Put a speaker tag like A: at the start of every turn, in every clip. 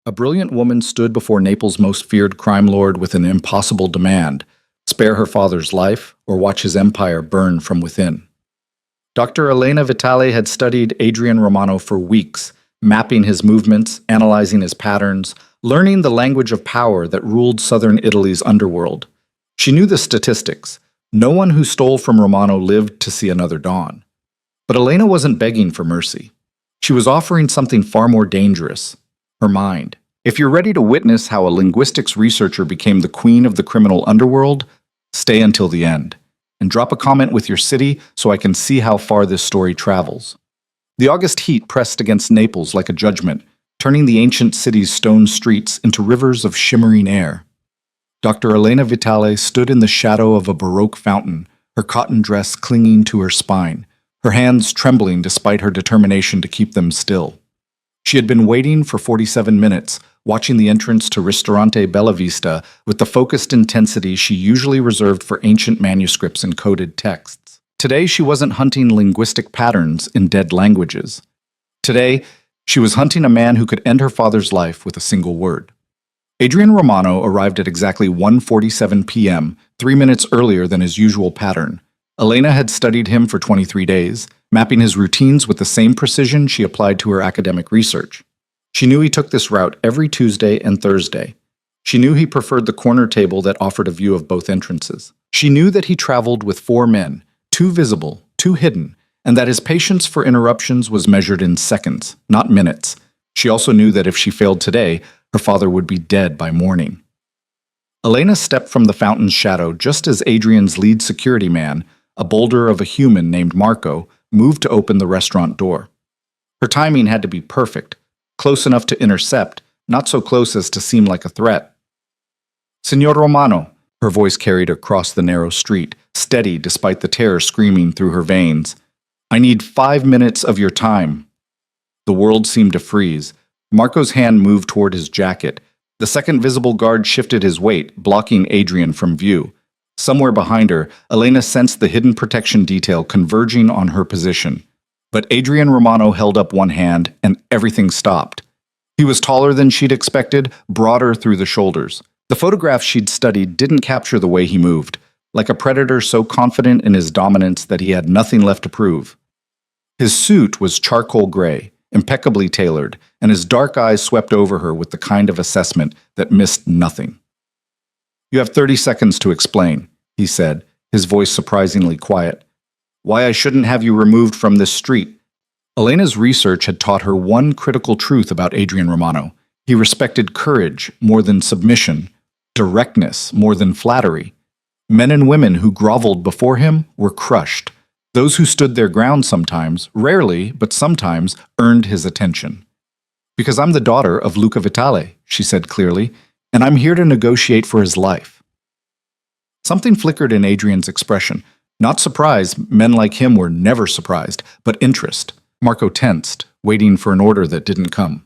A: A brilliant woman stood before Naples' most feared crime lord with an impossible demand: spare her father's life or watch his empire burn from within. Dr. Elena Vitale had studied Adrian Romano for weeks, mapping his movements, analyzing his patterns, learning the language of power that ruled southern Italy's underworld. She knew the statistics. No one who stole from Romano lived to see another dawn. But Elena wasn't begging for mercy. She was offering something far more dangerous: her mind. If you're ready to witness how a linguistics researcher became the queen of the criminal underworld, stay until the end. And drop a comment with your city so I can see how far this story travels. The August heat pressed against Naples like a judgment, turning the ancient city's stone streets into rivers of shimmering air. Dr. Elena Vitale stood in the shadow of a Baroque fountain, her cotton dress clinging to her spine, her hands trembling despite her determination to keep them still. She had been waiting for 47 minutes, watching the entrance to Ristorante Bella Vista with the focused intensity she usually reserved for ancient manuscripts and coded texts. Today, she wasn't hunting linguistic patterns in dead languages. Today, she was hunting a man who could end her father's life with a single word. Adrian Romano arrived at exactly 1:47 p.m., 3 minutes earlier than his usual pattern. Elena had studied him for 23 days, mapping his routines with the same precision she applied to her academic research. She knew he took this route every Tuesday and Thursday. She knew he preferred the corner table that offered a view of both entrances. She knew that he traveled with 4 men, 2 visible, 2 hidden, and that his patience for interruptions was measured in seconds, not minutes. She also knew that if she failed today, her father would be dead by morning. Elena stepped from the fountain's shadow just as Adrian's lead security man, a boulder of a human named Marco, moved to open the restaurant door. Her timing had to be perfect, close enough to intercept, not so close as to seem like a threat. "Signor Romano," her voice carried across the narrow street, steady despite the terror screaming through her veins. "I need 5 minutes of your time." The world seemed to freeze. Marco's hand moved toward his jacket. The second visible guard shifted his weight, blocking Adrian from view. Somewhere behind her, Elena sensed the hidden protection detail converging on her position. But Adrian Romano held up one hand, and everything stopped. He was taller than she'd expected, broader through the shoulders. The photographs she'd studied didn't capture the way he moved, like a predator so confident in his dominance that he had nothing left to prove. His suit was charcoal gray, impeccably tailored, and his dark eyes swept over her with the kind of assessment that missed nothing. "You have 30 seconds to explain," he said, his voice surprisingly quiet. "Why I shouldn't have you removed from this street." Elena's research had taught her one critical truth about Adrian Romano. He respected courage more than submission, directness more than flattery. Men and women who groveled before him were crushed. Those who stood their ground sometimes, rarely, but sometimes, earned his attention. "Because I'm the daughter of Luca Vitale," she said clearly, "and I'm here to negotiate for his life." Something flickered in Adrian's expression. Not surprise, men like him were never surprised, but interest. Marco tensed, waiting for an order that didn't come.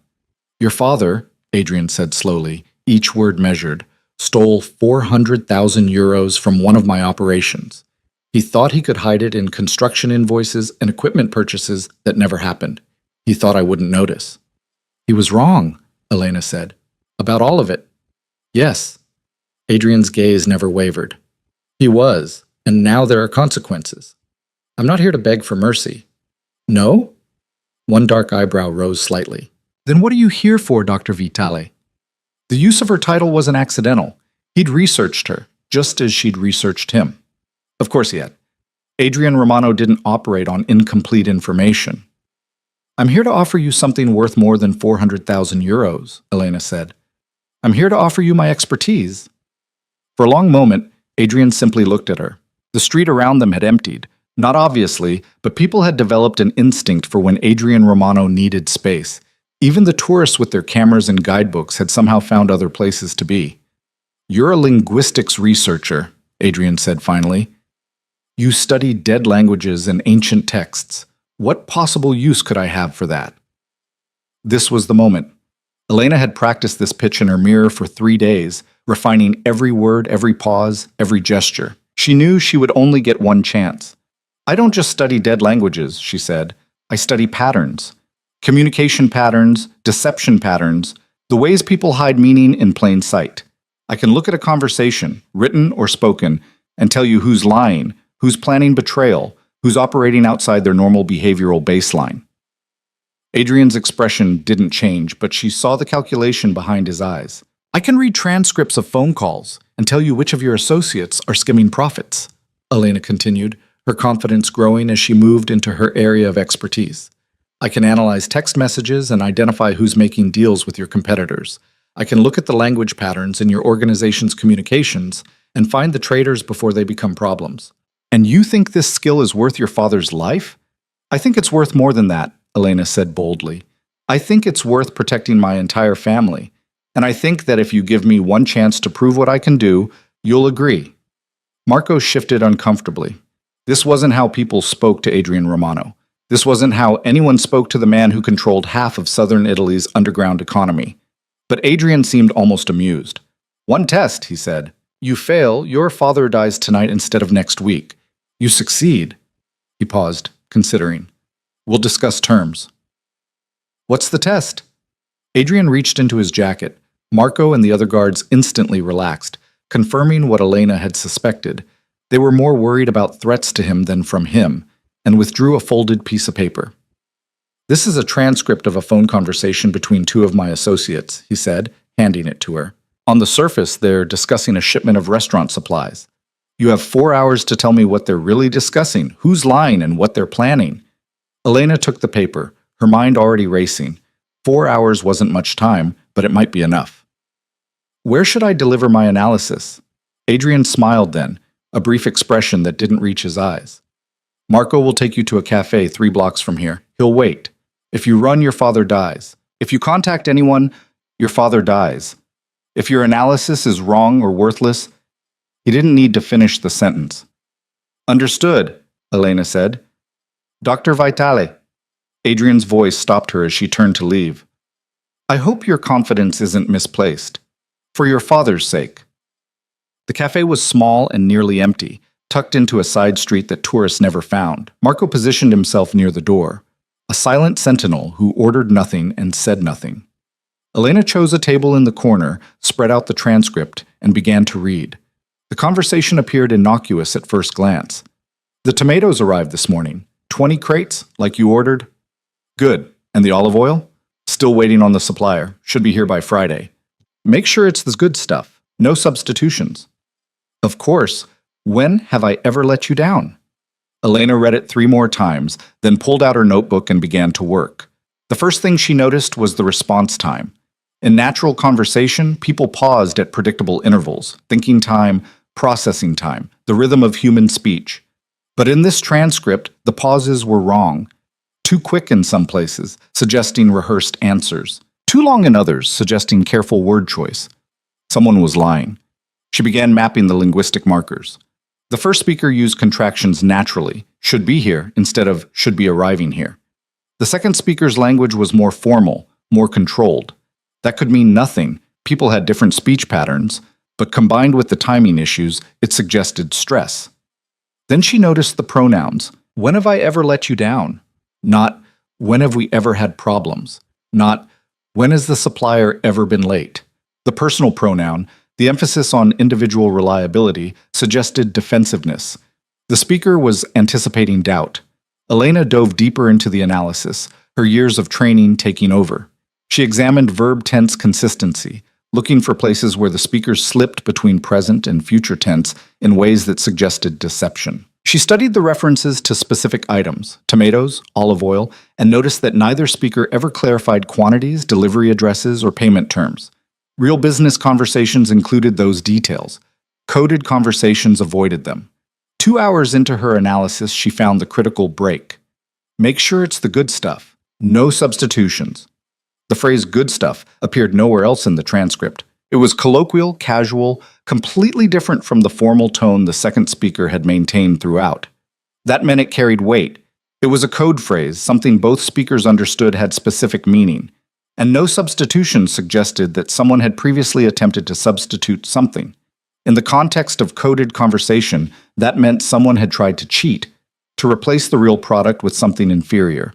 A: "Your father," Adrian said slowly, each word measured, "stole 400,000 euros from one of my operations. He thought he could hide it in construction invoices and equipment purchases that never happened. He thought I wouldn't notice." "He was wrong," Elena said. "About all of it." "Yes." Adrian's gaze never wavered. "He was, and now there are consequences. I'm not here to beg for mercy." "No?" One dark eyebrow rose slightly. "Then what are you here for, Dr. Vitale?" The use of her title wasn't accidental. He'd researched her, just as she'd researched him. Of course he had. Adrian Romano didn't operate on incomplete information. "I'm here to offer you something worth more than 400,000 euros, Elena said. "I'm here to offer you my expertise." For a long moment, Adrian simply looked at her. The street around them had emptied. Not obviously, but people had developed an instinct for when Adrian Romano needed space. Even the tourists with their cameras and guidebooks had somehow found other places to be. "You're a linguistics researcher," Adrian said finally. "You study dead languages and ancient texts. What possible use could I have for that?" This was the moment. Elena had practiced this pitch in her mirror for 3 days, refining every word, every pause, every gesture. She knew she would only get one chance. "I don't just study dead languages," she said. "I study patterns. Communication patterns, deception patterns, The ways people hide meaning in plain sight. I can look at a conversation, written or spoken, and tell you who's lying, who's planning betrayal, who's operating outside their normal behavioral baseline. Adrian's expression didn't change, but she saw the calculation behind his eyes. I can read transcripts of phone calls and tell you which of your associates are skimming profits, Elena continued, her confidence growing as she moved into her area of expertise. I can analyze text messages and identify who's making deals with your competitors. I can look at the language patterns in your organization's communications and find the traitors before they become problems. And you think this skill is worth your father's life? I think it's worth more than that, Elena said boldly. I think it's worth protecting my entire family. And I think that if you give me one chance to prove what I can do, you'll agree. Marco shifted uncomfortably. This wasn't how people spoke to Adrian Romano. This wasn't how anyone spoke to the man who controlled half of southern Italy's underground economy. But Adrian seemed almost amused. One test, he said. You fail, your father dies tonight instead of next week. You succeed. He paused, considering. We'll discuss terms. What's the test? Adrian reached into his jacket. Marco and the other guards instantly relaxed, confirming what Elena had suspected. They were more worried about threats to him than from him, and withdrew a folded piece of paper. This is a transcript of a phone conversation between two of my associates, he said, handing it to her. On the surface, they're discussing a shipment of restaurant supplies. You have 4 hours to tell me what they're really discussing, who's lying, and what they're planning. Elena took the paper, her mind already racing. 4 hours wasn't much time, but it might be enough. Where should I deliver my analysis? Adrian smiled then, a brief expression that didn't reach his eyes. Marco will take you to a cafe 3 blocks from here. He'll wait. If you run, your father dies. If you contact anyone, your father dies. If your analysis is wrong or worthless, he didn't need to finish the sentence. Understood, Elena said. Dr. Vitale. Adrian's voice stopped her as she turned to leave. I hope your confidence isn't misplaced. For your father's sake. The cafe was small and nearly empty, tucked into a side street that tourists never found. Marco positioned himself near the door, a silent sentinel who ordered nothing and said nothing. Elena chose a table in the corner, spread out the transcript, and began to read. The conversation appeared innocuous at first glance. The tomatoes arrived this morning. 20 crates, like you ordered? Good. And the olive oil? Still waiting on the supplier. Should be here by Friday. Make sure it's the good stuff. No substitutions. Of course. When have I ever let you down? Elena read it 3 more times, then pulled out her notebook and began to work. The first thing she noticed was the response time. In natural conversation, people paused at predictable intervals, thinking time, processing time, the rhythm of human speech. But in this transcript, the pauses were wrong. Too quick in some places, suggesting rehearsed answers. Too long in others, suggesting careful word choice. Someone was lying. She began mapping the linguistic markers. The first speaker used contractions naturally, should be here, instead of should be arriving here. The second speaker's language was more formal, more controlled. That could mean nothing. People had different speech patterns, but combined with the timing issues, it suggested stress. Then she noticed the pronouns. When have I ever let you down? Not, when have we ever had problems? Not, when has the supplier ever been late? The personal pronoun, the emphasis on individual reliability, suggested defensiveness. The speaker was anticipating doubt. Elena dove deeper into the analysis, her years of training taking over. She examined verb tense consistency, looking for places where the speaker slipped between present and future tense in ways that suggested deception. She studied the references to specific items, tomatoes, olive oil, and noticed that neither speaker ever clarified quantities, delivery addresses, or payment terms. Real business conversations included those details. Coded conversations avoided them. 2 hours into her analysis, she found the critical break. Make sure it's the good stuff. No substitutions. The phrase good stuff appeared nowhere else in the transcript. It was colloquial, casual, completely different from the formal tone the second speaker had maintained throughout. That meant it carried weight. It was a code phrase, something both speakers understood had specific meaning. And no substitution suggested that someone had previously attempted to substitute something. In the context of coded conversation, that meant someone had tried to cheat, to replace the real product with something inferior.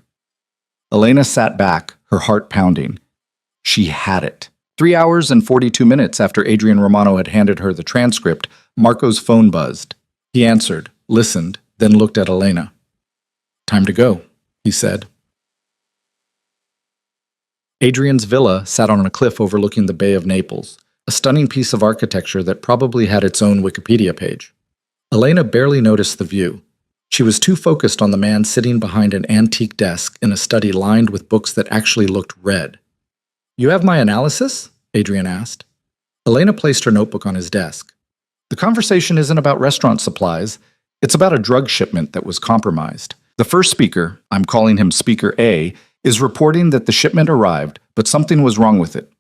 A: Elena sat back, her heart pounding. She had it. 3 hours and 42 minutes after Adrian Romano had handed her the transcript, Marco's phone buzzed. He answered, listened, then looked at Elena. "Time to go," he said. Adrian's villa sat on a cliff overlooking the Bay of Naples, a stunning piece of architecture that probably had its own Wikipedia page. Elena barely noticed the view. She was too focused on the man sitting behind an antique desk in a study lined with books that actually looked red. "You have my analysis?" Adrian asked. Elena placed her notebook on his desk. "The conversation isn't about restaurant supplies. It's about a drug shipment that was compromised. The first speaker, I'm calling him Speaker A, is reporting that the shipment arrived, but something was wrong with it.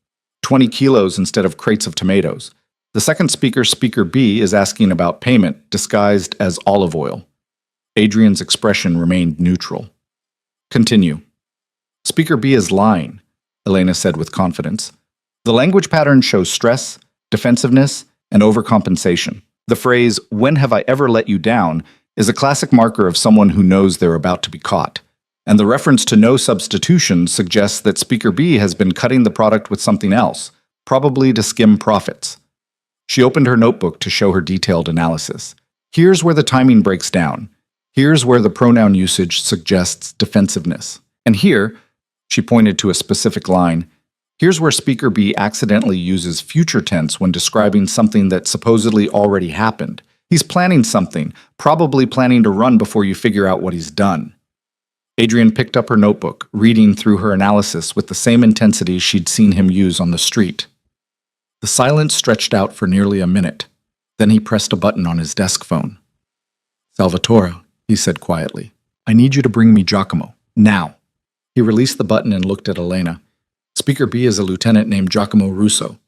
A: 20 kilos instead of crates of tomatoes. The second speaker, Speaker B, is asking about payment, disguised as olive oil." Adrian's expression remained neutral. "Continue." "Speaker B is lying," Elena said with confidence. "The language pattern shows stress, defensiveness, and overcompensation. The phrase, 'When have I ever let you down?' is a classic marker of someone who knows they're about to be caught. And the reference to no substitution suggests that Speaker B has been cutting the product with something else, probably to skim profits." She opened her notebook to show her detailed analysis. "Here's where the timing breaks down. Here's where the pronoun usage suggests defensiveness. And here," she pointed to a specific line, "here's where Speaker B accidentally uses future tense when describing something that supposedly already happened. He's planning something, probably planning to run before you figure out what he's done." Adrian picked up her notebook, reading through her analysis with the same intensity she'd seen him use on the street. The silence stretched out for nearly a minute. Then he pressed a button on his desk phone. "Salvatore," he said quietly, "I need you to bring me Giacomo. Now." He released the button and looked at Elena. "Speaker B is a lieutenant named Giacomo Russo.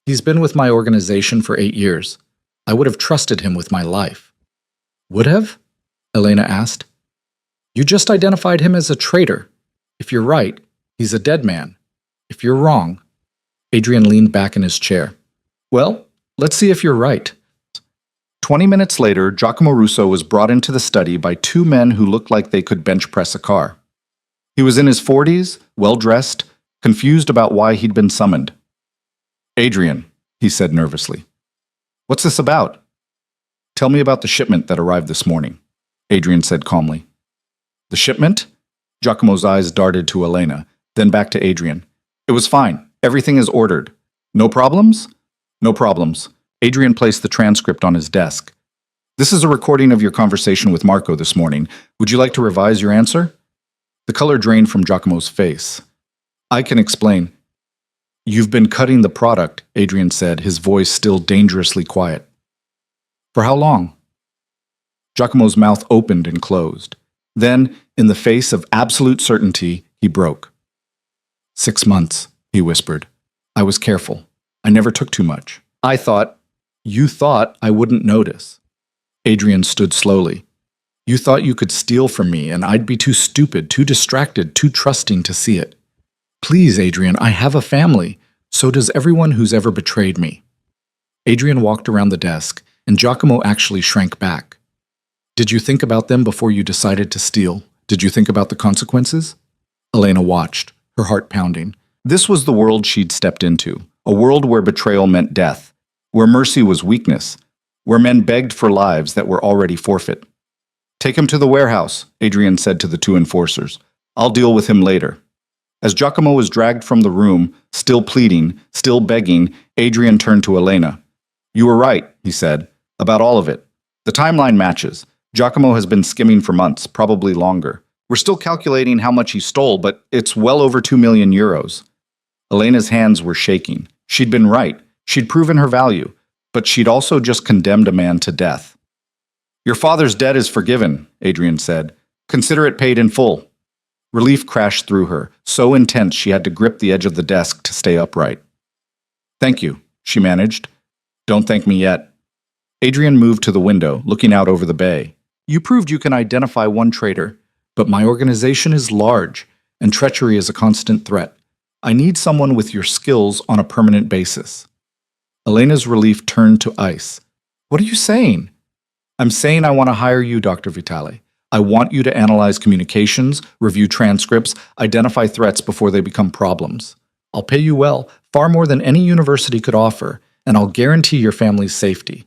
A: He's been with my organization for 8 years. I would have trusted him with my life." "Would have?" Elena asked. "You just identified him as a traitor. If you're right, he's a dead man. If you're wrong..." Adrian leaned back in his chair. "Well, let's see if you're right." 20 minutes later, Giacomo Russo was brought into the study by 2 men who looked like they could bench press a car. He was in his 40s, well-dressed, confused about why he'd been summoned. "Adrian," he said nervously. "What's this about?" "Tell me about the shipment that arrived this morning," Adrian said calmly. "The shipment?" Giacomo's eyes darted to Elena, then back to Adrian. "It was fine. Everything is ordered. No problems?" "No problems." Adrian placed the transcript on his desk. "This is a recording of your conversation with Marco this morning. Would you like to revise your answer?" The color drained from Giacomo's face. "I can explain." "You've been cutting the product," Adrian said, his voice still dangerously quiet. "For how long?" Giacomo's mouth opened and closed. Then, in the face of absolute certainty, he broke. 6 months, he whispered. "I was careful. I never took too much. You thought I wouldn't notice." Adrian stood slowly. "You thought you could steal from me and I'd be too stupid, too distracted, too trusting to see it. Please, Adrian, I have a family. So does everyone who's ever betrayed me." Adrian walked around the desk, and Giacomo actually shrank back. "Did you think about them before you decided to steal? Did you think about the consequences?" Elena watched, her heart pounding. This was the world she'd stepped into, a world where betrayal meant death, where mercy was weakness, where men begged for lives that were already forfeit. "Take him to the warehouse," Adrian said to the 2 enforcers. "I'll deal with him later." As Giacomo was dragged from the room, still pleading, still begging, Adrian turned to Elena. "You were right," he said, "about all of it. The timeline matches. Giacomo has been skimming for months, probably longer. We're still calculating how much he stole, but it's well over 2 million euros. Elena's hands were shaking. She'd been right. She'd proven her value, but she'd also just condemned a man to death. "Your father's debt is forgiven," Adrian said. "Consider it paid in full." Relief crashed through her, so intense she had to grip the edge of the desk to stay upright. "Thank you," she managed. "Don't thank me yet." Adrian moved to the window, looking out over the bay. "You proved you can identify one traitor, but my organization is large, and treachery is a constant threat. I need someone with your skills on a permanent basis." Elena's relief turned to ice. "What are you saying?" "I'm saying I want to hire you, Dr. Vitale. I want you to analyze communications, review transcripts, identify threats before they become problems. I'll pay you well, far more than any university could offer, and I'll guarantee your family's safety.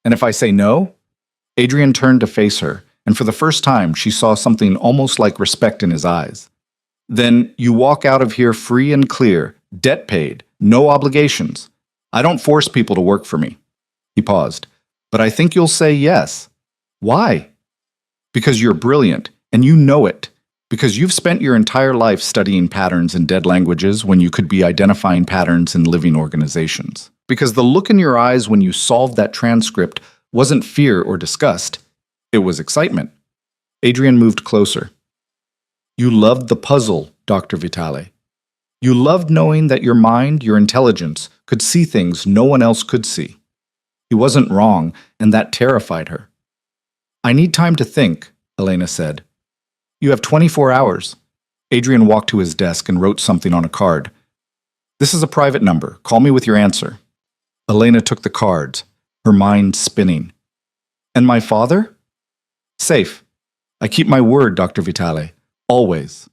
A: And if I say no? Adrian turned to face her, and for the first time she saw something almost like respect in his eyes. Then you walk out of here free and clear, debt paid, no obligations. I don't force people to work for me. He paused. But I think you'll say yes. Why? Because you're brilliant, and you know it. Because you've spent your entire life studying patterns in dead languages when you could be identifying patterns in living organizations. Because the look in your eyes when you solved that transcript wasn't fear or disgust. It was excitement. Adrian moved closer. You loved the puzzle, Dr. Vitale. You loved knowing that your mind, your intelligence, could see things no one else could see. He wasn't wrong, and that terrified her. I need time to think, Elena said. You have 24 hours. Adrian walked to his desk and wrote something on a card. This is a private number. Call me with your answer. Elena took the cards, her mind spinning. And my father? Safe. I keep my word, Dr. Vitale. Always.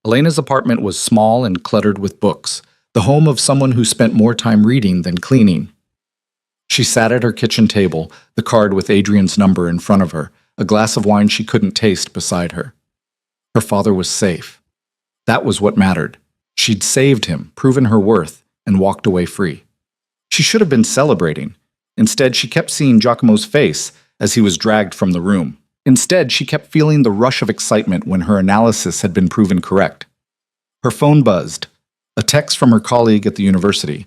A: Elena's apartment was small and cluttered with books, the home of someone who spent more time reading than cleaning. She sat at her kitchen table, the card with Adrian's number in front of her, a glass of wine she couldn't taste beside her. Her father was safe. That was what mattered. She'd saved him, proven her worth, and walked away free. She should have been celebrating. Instead, she kept seeing Giacomo's face as he was dragged from the room. Instead, she kept feeling the rush of excitement when her analysis had been proven correct. Her phone buzzed. A text from her colleague at the university.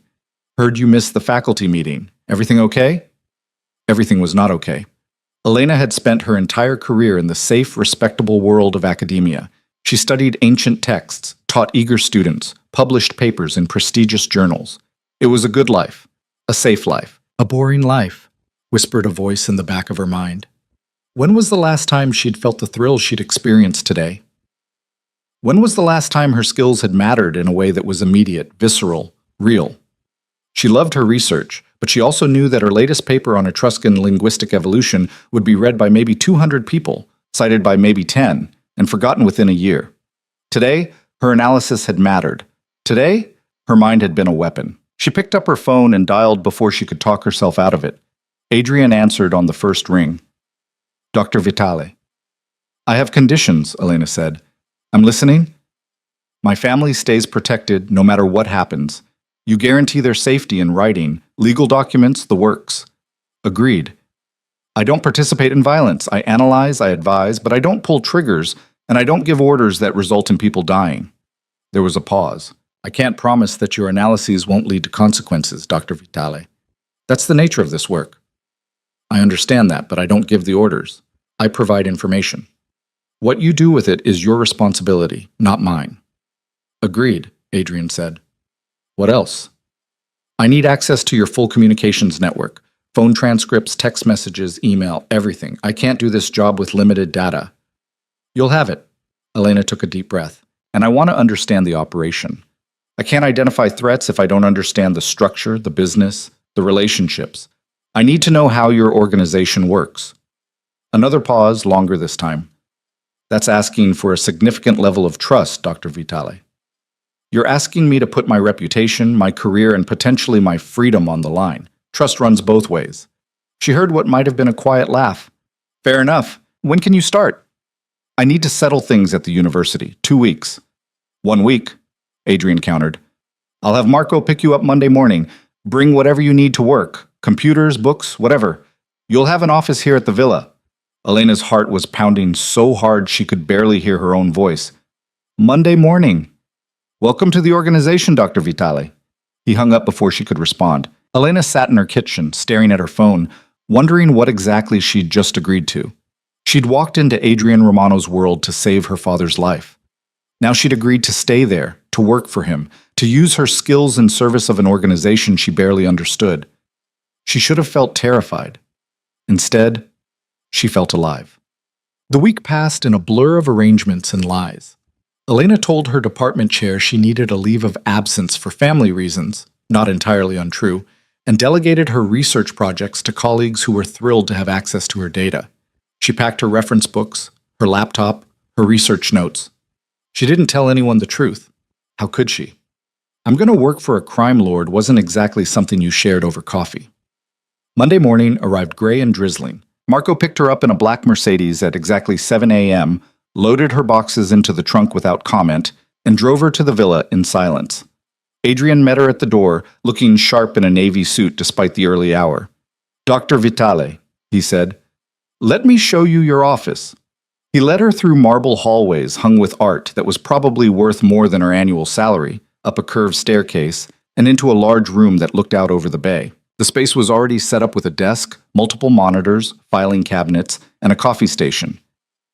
A: Heard you missed the faculty meeting. Everything okay? Everything was not okay. Elena had spent her entire career in the safe, respectable world of academia. She studied ancient texts, taught eager students, published papers in prestigious journals. It was a good life, a safe life. A boring life, whispered a voice in the back of her mind. When was the last time she'd felt the thrill she'd experienced today? When was the last time her skills had mattered in a way that was immediate, visceral, real? She loved her research, but she also knew that her latest paper on Etruscan linguistic evolution would be read by maybe 200 people, cited by maybe 10, and forgotten within a year. Today, her analysis had mattered. Today, her mind had been a weapon. She picked up her phone and dialed before she could talk herself out of it. Adrian answered on the first ring. Dr. Vitale. I have conditions, Elena said. I'm listening. My family stays protected no matter what happens. You guarantee their safety in writing, legal documents, the works. Agreed. I don't participate in violence. I analyze, I advise, but I don't pull triggers, and I don't give orders that result in people dying. There was a pause. I can't promise that your analyses won't lead to consequences, Dr. Vitale. That's the nature of this work. I understand that, but I don't give the orders. I provide information. What you do with it is your responsibility, not mine. Agreed, Adrian said. What else? I need access to your full communications network. Phone transcripts, text messages, email, everything. I can't do this job with limited data. You'll have it. Elena took a deep breath. And I want to understand the operation. I can't identify threats if I don't understand the structure, the business, the relationships. I need to know how your organization works. Another pause, longer this time. That's asking for a significant level of trust, Dr. Vitale. You're asking me to put my reputation, my career, and potentially my freedom on the line. Trust runs both ways. She heard what might have been a quiet laugh. Fair enough. When can you start? I need to settle things at the university. 2 weeks. 1 week, Adrian countered. I'll have Marco pick you up Monday morning. Bring whatever you need to work. Computers, books, whatever. You'll have an office here at the villa. Elena's heart was pounding so hard she could barely hear her own voice. Monday morning. Welcome to the organization, Dr. Vitale. He hung up before she could respond. Elena sat in her kitchen, staring at her phone, wondering what exactly she'd just agreed to. She'd walked into Adrian Romano's world to save her father's life. Now she'd agreed to stay there, to work for him, to use her skills in service of an organization she barely understood. She should have felt terrified. Instead, she felt alive. The week passed in a blur of arrangements and lies. Elena told her department chair she needed a leave of absence for family reasons, not entirely untrue, and delegated her research projects to colleagues who were thrilled to have access to her data. She packed her reference books, her laptop, her research notes. She didn't tell anyone the truth. How could she? I'm going to work for a crime lord wasn't exactly something you shared over coffee. Monday morning arrived gray and drizzling. Marco picked her up in a black Mercedes at exactly 7 a.m., loaded her boxes into the trunk without comment, and drove her to the villa in silence. Adrian met her at the door, looking sharp in a navy suit despite the early hour. "Dr. Vitale," he said, "let me show you your office." He led her through marble hallways hung with art that was probably worth more than her annual salary, up a curved staircase, and into a large room that looked out over the bay. The space was already set up with a desk, multiple monitors, filing cabinets, and a coffee station.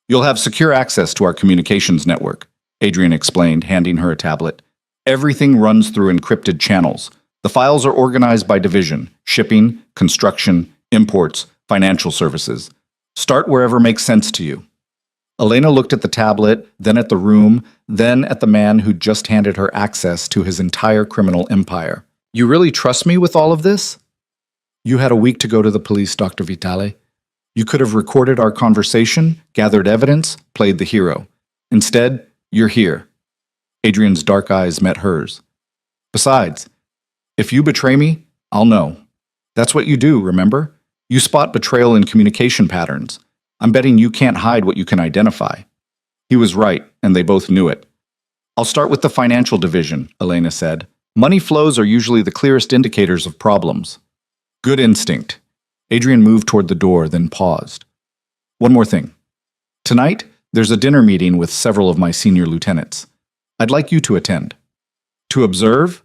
A: "You'll have secure access to our communications network," Adrian explained, handing her a tablet. "Everything runs through encrypted channels. The files are organized by division: shipping, construction, imports, financial services. Start wherever makes sense to you." Elena looked at the tablet, then at the room, then at the man who'd just handed her access to his entire criminal empire. "You really trust me with all of this?" "You had a week to go to the police, Dr. Vitale. You could have recorded our conversation, gathered evidence, played the hero. Instead, you're here." Adrian's dark eyes met hers. "Besides, if you betray me, I'll know. That's what you do, remember? You spot betrayal in communication patterns. I'm betting you can't hide what you can identify." He was right, and they both knew it. "I'll start with the financial division," Elena said. "Money flows are usually the clearest indicators of problems." "Good instinct." Adrian moved toward the door, then paused. "One more thing. Tonight, there's a dinner meeting with several of my senior lieutenants. I'd like you to attend." "To observe?"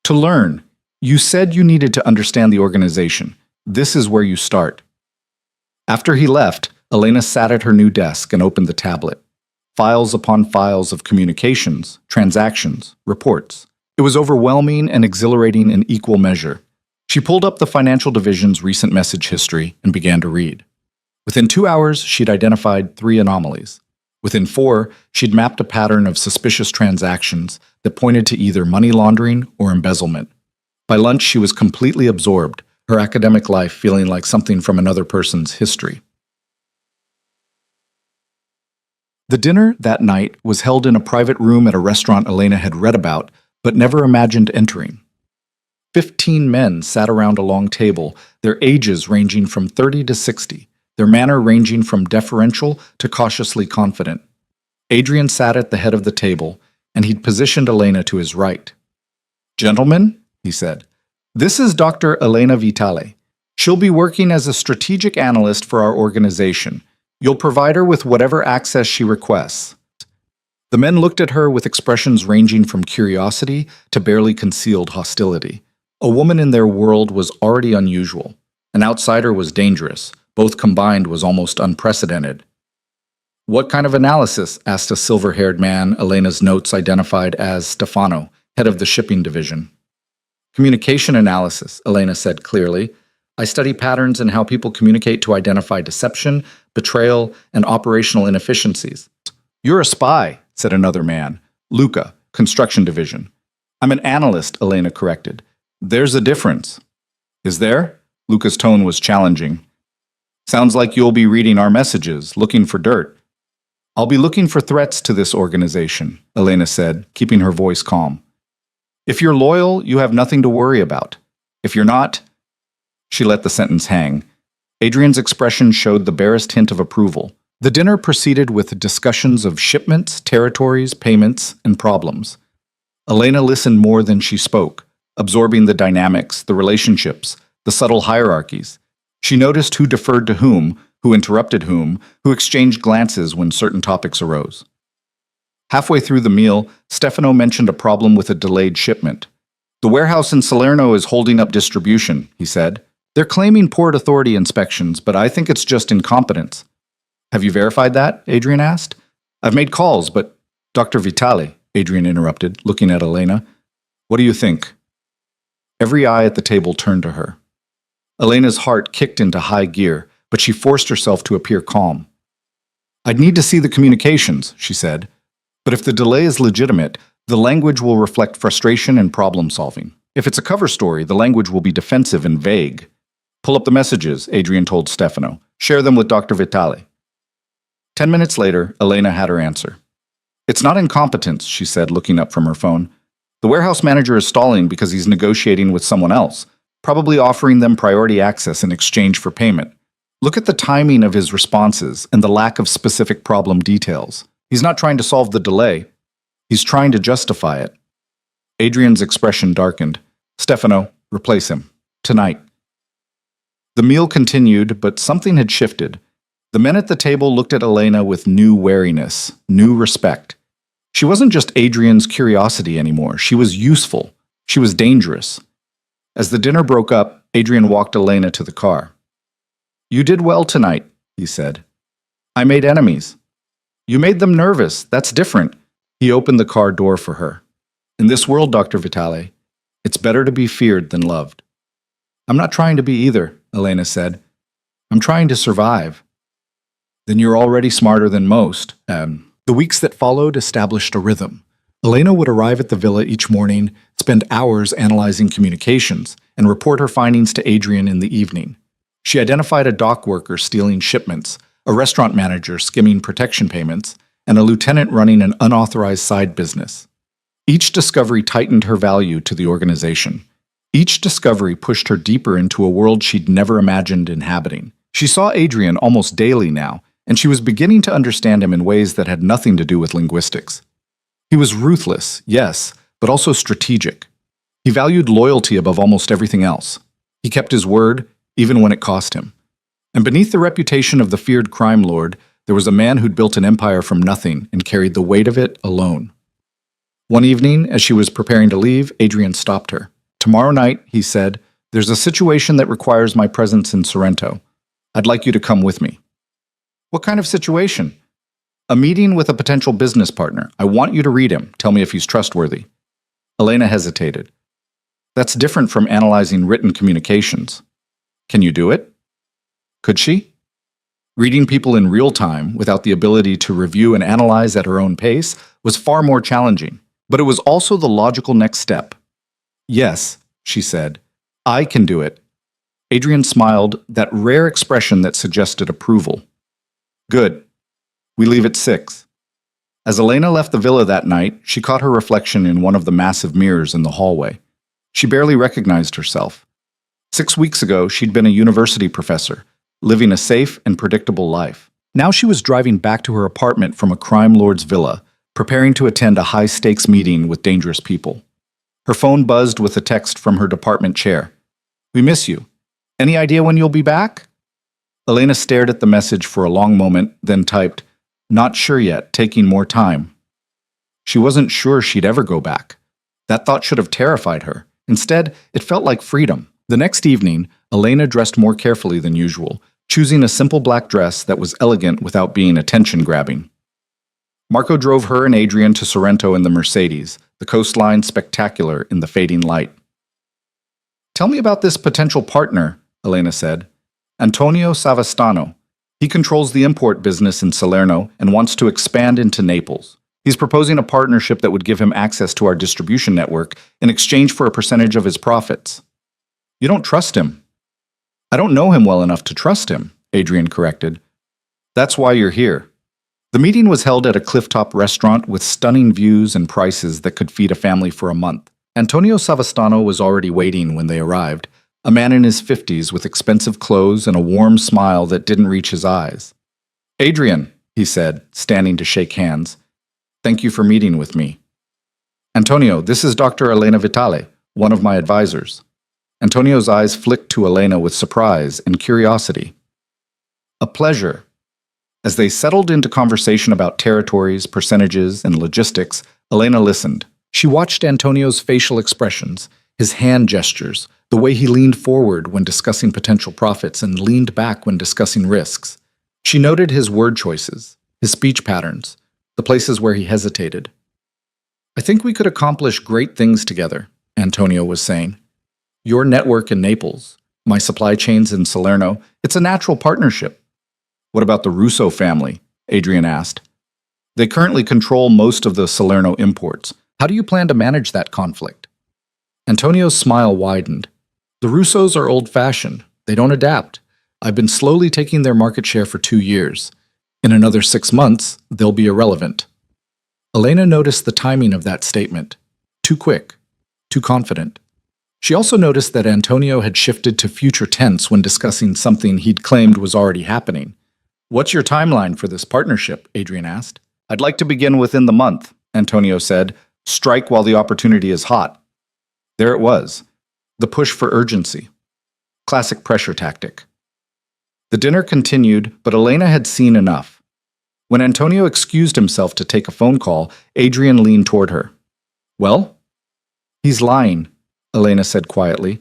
A: "To learn. You said you needed to understand the organization. This is where you start." After he left, Elena sat at her new desk and opened the tablet. Files upon files of communications, transactions, reports. It was overwhelming and exhilarating in equal measure. She pulled up the financial division's recent message history and began to read. Within 2 hours, she'd identified 3 anomalies. Within 4, she'd mapped a pattern of suspicious transactions that pointed to either money laundering or embezzlement. By lunch, she was completely absorbed, her academic life feeling like something from another person's history. The dinner that night was held in a private room at a restaurant Elena had read about, but never imagined entering. 15 men sat around a long table, their ages ranging from 30 to 60, their manner ranging from deferential to cautiously confident. Adrian sat at the head of the table, and he'd positioned Elena to his right. "Gentlemen," he said, "this is Dr. Elena Vitale. She'll be working as a strategic analyst for our organization. You'll provide her with whatever access she requests." The men looked at her with expressions ranging from curiosity to barely concealed hostility. A woman in their world was already unusual. An outsider was dangerous. Both combined was almost unprecedented. "What kind of analysis?" asked a silver-haired man Elena's notes identified as Stefano, head of the shipping division. "Communication analysis," Elena said clearly. "I study patterns in how people communicate to identify deception, betrayal, and operational inefficiencies." "You're a spy," said another man. "Luca, construction division." "I'm an analyst," Elena corrected. "There's a difference." "Is there?" Luca's tone was challenging. "Sounds like you'll be reading our messages, looking for dirt." "I'll be looking for threats to this organization," Elena said, keeping her voice calm. "If you're loyal, you have nothing to worry about. If you're not—" She let the sentence hang. Adrian's expression showed the barest hint of approval. The dinner proceeded with discussions of shipments, territories, payments, and problems. Elena listened more than she spoke, absorbing the dynamics, the relationships, the subtle hierarchies. She noticed who deferred to whom, who interrupted whom, who exchanged glances when certain topics arose. Halfway through the meal, Stefano mentioned a problem with a delayed shipment. "The warehouse in Salerno is holding up distribution," he said. "They're claiming Port Authority inspections, but I think it's just incompetence." "Have you verified that?" Adrian asked. "I've made calls, but—" "Dr. Vitale," Adrian interrupted, looking at Elena. "What do you think?" Every eye at the table turned to her. Elena's heart kicked into high gear, but she forced herself to appear calm. "I'd need to see the communications," she said. "But if the delay is legitimate, the language will reflect frustration and problem-solving. If it's a cover story, the language will be defensive and vague." "Pull up the messages," Adrian told Stefano. "Share them with Dr. Vitale." 10 minutes later, Elena had her answer. "It's not incompetence," she said, looking up from her phone. The warehouse manager is stalling because he's negotiating with someone else, probably offering them priority access in exchange for payment. Look at the timing of his responses and the lack of specific problem details. He's not trying to solve the delay. He's trying to justify it. Adrian's expression darkened. Stefano, replace him. Tonight. The meal continued, but something had shifted. The men at the table looked at Elena with new wariness, new respect. She wasn't just Adrian's curiosity anymore. She was useful. She was dangerous. As the dinner broke up, Adrian walked Elena to the car. You did well tonight, he said. I made enemies. You made them nervous. That's different. He opened the car door for her. In this world, Dr. Vitale, it's better to be feared than loved. I'm not trying to be either, Elena said. I'm trying to survive. Then you're already smarter than most. The weeks that followed established a rhythm. Elena would arrive at the villa each morning, spend hours analyzing communications, and report her findings to Adrian in the evening. She identified a dock worker stealing shipments, a restaurant manager skimming protection payments, and a lieutenant running an unauthorized side business. Each discovery tightened her value to the organization. Each discovery pushed her deeper into a world she'd never imagined inhabiting. She saw Adrian almost daily now, and she was beginning to understand him in ways that had nothing to do with linguistics. He was ruthless, yes, but also strategic. He valued loyalty above almost everything else. He kept his word, even when it cost him. And beneath the reputation of the feared crime lord, there was a man who'd built an empire from nothing and carried the weight of it alone. One evening, as she was preparing to leave, Adrian stopped her. Tomorrow night, he said, there's a situation that requires my presence in Sorrento. I'd like you to come with me. What kind of situation? A meeting with a potential business partner. I want you to read him. Tell me if he's trustworthy. Elena hesitated. That's different from analyzing written communications. Can you do it? Could she? Reading people in real time, without the ability to review and analyze at her own pace, was far more challenging. But it was also the logical next step. Yes, she said. I can do it. Adrian smiled, that rare expression that suggested approval. Good. We leave at 6. As Elena left the villa that night, she caught her reflection in one of the massive mirrors in the hallway. She barely recognized herself. 6 weeks ago, she'd been a university professor, living a safe and predictable life. Now she was driving back to her apartment from a crime lord's villa, preparing to attend a high-stakes meeting with dangerous people. Her phone buzzed with a text from her department chair. We miss you. Any idea when you'll be back? Elena stared at the message for a long moment, then typed, Not sure yet, taking more time. She wasn't sure she'd ever go back. That thought should have terrified her. Instead, it felt like freedom. The next evening, Elena dressed more carefully than usual, choosing a simple black dress that was elegant without being attention-grabbing. Marco drove her and Adrian to Sorrento in the Mercedes, the coastline spectacular in the fading light. Tell me about this potential partner, Elena said. Antonio Savastano. He controls the import business in Salerno and wants to expand into Naples. He's proposing a partnership that would give him access to our distribution network in exchange for a percentage of his profits. You don't trust him. I don't know him well enough to trust him, Adrian corrected. That's why you're here. The meeting was held at a clifftop restaurant with stunning views and prices that could feed a family for a month. Antonio Savastano was already waiting when they arrived, a man in his 50s with expensive clothes and a warm smile that didn't reach his eyes. Adrian, he said, standing to shake hands. Thank you for meeting with me. Antonio, this is Dr. Elena Vitale, one of my advisors. Antonio's eyes flicked to Elena with surprise and curiosity. A pleasure. As they settled into conversation about territories, percentages, and logistics, Elena listened. She watched Antonio's facial expressions, his hand gestures, the way he leaned forward when discussing potential profits and leaned back when discussing risks. She noted his word choices, his speech patterns, the places where he hesitated. I think we could accomplish great things together, Antonio was saying. Your network in Naples, my supply chains in Salerno, it's a natural partnership. What about the Russo family? Adrian asked. They currently control most of the Salerno imports. How do you plan to manage that conflict? Antonio's smile widened. The Russos are old-fashioned. They don't adapt. I've been slowly taking their market share for 2 years. In another 6 months, they'll be irrelevant. Elena noticed the timing of that statement. Too quick. Too confident. She also noticed that Antonio had shifted to future tense when discussing something he'd claimed was already happening. "What's your timeline for this partnership?" Adrian asked. "I'd like to begin within the month," Antonio said. "Strike while the opportunity is hot." There it was. The push for urgency. Classic pressure tactic. The dinner continued, but Elena had seen enough. When Antonio excused himself to take a phone call, Adrian leaned toward her. "Well?" "He's lying," Elena said quietly.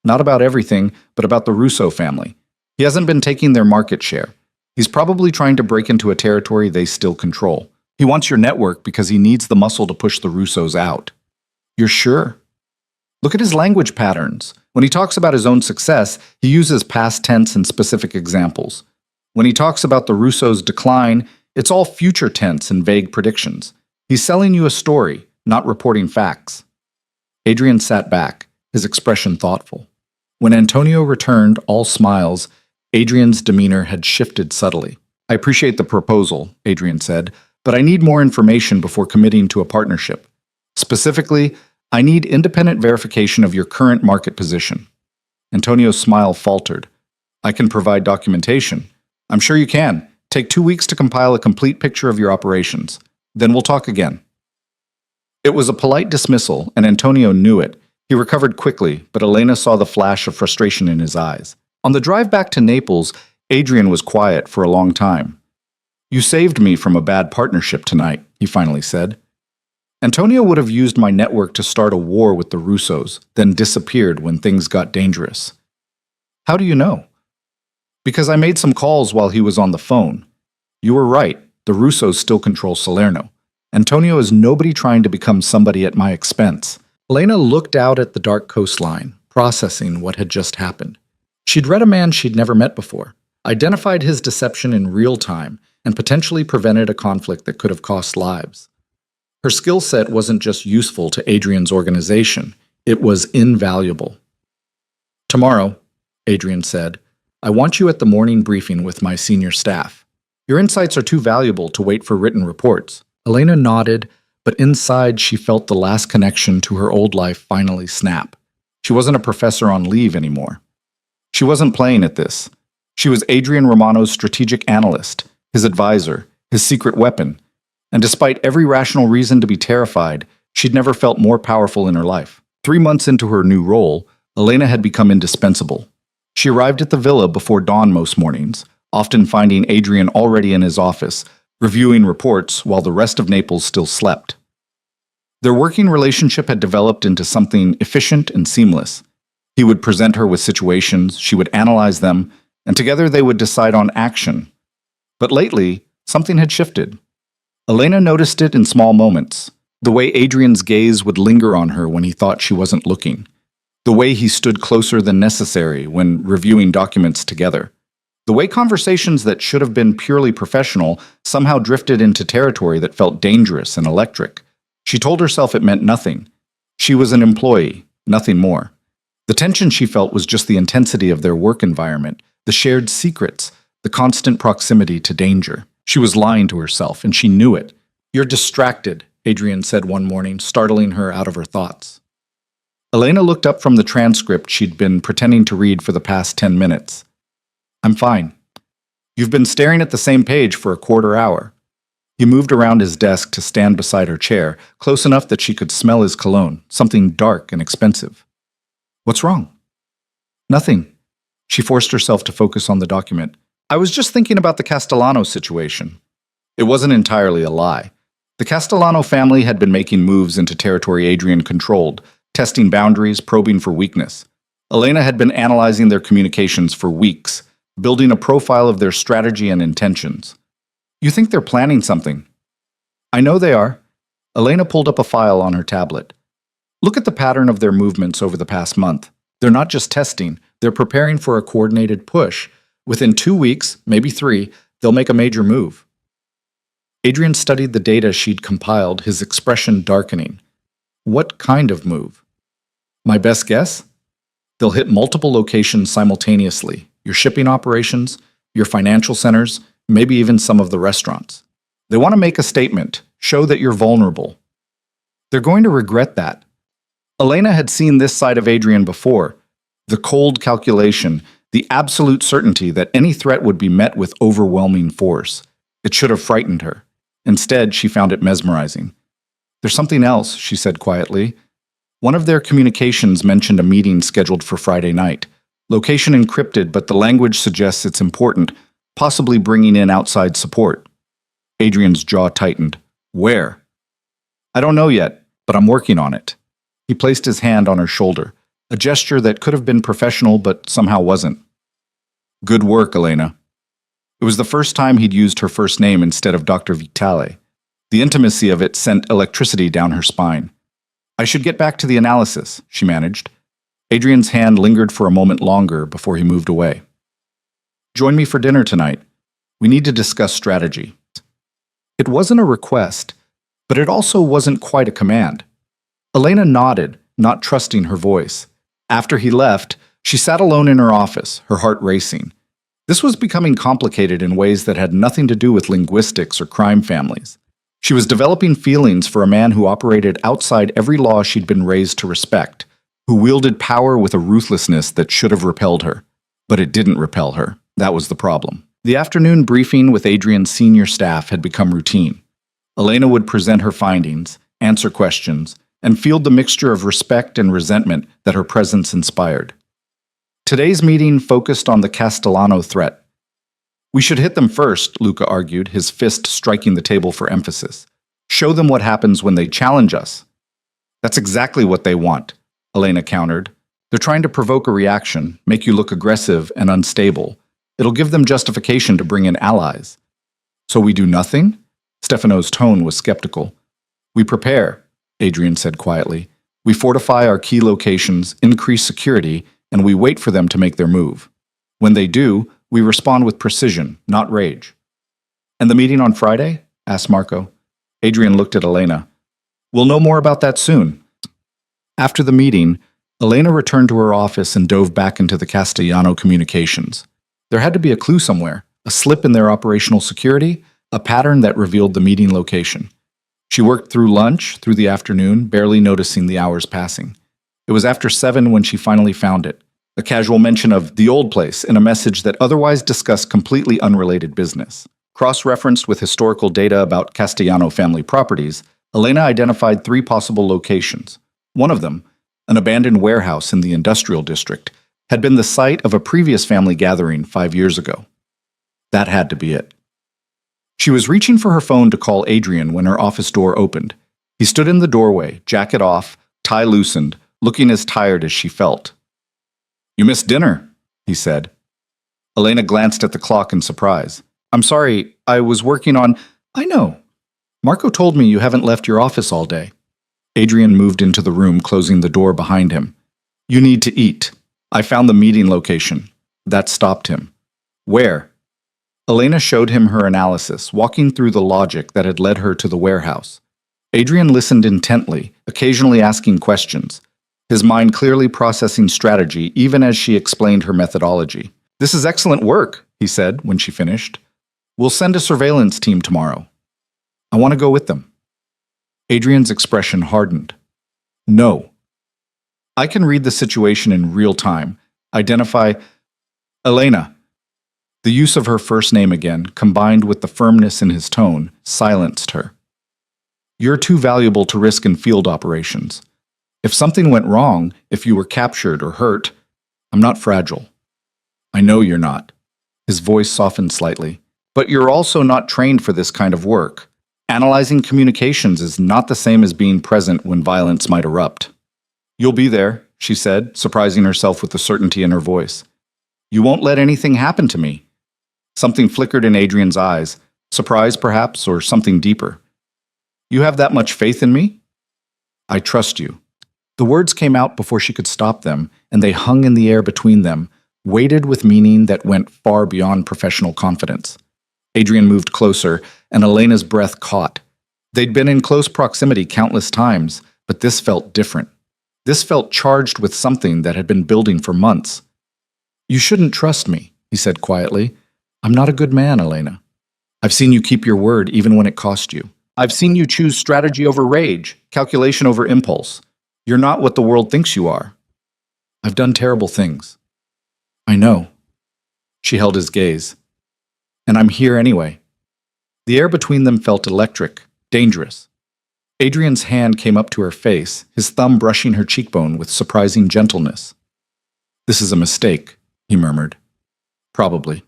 A: "Not about everything, but about the Russo family. He hasn't been taking their market share. He's probably trying to break into a territory they still control. He wants your network because he needs the muscle to push the Russos out." "You're sure?" "Look at his language patterns. When he talks about his own success, he uses past tense and specific examples. When he talks about the Russos' decline, it's all future tense and vague predictions. He's selling you a story, not reporting facts." Adrian sat back, his expression thoughtful. When Antonio returned, all smiles, Adrian's demeanor had shifted subtly. "I appreciate the proposal," Adrian said, "but I need more information before committing to a partnership. Specifically, I need independent verification of your current market position." Antonio's smile faltered. "I can provide documentation." "I'm sure you can. Take 2 weeks to compile a complete picture of your operations. Then we'll talk again." It was a polite dismissal, and Antonio knew it. He recovered quickly, but Elena saw the flash of frustration in his eyes. On the drive back to Naples, Adrian was quiet for a long time. "You saved me from a bad partnership tonight," he finally said. "Antonio would have used my network to start a war with the Russos, then disappeared when things got dangerous." "How do you know?" "Because I made some calls while he was on the phone. You were right, the Russos still control Salerno. Antonio is nobody trying to become somebody at my expense." Elena looked out at the dark coastline, processing what had just happened. She'd read a man she'd never met before, identified his deception in real time, and potentially prevented a conflict that could have cost lives. Her skill set wasn't just useful to Adrian's organization, it was invaluable. "Tomorrow," Adrian said, "I want you at the morning briefing with my senior staff. Your insights are too valuable to wait for written reports." Elena nodded, but inside she felt the last connection to her old life finally snap. She wasn't a professor on leave anymore. She wasn't playing at this. She was Adrian Romano's strategic analyst, his advisor, his secret weapon. And despite every rational reason to be terrified, she'd never felt more powerful in her life. 3 months into her new role, Elena had become indispensable. She arrived at the villa before dawn most mornings, often finding Adrian already in his office, reviewing reports while the rest of Naples still slept. Their working relationship had developed into something efficient and seamless. He would present her with situations, she would analyze them, and together they would decide on action. But lately, something had shifted. Elena noticed it in small moments. The way Adrian's gaze would linger on her when he thought she wasn't looking. The way he stood closer than necessary when reviewing documents together. The way conversations that should have been purely professional somehow drifted into territory that felt dangerous and electric. She told herself it meant nothing. She was an employee, nothing more. The tension she felt was just the intensity of their work environment, the shared secrets, the constant proximity to danger. She was lying to herself, and she knew it. "You're distracted," Adrian said one morning, startling her out of her thoughts. Elena looked up from the transcript she'd been pretending to read for the past 10 minutes. "I'm fine." "You've been staring at the same page for a quarter hour." He moved around his desk to stand beside her chair, close enough that she could smell his cologne, something dark and expensive. "What's wrong?" "Nothing." She forced herself to focus on the document. "I was just thinking about the Castellano situation." It wasn't entirely a lie. The Castellano family had been making moves into territory Adrian controlled, testing boundaries, probing for weakness. Elena had been analyzing their communications for weeks, building a profile of their strategy and intentions. "You think they're planning something?" "I know they are." Elena pulled up a file on her tablet. "Look at the pattern of their movements over the past month. They're not just testing, they're preparing for a coordinated push. Within 2 weeks, maybe 3, they'll make a major move." Adrian studied the data she'd compiled, his expression darkening. "What kind of move?" "My best guess? They'll hit multiple locations simultaneously. Your shipping operations, your financial centers, maybe even some of the restaurants. They want to make a statement, show that you're vulnerable. They're going to regret that," Elena had seen this side of Adrian before. The cold calculation, the absolute certainty that any threat would be met with overwhelming force. It should have frightened her. Instead, she found it mesmerizing. "There's something else," she said quietly. One of their communications mentioned a meeting scheduled for Friday night. Location encrypted, but the language suggests it's important, possibly bringing in outside support. Adrian's jaw tightened. "Where?" "I don't know yet, but I'm working on it." He placed his hand on her shoulder, a gesture that could have been professional but somehow wasn't. "Good work, Elena." It was the first time he'd used her first name instead of Dr. Vitale. The intimacy of it sent electricity down her spine. "I should get back to the analysis," she managed. Adrian's hand lingered for a moment longer before he moved away. "Join me for dinner tonight. We need to discuss strategy." It wasn't a request, but it also wasn't quite a command. Elena nodded, not trusting her voice. After he left, she sat alone in her office, her heart racing. This was becoming complicated in ways that had nothing to do with linguistics or crime families. She was developing feelings for a man who operated outside every law she'd been raised to respect, who wielded power with a ruthlessness that should have repelled her. But it didn't repel her. That was the problem. The afternoon briefing with Adrian's senior staff had become routine. Elena would present her findings, answer questions, and field the mixture of respect and resentment that her presence inspired. Today's meeting focused on the Castellano threat. "We should hit them first," Luca argued, his fist striking the table for emphasis. "Show them what happens when they challenge us." "That's exactly what they want," Elena countered. "They're trying to provoke a reaction, make you look aggressive and unstable. It'll give them justification to bring in allies." "So we do nothing?" Stefano's tone was skeptical. "We prepare," Adrian said quietly. "We fortify our key locations, increase security, and we wait for them to make their move. When they do, we respond with precision, not rage." "And the meeting on Friday?" asked Marco. Adrian looked at Elena. "We'll know more about that soon." After the meeting, Elena returned to her office and dove back into the Castellano communications. There had to be a clue somewhere, a slip in their operational security, a pattern that revealed the meeting location. She worked through lunch, through the afternoon, barely noticing the hours passing. It was after 7 when she finally found it, a casual mention of the old place in a message that otherwise discussed completely unrelated business. Cross-referenced with historical data about Castellano family properties, Elena identified 3 possible locations. One of them, an abandoned warehouse in the industrial district, had been the site of a previous family gathering 5 years ago. That had to be it. She was reaching for her phone to call Adrian when her office door opened. He stood in the doorway, jacket off, tie loosened, looking as tired as she felt. "You missed dinner," he said. Elena glanced at the clock in surprise. "I'm sorry, I was working on—" "I know. Marco told me you haven't left your office all day." Adrian moved into the room, closing the door behind him. "You need to eat. I found the meeting location." That stopped him. "Where?" Elena showed him her analysis, walking through the logic that had led her to the warehouse. Adrian listened intently, occasionally asking questions, his mind clearly processing strategy even as she explained her methodology. "This is excellent work," he said when she finished. "We'll send a surveillance team tomorrow. I want to go with them." Adrian's expression hardened. "No. I can read the situation in real time, identify—" "Elena." The use of her first name again, combined with the firmness in his tone, silenced her. "You're too valuable to risk in field operations. If something went wrong, if you were captured or hurt, I'm not fragile." "I know you're not." His voice softened slightly. "But you're also not trained for this kind of work. Analyzing communications is not the same as being present when violence might erupt." "You'll be there," she said, surprising herself with the certainty in her voice. "You won't let anything happen to me." Something flickered in Adrian's eyes, surprise perhaps, or something deeper. "You have that much faith in me?" "I trust you." The words came out before she could stop them, and they hung in the air between them, weighted with meaning that went far beyond professional confidence. Adrian moved closer, and Elena's breath caught. They'd been in close proximity countless times, but this felt different. This felt charged with something that had been building for months. "You shouldn't trust me," he said quietly. "I'm not a good man, Elena. I've seen you keep your word even when it cost you. I've seen you choose strategy over rage, calculation over impulse. You're not what the world thinks you are. I've done terrible things. I know. She held his gaze. And I'm here anyway. The air between them felt electric, dangerous. Adrian's hand came up to her face, his thumb brushing her cheekbone with surprising gentleness. This is a mistake, he murmured. Probably.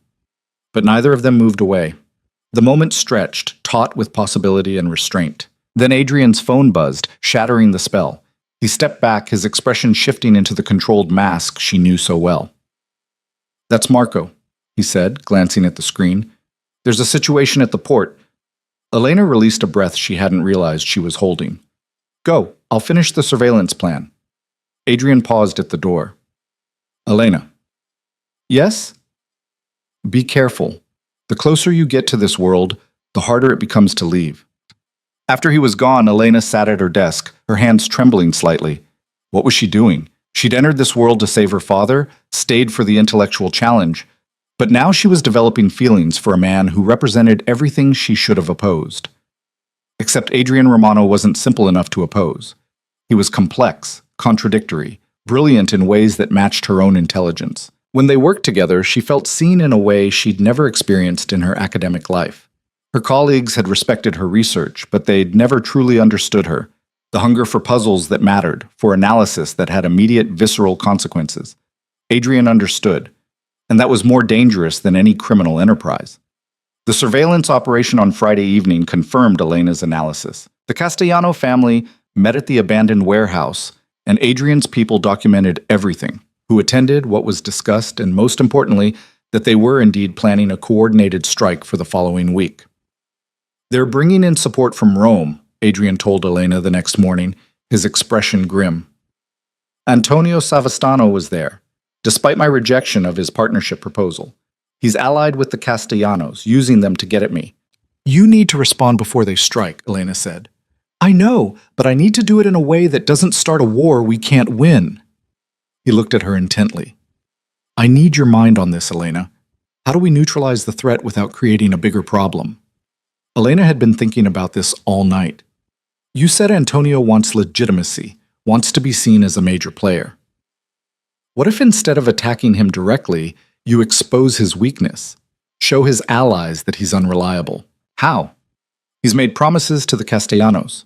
A: But neither of them moved away. The moment stretched, taut with possibility and restraint. Then Adrian's phone buzzed, shattering the spell. He stepped back, his expression shifting into the controlled mask she knew so well. That's Marco, he said, glancing at the screen. There's a situation at the port. Elena released a breath she hadn't realized she was holding. Go, I'll finish the surveillance plan. Adrian paused at the door. Elena. Yes? Be careful. The closer you get to this world, the harder it becomes to leave. After he was gone, Elena sat at her desk, her hands trembling slightly. What was she doing? She'd entered this world to save her father, stayed for the intellectual challenge, but now she was developing feelings for a man who represented everything she should have opposed. Except Adrian Romano wasn't simple enough to oppose. He was complex, contradictory, brilliant in ways that matched her own intelligence. When they worked together, she felt seen in a way she'd never experienced in her academic life. Her colleagues had respected her research, but they'd never truly understood her. The hunger for puzzles that mattered, for analysis that had immediate visceral consequences. Adrian understood, and that was more dangerous than any criminal enterprise. The surveillance operation on Friday evening confirmed Elena's analysis. The Castellano family met at the abandoned warehouse, and Adrian's people documented everything, who attended, what was discussed, and most importantly, that they were indeed planning a coordinated strike for the following week. They're bringing in support from Rome, Adrian told Elena the next morning, his expression grim. Antonio Savastano was there, despite my rejection of his partnership proposal. He's allied with the Castellanos, using them to get at me. You need to respond before they strike, Elena said. I know, but I need to do it in a way that doesn't start a war we can't win. He looked at her intently. I need your mind on this, Elena. How do we neutralize the threat without creating a bigger problem? Elena had been thinking about this all night. You said Antonio wants legitimacy, wants to be seen as a major player. What if instead of attacking him directly, you expose his weakness, show his allies that he's unreliable? How? He's made promises to the Castellanos,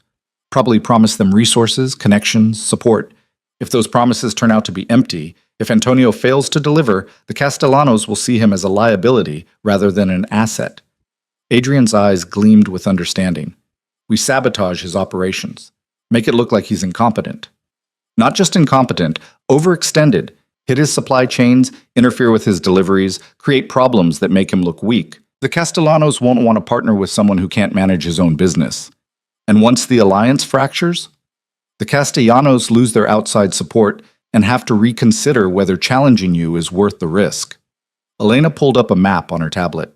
A: probably promised them resources, connections, support. If those promises turn out to be empty, if Antonio fails to deliver, the Castellanos will see him as a liability rather than an asset. Adrian's eyes gleamed with understanding. We sabotage his operations, make it look like he's incompetent. Not just incompetent, overextended, hit his supply chains, interfere with his deliveries, create problems that make him look weak. The Castellanos won't want to partner with someone who can't manage his own business. And once the alliance fractures, the Castellanos lose their outside support and have to reconsider whether challenging you is worth the risk. Elena pulled up a map on her tablet.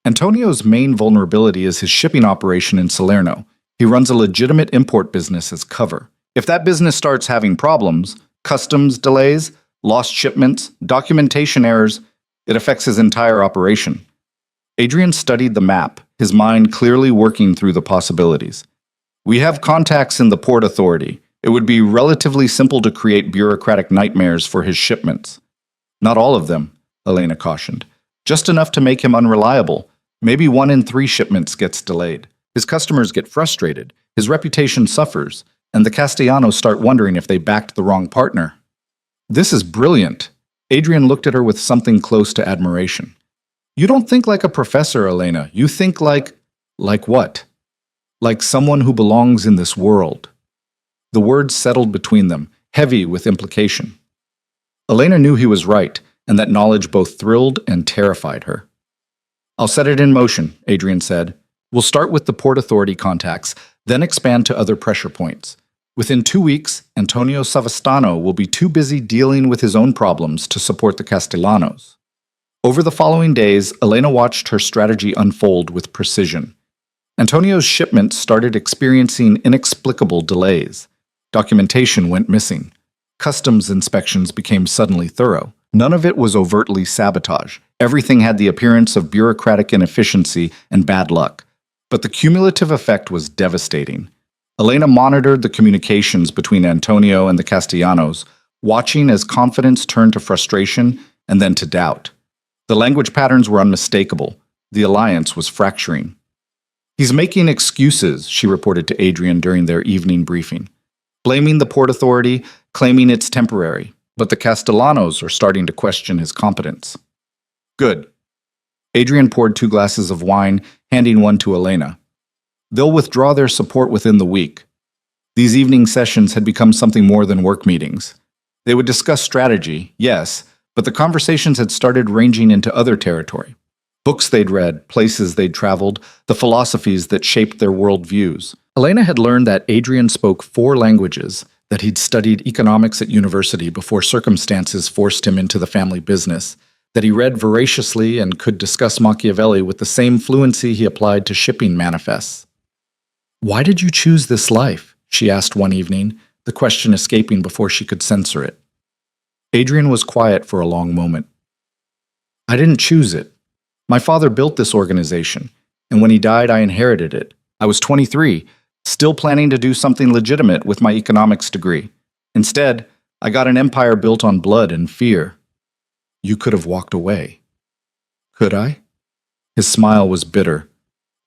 A: Antonio's main vulnerability is his shipping operation in Salerno. He runs a legitimate import business as cover. If that business starts having problems, customs delays, lost shipments, documentation errors, it affects his entire operation. Adrian studied the map, his mind clearly working through the possibilities. We have contacts in the Port Authority. It would be relatively simple to create bureaucratic nightmares for his shipments. Not all of them, Elena cautioned. Just enough to make him unreliable. Maybe 1 in 3 shipments gets delayed. His customers get frustrated, his reputation suffers, and the Castellanos start wondering if they backed the wrong partner. This is brilliant. Adrian looked at her with something close to admiration. You don't think like a professor, Elena. You think like what? Like someone who belongs in this world. The words settled between them, heavy with implication. Elena knew he was right, and that knowledge both thrilled and terrified her. I'll set it in motion, Adrian said. We'll start with the Port Authority contacts, then expand to other pressure points. Within 2 weeks, Antonio Savastano will be too busy dealing with his own problems to support the Castellanos. Over the following days, Elena watched her strategy unfold with precision. Antonio's shipments started experiencing inexplicable delays. Documentation went missing. Customs inspections became suddenly thorough. None of it was overtly sabotage. Everything had the appearance of bureaucratic inefficiency and bad luck. But the cumulative effect was devastating. Elena monitored the communications between Antonio and the Castellanos, watching as confidence turned to frustration and then to doubt. The language patterns were unmistakable. The alliance was fracturing. "He's making excuses," she reported to Adrian during their evening briefing. "Blaming the Port Authority, claiming it's temporary. But the Castellanos are starting to question his competence." "Good." Adrian poured 2 glasses of wine, handing one to Elena. "They'll withdraw their support within the week." These evening sessions had become something more than work meetings. They would discuss strategy, yes, but the conversations had started ranging into other territory. Books they'd read, places they'd traveled, the philosophies that shaped their worldviews. Elena had learned that Adrian spoke 4 languages, that he'd studied economics at university before circumstances forced him into the family business, that he read voraciously and could discuss Machiavelli with the same fluency he applied to shipping manifests. "Why did you choose this life?" she asked one evening, the question escaping before she could censor it. Adrian was quiet for a long moment. "I didn't choose it. My father built this organization, and when he died, I inherited it. I was 23, still planning to do something legitimate with my economics degree. Instead, I got an empire built on blood and fear." "You could have walked away." "Could I?" His smile was bitter.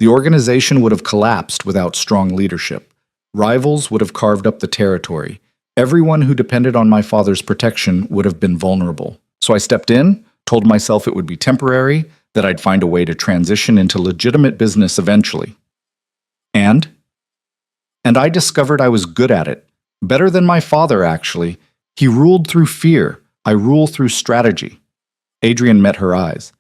A: The organization would have collapsed without strong leadership. Rivals would have carved up the territory. Everyone who depended on my father's protection would have been vulnerable. So I stepped in, told myself it would be temporary, that I'd find a way to transition into legitimate business eventually. And I discovered I was good at it. Better than my father, actually. He ruled through fear. I rule through strategy. Adrian met her eyes.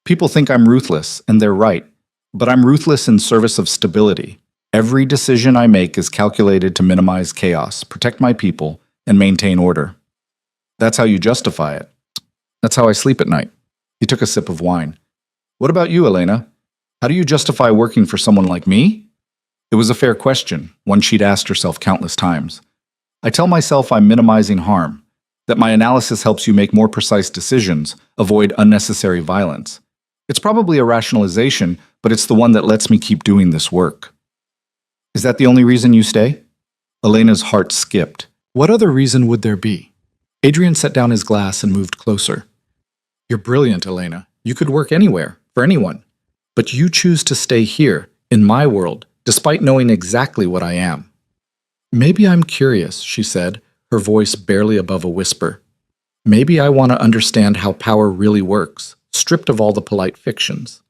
A: "People think I'm ruthless, and they're right. But I'm ruthless in service of stability. Every decision I make is calculated to minimize chaos, protect my people, and maintain order." "That's how you justify it." "That's how I sleep at night." He took a sip of wine. "What about you, Elena? How do you justify working for someone like me?" It was a fair question, one she'd asked herself countless times. "I tell myself I'm minimizing harm, that my analysis helps you make more precise decisions, avoid unnecessary violence. It's probably a rationalization, but it's the one that lets me keep doing this work." "Is that the only reason you stay?" Elena's heart skipped. What other reason would there be? Adrian set down his glass and moved closer. "You're brilliant, Elena. You could work anywhere, for anyone. But you choose to stay here, in my world, despite knowing exactly what I am." "Maybe I'm curious," she said, her voice barely above a whisper. "Maybe I want to understand how power really works, stripped of all the polite fictions.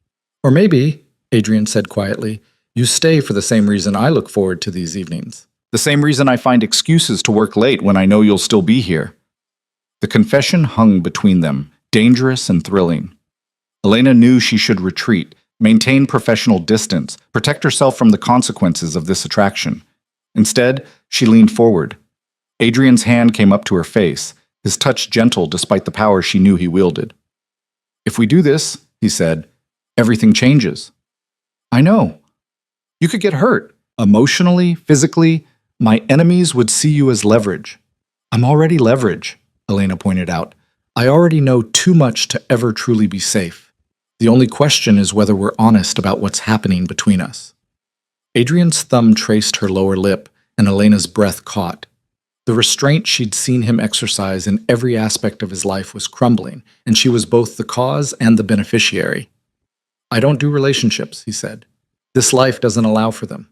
A: Or maybe," Adrian said quietly, "you stay for the same reason I look forward to these evenings. The same reason I find excuses to work late when I know you'll still be here." The confession hung between them, dangerous and thrilling. Elena knew she should retreat, maintain professional distance, protect herself from the consequences of this attraction. Instead, she leaned forward. Adrian's hand came up to her face, his touch gentle despite the power she knew he wielded. "If we do this," he said, "everything changes." "I know. You could get hurt. Emotionally, physically. My enemies would see you as leverage." "I'm already leverage," Elena pointed out. "I already know too much to ever truly be safe. The only question is whether we're honest about what's happening between us." Adrian's thumb traced her lower lip, and Elena's breath caught. The restraint she'd seen him exercise in every aspect of his life was crumbling, and she was both the cause and the beneficiary. "I don't do relationships," he said. "This life doesn't allow for them."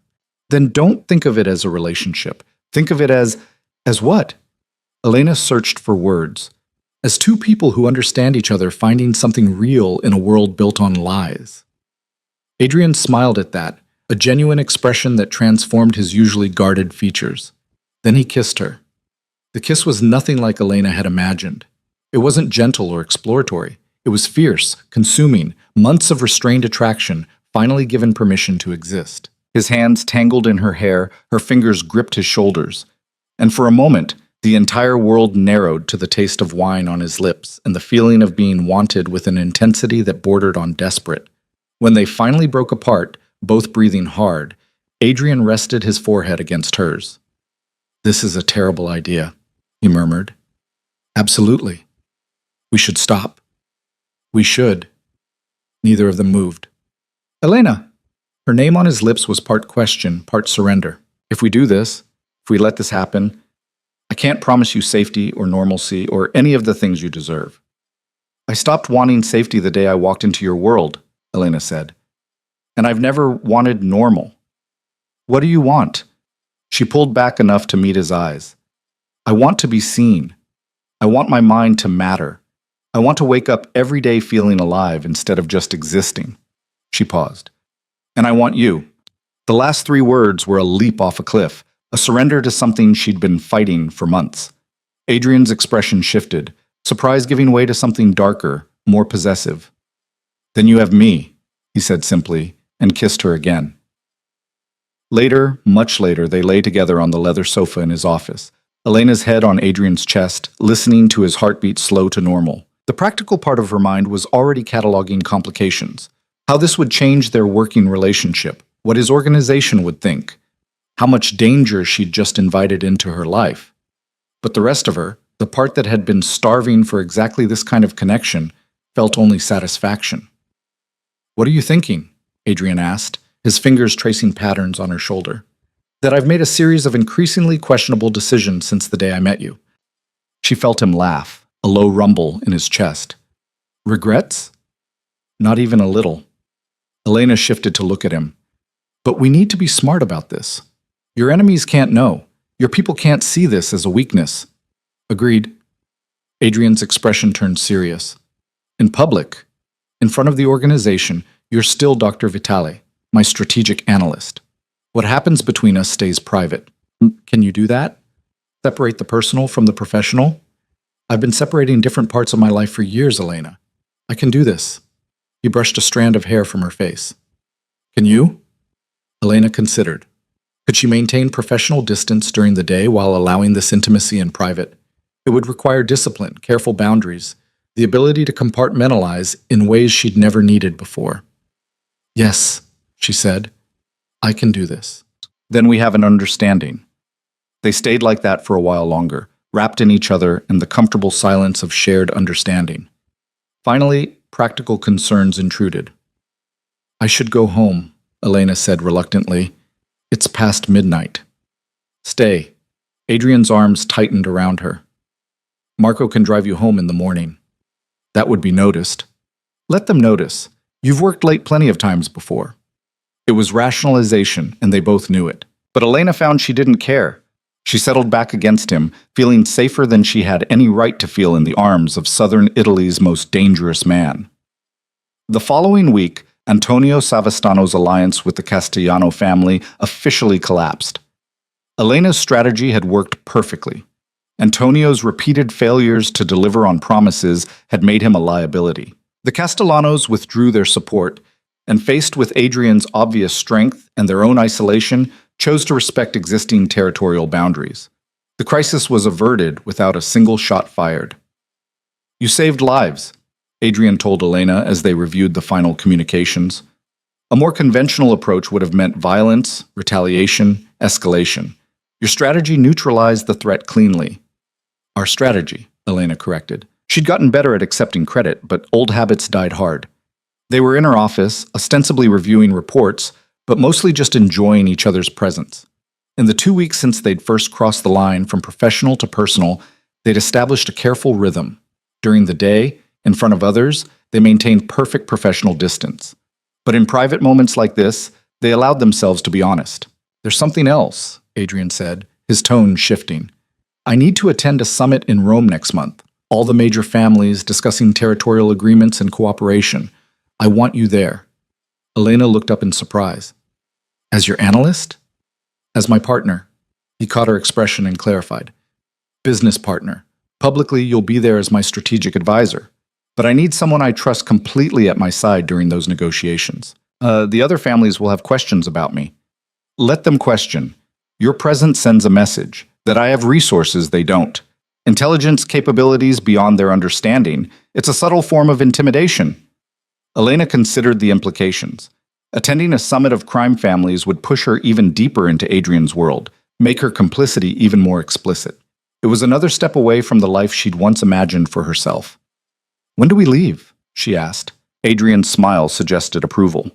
A: "Then don't think of it as a relationship. Think of it as what?" Elena searched for words. "As two people who understand each other finding something real in a world built on lies." Adrian smiled at that, a genuine expression that transformed his usually guarded features. Then he kissed her. The kiss was nothing like Elena had imagined. It wasn't gentle or exploratory. It was fierce, consuming, months of restrained attraction, finally given permission to exist. His hands tangled in her hair, her fingers gripped his shoulders. And for a moment, the entire world narrowed to the taste of wine on his lips and the feeling of being wanted with an intensity that bordered on desperate. When they finally broke apart, both breathing hard, Adrian rested his forehead against hers. "This is a terrible idea," he murmured. "Absolutely. We should stop." "We should." Neither of them moved. "Elena!" Her name on his lips was part question, part surrender. If we do this, if we let this happen, I can't promise you safety or normalcy or any of the things you deserve. I stopped wanting safety the day I walked into your world, Elena said. And I've never wanted normal. What do you want? She pulled back enough to meet his eyes. I want to be seen. I want my mind to matter. I want to wake up every day feeling alive instead of just existing. She paused. And I want you. The last 3 words were a leap off a cliff, a surrender to something she'd been fighting for months. Adrian's expression shifted, surprise giving way to something darker, more possessive. Then you have me, he said simply, and kissed her again. Later, much later, they lay together on the leather sofa in his office, Elena's head on Adrian's chest, listening to his heartbeat slow to normal. The practical part of her mind was already cataloging complications, how this would change their working relationship, what his organization would think, how much danger she'd just invited into her life. But the rest of her, the part that had been starving for exactly this kind of connection, felt only satisfaction. What are you thinking? Adrian asked, his fingers tracing patterns on her shoulder. That I've made a series of increasingly questionable decisions since the day I met you. She felt him laugh, a low rumble in his chest. Regrets? Not even a little. Elena shifted to look at him. But we need to be smart about this. Your enemies can't know. Your people can't see this as a weakness. Agreed. Adrian's expression turned serious. In public, in front of the organization, you're still Dr. Vitale, my strategic analyst. What happens between us stays private. Can you do that? Separate the personal from the professional? I've been separating different parts of my life for years, Elena. I can do this. He brushed a strand of hair from her face. Can you? Elena considered. Could she maintain professional distance during the day while allowing this intimacy in private? It would require discipline, careful boundaries, the ability to compartmentalize in ways she'd never needed before. Yes, she said. I can do this. Then we have an understanding. They stayed like that for a while longer, wrapped in each other in the comfortable silence of shared understanding. Finally, practical concerns intruded. I should go home, Elena said reluctantly. It's past midnight. Stay. Adrian's arms tightened around her. Marco can drive you home in the morning. That would be noticed. Let them notice. You've worked late plenty of times before. It was rationalization, and they both knew it. But Elena found she didn't care. She settled back against him, feeling safer than she had any right to feel in the arms of southern Italy's most dangerous man. The following week, Antonio Savastano's alliance with the Castellano family officially collapsed. Elena's strategy had worked perfectly. Antonio's repeated failures to deliver on promises had made him a liability. The Castellanos withdrew their support, and faced with Adrian's obvious strength and their own isolation, chose to respect existing territorial boundaries. The crisis was averted without a single shot fired. You saved lives, Adrian told Elena as they reviewed the final communications. A more conventional approach would have meant violence, retaliation, escalation. Your strategy neutralized the threat cleanly. Our strategy, Elena corrected. She'd gotten better at accepting credit, but old habits died hard. They were in her office, ostensibly reviewing reports, but mostly just enjoying each other's presence. In the 2 weeks since they'd first crossed the line from professional to personal, they'd established a careful rhythm. During the day, in front of others, they maintained perfect professional distance. But in private moments like this, they allowed themselves to be honest. There's something else, Adrian said, his tone shifting. I need to attend a summit in Rome next month. All the major families discussing territorial agreements and cooperation. I want you there. Elena looked up in surprise. As your analyst? As my partner. He caught her expression and clarified. Business partner. Publicly, you'll be there as my strategic advisor. But I need someone I trust completely at my side during those negotiations. The other families will have questions about me. Let them question. Your presence sends a message that I have resources they don't. Intelligence capabilities beyond their understanding. It's a subtle form of intimidation. Elena considered the implications. Attending a summit of crime families would push her even deeper into Adrian's world, make her complicity even more explicit. It was another step away from the life she'd once imagined for herself. When do we leave? She asked. Adrian's smile suggested approval.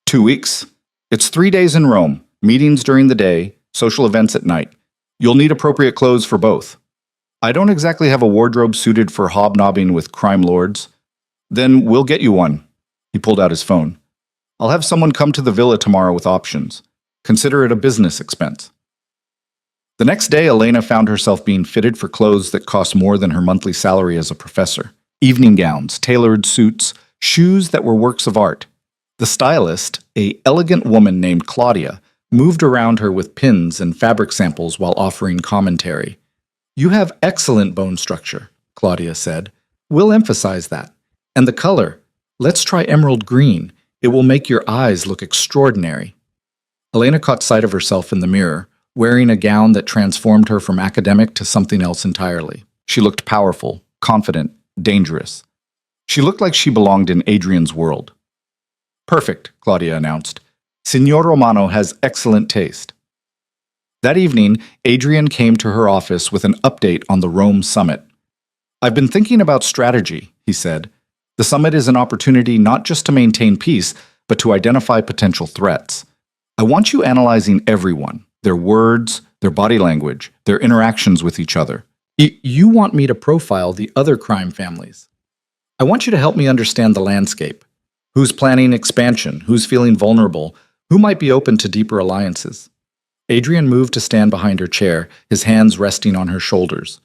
A: 2 weeks. It's 3 days in Rome, meetings during the day, social events at night. You'll need appropriate clothes for both. I don't exactly have a wardrobe suited for hobnobbing with crime lords. Then we'll get you one. He pulled out his phone. I'll have someone come to the villa tomorrow with options. Consider it a business expense. The next day, Elena found herself being fitted for clothes that cost more than her monthly salary as a professor. Evening gowns, tailored suits, shoes that were works of art. The stylist, an elegant woman named Claudia, moved around her with pins and fabric samples while offering commentary. You have excellent bone structure, Claudia said. We'll emphasize that. And the color. Let's try emerald green. It will make your eyes look extraordinary. Elena caught sight of herself in the mirror, wearing a gown that transformed her from academic to something else entirely. She looked powerful, confident, dangerous. She looked like she belonged in Adrian's world. Perfect, Claudia announced. Signor Romano has excellent taste. That evening, Adrian came to her office with an update on the Rome summit. I've been thinking about strategy, he said. The summit is an opportunity not just to maintain peace, but to identify potential threats. I want you analyzing everyone, their words, their body language, their interactions with each other. You want me to profile the other crime families. I want you to help me understand the landscape. Who's planning expansion? Who's feeling vulnerable? Who might be open to deeper alliances? Adrian moved to stand behind her chair, his hands resting on her shoulders.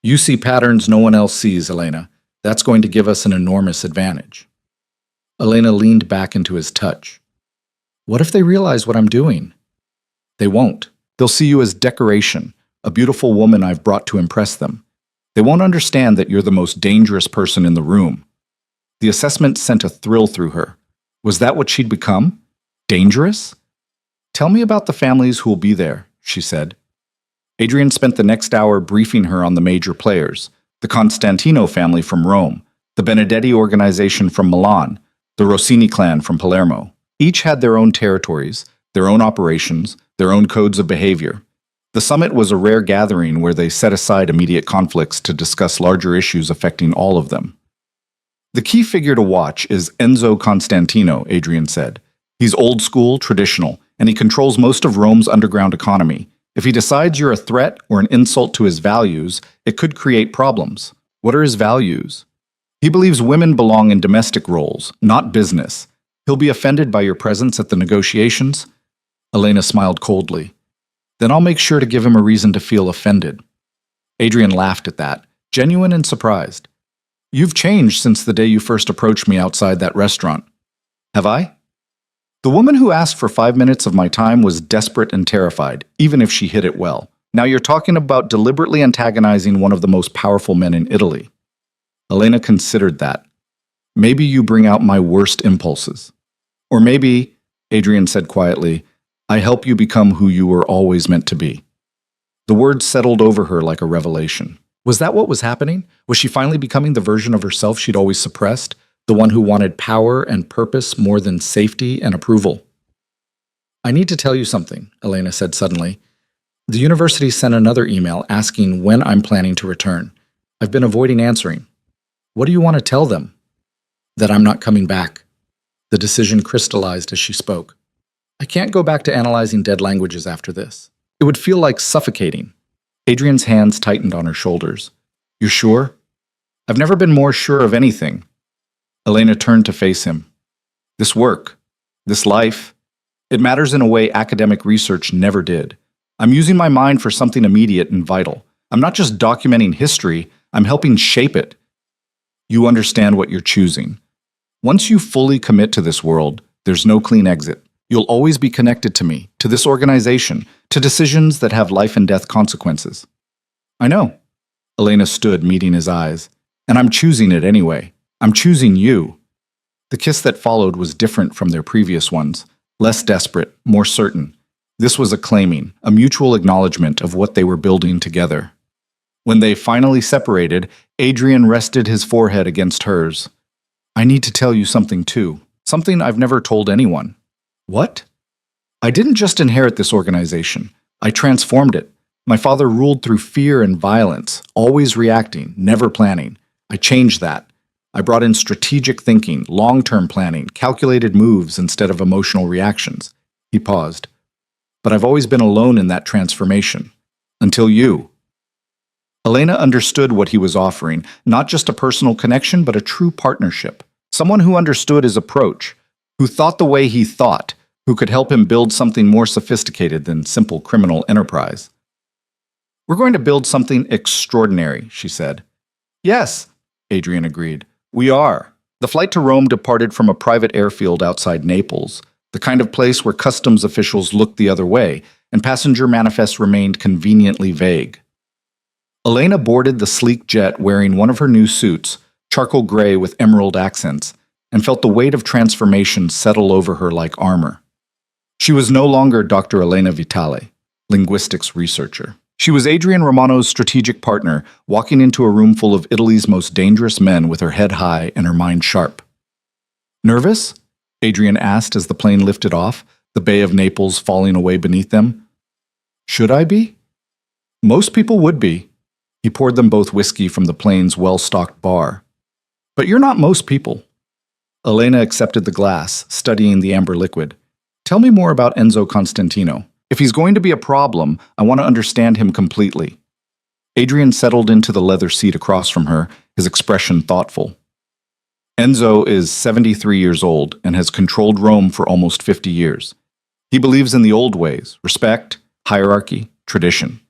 A: You see patterns no one else sees, Elena. That's going to give us an enormous advantage. Elena leaned back into his touch. What if they realize what I'm doing? They won't. They'll see you as decoration, a beautiful woman I've brought to impress them. They won't understand that you're the most dangerous person in the room. The assessment sent a thrill through her. Was that what she'd become? Dangerous? Tell me about the families who will be there, she said. Adrian spent the next hour briefing her on the major players, the Constantino family from Rome, the Benedetti organization from Milan, the Rossini clan from Palermo. Each had their own territories, their own operations, their own codes of behavior. The summit was a rare gathering where they set aside immediate conflicts to discuss larger issues affecting all of them. The key figure to watch is Enzo Constantino, Adrian said. He's old school, traditional, and he controls most of Rome's underground economy. If he decides you're a threat or an insult to his values, it could create problems. What are his values? He believes women belong in domestic roles, not business. He'll be offended by your presence at the negotiations. Elena smiled coldly. Then I'll make sure to give him a reason to feel offended. Adrian laughed at that, genuine and surprised. You've changed since the day you first approached me outside that restaurant. Have I? The woman who asked for 5 minutes of my time was desperate and terrified, even if she hid it well. Now you're talking about deliberately antagonizing one of the most powerful men in Italy. Elena considered that. Maybe you bring out my worst impulses. Or maybe, Adrian said quietly, I help you become who you were always meant to be. The words settled over her like a revelation. Was that what was happening? Was she finally becoming the version of herself she'd always suppressed? The one who wanted power and purpose more than safety and approval? I need to tell you something, Elena said suddenly. The university sent another email asking when I'm planning to return. I've been avoiding answering. What do you want to tell them? That I'm not coming back. The decision crystallized as she spoke. I can't go back to analyzing dead languages after this. It would feel like suffocating. Adrian's hands tightened on her shoulders. You're sure? I've never been more sure of anything. Elena turned to face him. This work, this life, it matters in a way academic research never did. I'm using my mind for something immediate and vital. I'm not just documenting history, I'm helping shape it. You understand what you're choosing. Once you fully commit to this world, there's no clean exit. You'll always be connected to me, to this organization, to decisions that have life and death consequences. I know. Elena stood, meeting his eyes. And I'm choosing it anyway. I'm choosing you. The kiss that followed was different from their previous ones, less desperate, more certain. This was a claiming, a mutual acknowledgement of what they were building together. When they finally separated, Adrian rested his forehead against hers. I need to tell you something too, something I've never told anyone. What? I didn't just inherit this organization. I transformed it. My father ruled through fear and violence, always reacting, never planning. I changed that. I brought in strategic thinking, long-term planning, calculated moves instead of emotional reactions. He paused. but I've always been alone in that transformation. Until you. Elena understood what he was offering, not just a personal connection, but a true partnership. Someone who understood his approach, who thought the way he thought, who could help him build something more sophisticated than simple criminal enterprise. "We're going to build something extraordinary," she said. "Yes," Adrian agreed. "We are." The flight to Rome departed from a private airfield outside Naples, the kind of place where customs officials looked the other way, and passenger manifests remained conveniently vague. Elena boarded the sleek jet wearing one of her new suits, charcoal gray with emerald accents, and felt the weight of transformation settle over her like armor. She was no longer Dr. Elena Vitale, linguistics researcher. She was Adrian Romano's strategic partner, walking into a room full of Italy's most dangerous men with her head high and her mind sharp. "Nervous?" Adrian asked as the plane lifted off, the Bay of Naples falling away beneath them. "Should I be?" "Most people would be." He poured them both whiskey from the plane's well-stocked bar. "But you're not most people." Elena accepted the glass, studying the amber liquid. "Tell me more about Enzo Constantino. If he's going to be a problem, I want to understand him completely." Adrian settled into the leather seat across from her, his expression thoughtful. "Enzo is 73 years old and has controlled Rome for almost 50 years. He believes in the old ways: respect, hierarchy, tradition.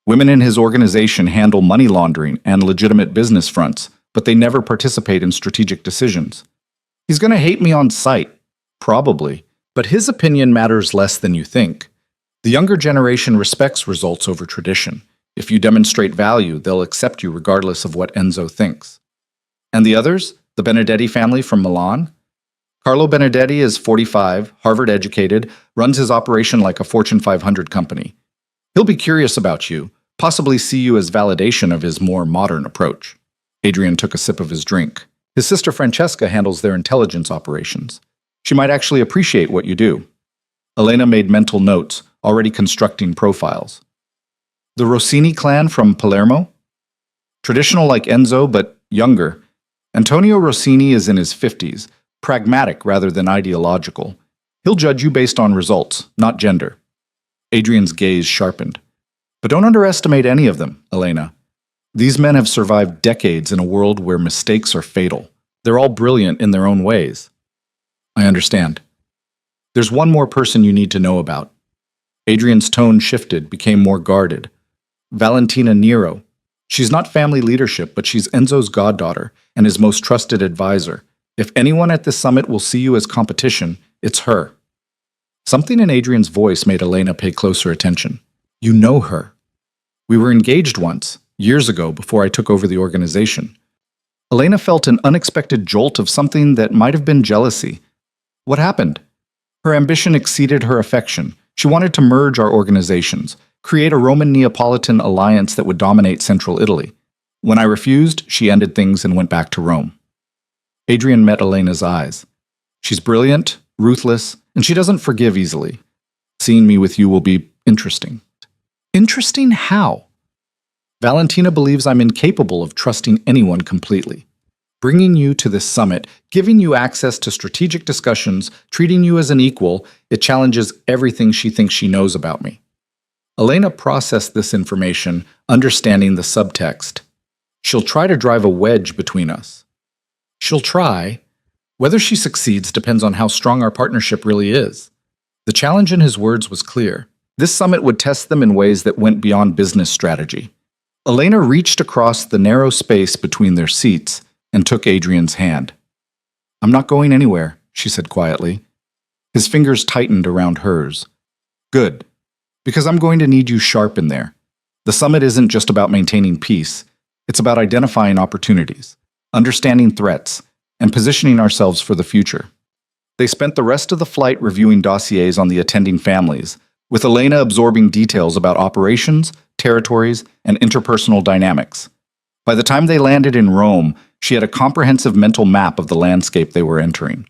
A: Women in his organization handle money laundering and legitimate business fronts, but they never participate in strategic decisions. He's going to hate me on sight, probably, but his opinion matters less than you think. The younger generation respects results over tradition. If you demonstrate value, they'll accept you regardless of what Enzo thinks. And the others? The Benedetti family from Milan? Carlo Benedetti is 45, Harvard-educated, runs his operation like a Fortune 500 company. He'll be curious about you, possibly see you as validation of his more modern approach." Adrian took a sip of his drink. "His sister Francesca handles their intelligence operations. She might actually appreciate what you do." Elena made mental notes, already constructing profiles. "The Rossini clan from Palermo? Traditional like Enzo, but younger. Antonio Rossini is in his 50s, pragmatic rather than ideological. He'll judge you based on results, not gender." Adrian's gaze sharpened. "But don't underestimate any of them, Elena. These men have survived decades in a world where mistakes are fatal. They're all brilliant in their own ways." "I understand. There's one more person you need to know about." Adrian's tone shifted, became more guarded. "Valentina Nero. She's not family leadership, but she's Enzo's goddaughter and his most trusted advisor. If anyone at this summit will see you as competition, it's her." Something in Adrian's voice made Elena pay closer attention. "You know her." "We were engaged once, years ago, before I took over the organization." Elena felt an unexpected jolt of something that might have been jealousy. "What happened?" "Her ambition exceeded her affection. She wanted to merge our organizations, create a Roman Neapolitan alliance that would dominate central Italy. When I refused, she ended things and went back to Rome." Adrian met Elena's eyes. "She's brilliant, ruthless, and she doesn't forgive easily. Seeing me with you will be interesting." "Interesting how?" "Valentina believes I'm incapable of trusting anyone completely. Bringing you to this summit, giving you access to strategic discussions, treating you as an equal, it challenges everything she thinks she knows about me." Elena processed this information, understanding the subtext. "She'll try to drive a wedge between us." "She'll try. Whether she succeeds depends on how strong our partnership really is." The challenge in his words was clear. This summit would test them in ways that went beyond business strategy. Elena reached across the narrow space between their seats and took Adrian's hand. "I'm not going anywhere," she said quietly. His fingers tightened around hers. "Good, because I'm going to need you sharp in there. The summit isn't just about maintaining peace. It's about identifying opportunities, understanding threats, and positioning ourselves for the future." They spent the rest of the flight reviewing dossiers on the attending families, with Elena absorbing details about operations, territories, and interpersonal dynamics. By the time they landed in Rome, she had a comprehensive mental map of the landscape they were entering.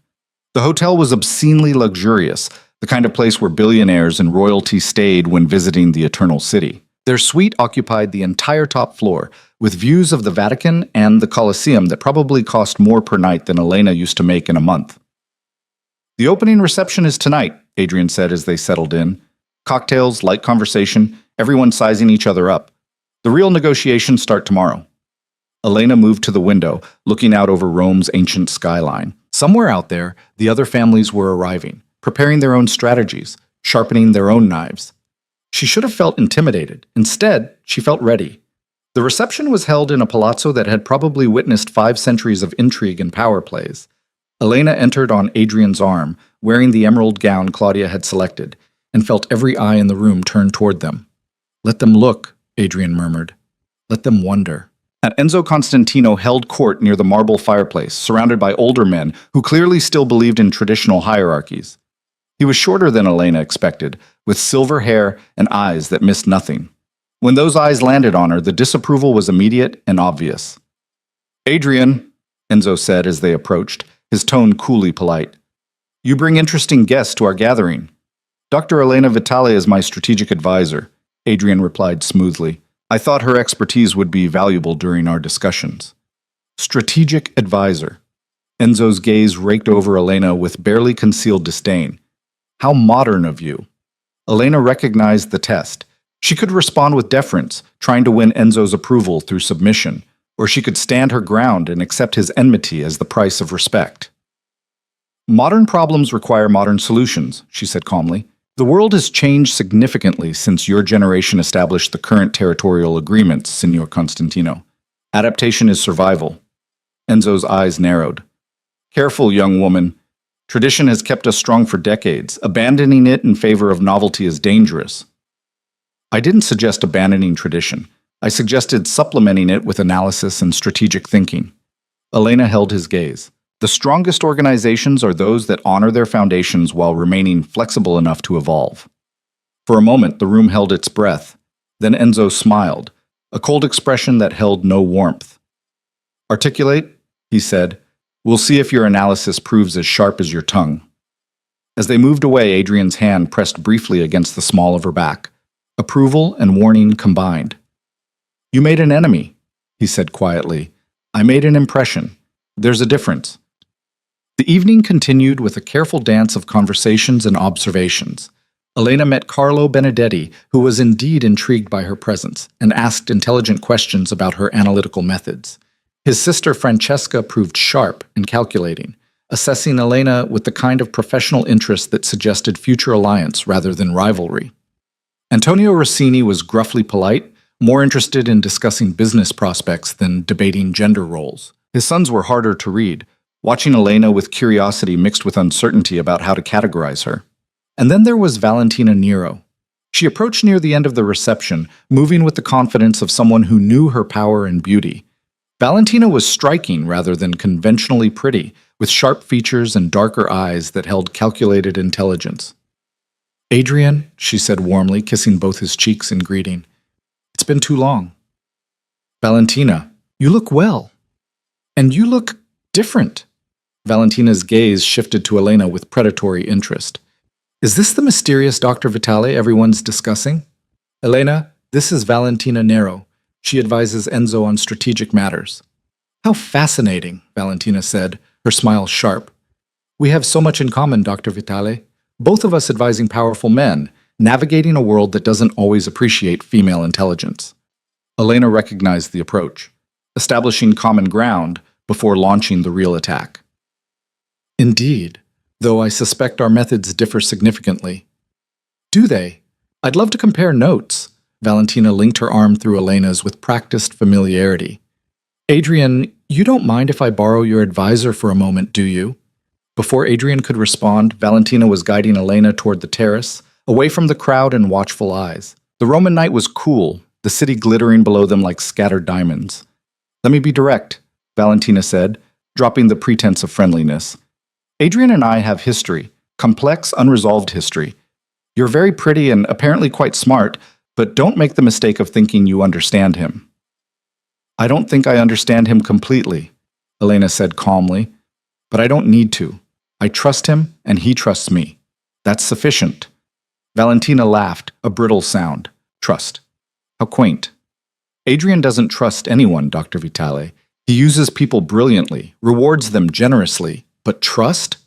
A: The hotel was obscenely luxurious, the kind of place where billionaires and royalty stayed when visiting the Eternal City. Their suite occupied the entire top floor, with views of the Vatican and the Colosseum that probably cost more per night than Elena used to make in a month. "The opening reception is tonight," Adrian said as they settled in. Cocktails, light conversation, everyone sizing each other up. The real negotiations start tomorrow. Elena moved to the window, looking out over Rome's ancient skyline. Somewhere out there, the other families were arriving, preparing their own strategies, sharpening their own knives. She should have felt intimidated. Instead, she felt ready. The reception was held in a palazzo that had probably witnessed 5 centuries of intrigue and power plays. Elena entered on Adrian's arm, wearing the emerald gown Claudia had selected, and felt every eye in the room turn toward them. "Let them look," Adrian murmured. "Let them wonder." And Enzo Constantino held court near the marble fireplace, surrounded by older men who clearly still believed in traditional hierarchies. He was shorter than Elena expected, with silver hair and eyes that missed nothing. When those eyes landed on her, the disapproval was immediate and obvious. "Adrian," Enzo said as they approached, his tone coolly polite. "You bring interesting guests to our gathering." "Dr. Elena Vitale is my strategic advisor," Adrian replied smoothly. "I thought her expertise would be valuable during our discussions." Strategic advisor. Enzo's gaze raked over Elena with barely concealed disdain. "How modern of you." Elena recognized the test. She could respond with deference, trying to win Enzo's approval through submission, or she could stand her ground and accept his enmity as the price of respect. "Modern problems require modern solutions," she said calmly. "The world has changed significantly since your generation established the current territorial agreements, Signor Constantino. Adaptation is survival." Enzo's eyes narrowed. "Careful, young woman. Tradition has kept us strong for decades. Abandoning it in favor of novelty is dangerous." "I didn't suggest abandoning tradition. I suggested supplementing it with analysis and strategic thinking." Elena held his gaze. "The strongest organizations are those that honor their foundations while remaining flexible enough to evolve." For a moment, the room held its breath. Then Enzo smiled, a cold expression that held no warmth. "Articulate," he said. "We'll see if your analysis proves as sharp as your tongue." As they moved away, Adrian's hand pressed briefly against the small of her back. Approval and warning combined. "You made an enemy," he said quietly. "I made an impression. There's a difference." The evening continued with a careful dance of conversations and observations. Elena met Carlo Benedetti, who was indeed intrigued by her presence, and asked intelligent questions about her analytical methods. His sister Francesca proved sharp and calculating, assessing Elena with the kind of professional interest that suggested future alliance rather than rivalry. Antonio Rossini was gruffly polite, more interested in discussing business prospects than debating gender roles. His sons were harder to read, watching Elena with curiosity mixed with uncertainty about how to categorize her. And then there was Valentina Nero. She approached near the end of the reception, moving with the confidence of someone who knew her power and beauty. Valentina was striking rather than conventionally pretty, with sharp features and darker eyes that held calculated intelligence. "Adrian," she said warmly, kissing both his cheeks in greeting. "It's been too long." "Valentina, you look well. And you look different." Valentina's gaze shifted to Elena with predatory interest. "Is this the mysterious Dr. Vitale everyone's discussing?" "Elena, this is Valentina Nero. She advises Enzo on strategic matters." "How fascinating," Valentina said, her smile sharp. "We have so much in common, Dr. Vitale. Both of us advising powerful men, navigating a world that doesn't always appreciate female intelligence." Elena recognized the approach, establishing common ground before launching the real attack. "Indeed, though I suspect our methods differ significantly." "Do they? I'd love to compare notes." Valentina linked her arm through Elena's with practiced familiarity. "Adrian, you don't mind if I borrow your advisor for a moment, do you?" Before Adrian could respond, Valentina was guiding Elena toward the terrace, away from the crowd and watchful eyes. The Roman night was cool, the city glittering below them like scattered diamonds. "Let me be direct," Valentina said, dropping the pretense of friendliness. "Adrian and I have history, complex, unresolved history. You're very pretty and apparently quite smart, but don't make the mistake of thinking you understand him." "I don't think I understand him completely," Elena said calmly, "but I don't need to. I trust him and he trusts me. That's sufficient." Valentina laughed, a brittle sound. "Trust. How quaint." "Adrian doesn't trust anyone, Dr. Vitale. He uses people brilliantly, rewards them generously, but trust?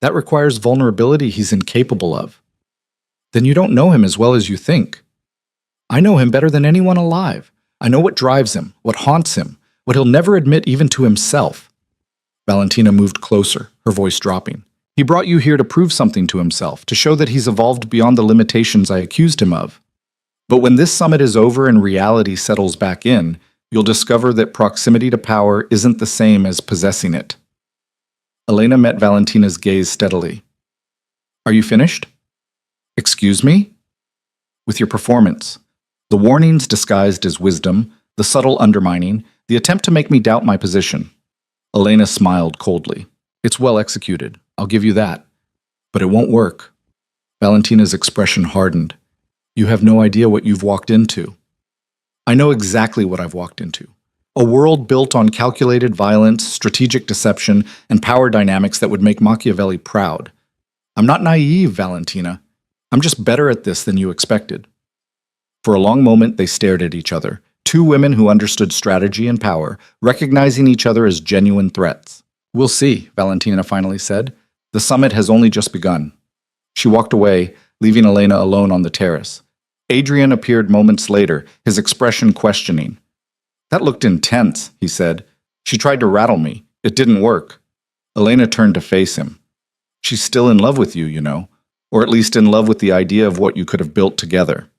A: That requires vulnerability he's incapable of." Then you don't know him as well as you think. I know him better than anyone alive. I know what drives him, what haunts him, what he'll never admit even to himself. Valentina moved closer, her voice dropping. He brought you here to prove something to himself, to show that he's evolved beyond the limitations I accused him of. But when this summit is over and reality settles back in, you'll discover that proximity to power isn't the same as possessing it. Elena met Valentina's gaze steadily. Are you finished? Excuse me? With your performance. The warnings disguised as wisdom, the subtle undermining, the attempt to make me doubt my position. Elena smiled coldly. It's well executed, I'll give you that. But it won't work. Valentina's expression hardened. You have no idea what you've walked into. I know exactly what I've walked into. A world built on calculated violence, strategic deception, and power dynamics that would make Machiavelli proud. I'm not naive, Valentina. I'm just better at this than you expected. For a long moment, they stared at each other, two women who understood strategy and power, recognizing each other as genuine threats. We'll see, Valentina finally said. The summit has only just begun. She walked away, leaving Elena alone on the terrace. Adrian appeared moments later, his expression questioning. That looked intense, he said. She tried to rattle me. It didn't work. Elena turned to face him. She's still in love with you, you know, or at least in love with the idea of what you could have built together.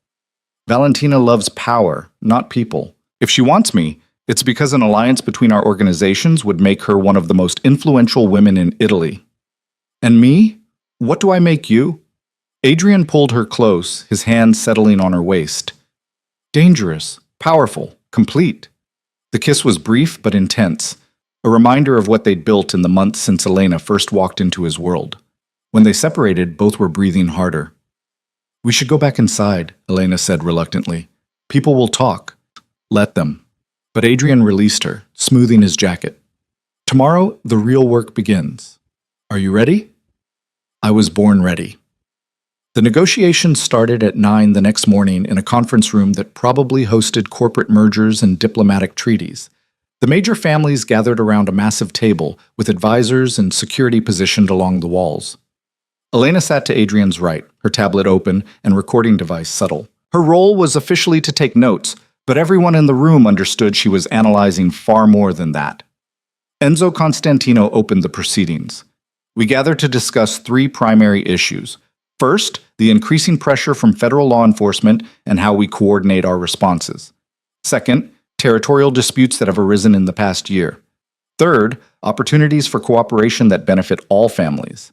A: Valentina loves power, not people. If she wants me, it's because an alliance between our organizations would make her one of the most influential women in Italy. And me? What do I make you? Adrian pulled her close, his hand settling on her waist. Dangerous, powerful, complete. The kiss was brief but intense, a reminder of what they'd built in the months since Elena first walked into his world. When they separated, both were breathing harder. We should go back inside, Elena said reluctantly. People will talk. Let them. But Adrian released her, smoothing his jacket. Tomorrow, the real work begins. Are you ready? I was born ready. The negotiations started at 9 the next morning in a conference room that probably hosted corporate mergers and diplomatic treaties. The major families gathered around a massive table with advisors and security positioned along the walls. Elena sat to Adrian's right, her tablet open and recording device subtle. Her role was officially to take notes, but everyone in the room understood she was analyzing far more than that. Enzo Constantino opened the proceedings. We gathered to discuss three primary issues. First, the increasing pressure from federal law enforcement and how we coordinate our responses. Second, territorial disputes that have arisen in the past year. Third, opportunities for cooperation that benefit all families.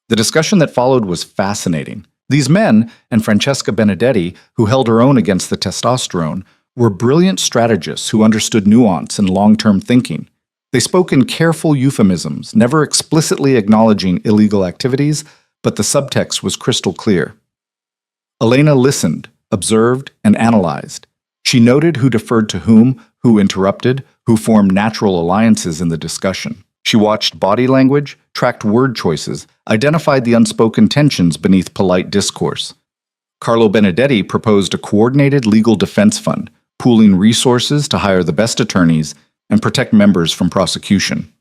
A: The discussion that followed was fascinating. These men, and Francesca Benedetti, who held her own against the testosterone, were brilliant strategists who understood nuance and long-term thinking. They spoke in careful euphemisms, never explicitly acknowledging illegal activities, but the subtext was crystal clear. Elena listened, observed, and analyzed. She noted who deferred to whom, who interrupted, who formed natural alliances in the discussion. She watched body language, tracked word choices, identified the unspoken tensions beneath polite discourse. Carlo Benedetti proposed a coordinated legal defense fund, pooling resources to hire the best attorneys and protect members from prosecution.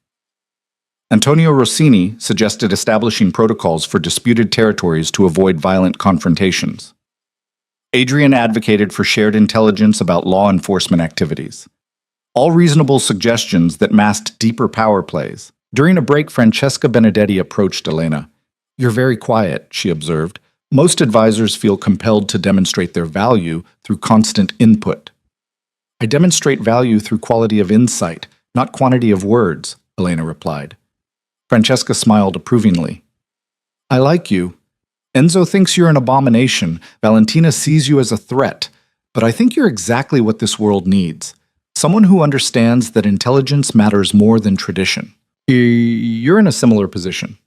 A: Antonio Rossini suggested establishing protocols for disputed territories to avoid violent confrontations. Adrian advocated for shared intelligence about law enforcement activities. All reasonable suggestions that masked deeper power plays. During a break, Francesca Benedetti approached Elena. You're very quiet, she observed. Most advisors feel compelled to demonstrate their value through constant input. I demonstrate value through quality of insight, not quantity of words, Elena replied. Francesca smiled approvingly. I like you. Enzo thinks you're an abomination. Valentina sees you as a threat. But I think you're exactly what this world needs. Someone who understands that intelligence matters more than tradition. You're in a similar position.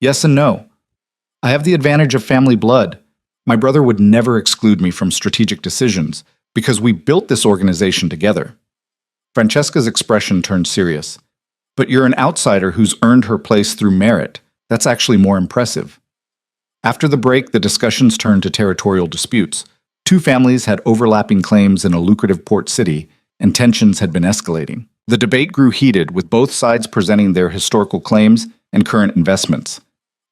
A: Yes and no. I have the advantage of family blood. My brother would never exclude me from strategic decisions because we built this organization together. Francesca's expression turned serious. But you're an outsider who's earned her place through merit. That's actually more impressive. After the break, the discussions turned to territorial disputes. Two families had overlapping claims in a lucrative port city, and tensions had been escalating. The debate grew heated, with both sides presenting their historical claims and current investments.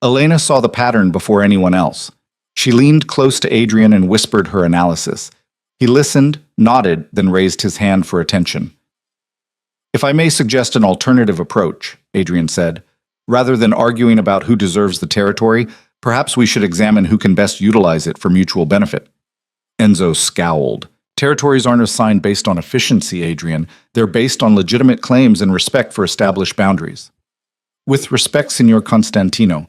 A: Elena saw the pattern before anyone else. She leaned close to Adrian and whispered her analysis. He listened, nodded, then raised his hand for attention. "If I may suggest an alternative approach," Adrian said, "rather than arguing about who deserves the territory, perhaps we should examine who can best utilize it for mutual benefit." Enzo scowled. "Territories aren't assigned based on efficiency, Adrian. They're based on legitimate claims and respect for established boundaries." "With respect, Signor Constantino,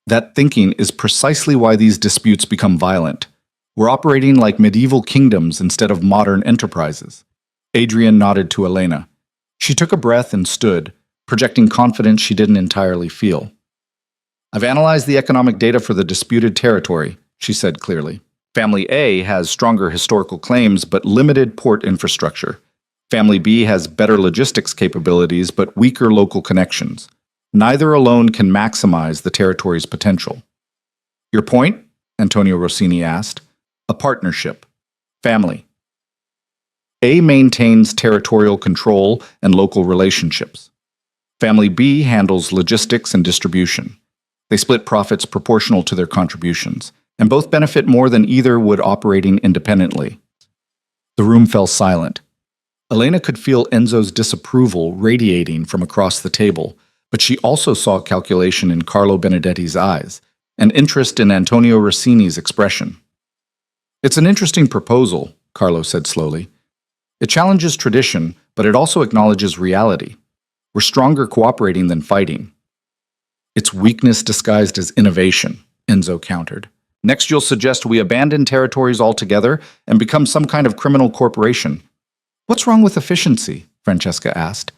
A: that thinking is precisely why these disputes become violent. We're operating like medieval kingdoms instead of modern enterprises." Adrian nodded to Elena. She took a breath and stood, projecting confidence she didn't entirely feel. "I've analyzed the economic data for the disputed territory," she said clearly. "Family A has stronger historical claims but limited port infrastructure. Family B has better logistics capabilities but weaker local connections. Neither alone can maximize the territory's potential." "Your point?" Antonio Rossini asked. "A partnership. Family. A maintains territorial control and local relationships. Family B handles logistics and distribution. They split profits proportional to their contributions, and both benefit more than either would operating independently." The room fell silent. Elena could feel Enzo's disapproval radiating from across the table, but she also saw calculation in Carlo Benedetti's eyes, and interest in Antonio Rossini's expression. "It's an interesting proposal," Carlo said slowly. "It challenges tradition, but it also acknowledges reality. We're stronger cooperating than fighting." "It's weakness disguised as innovation," Enzo countered. "Next you'll suggest we abandon territories altogether and become some kind of criminal corporation." "What's wrong with efficiency?" Francesca asked.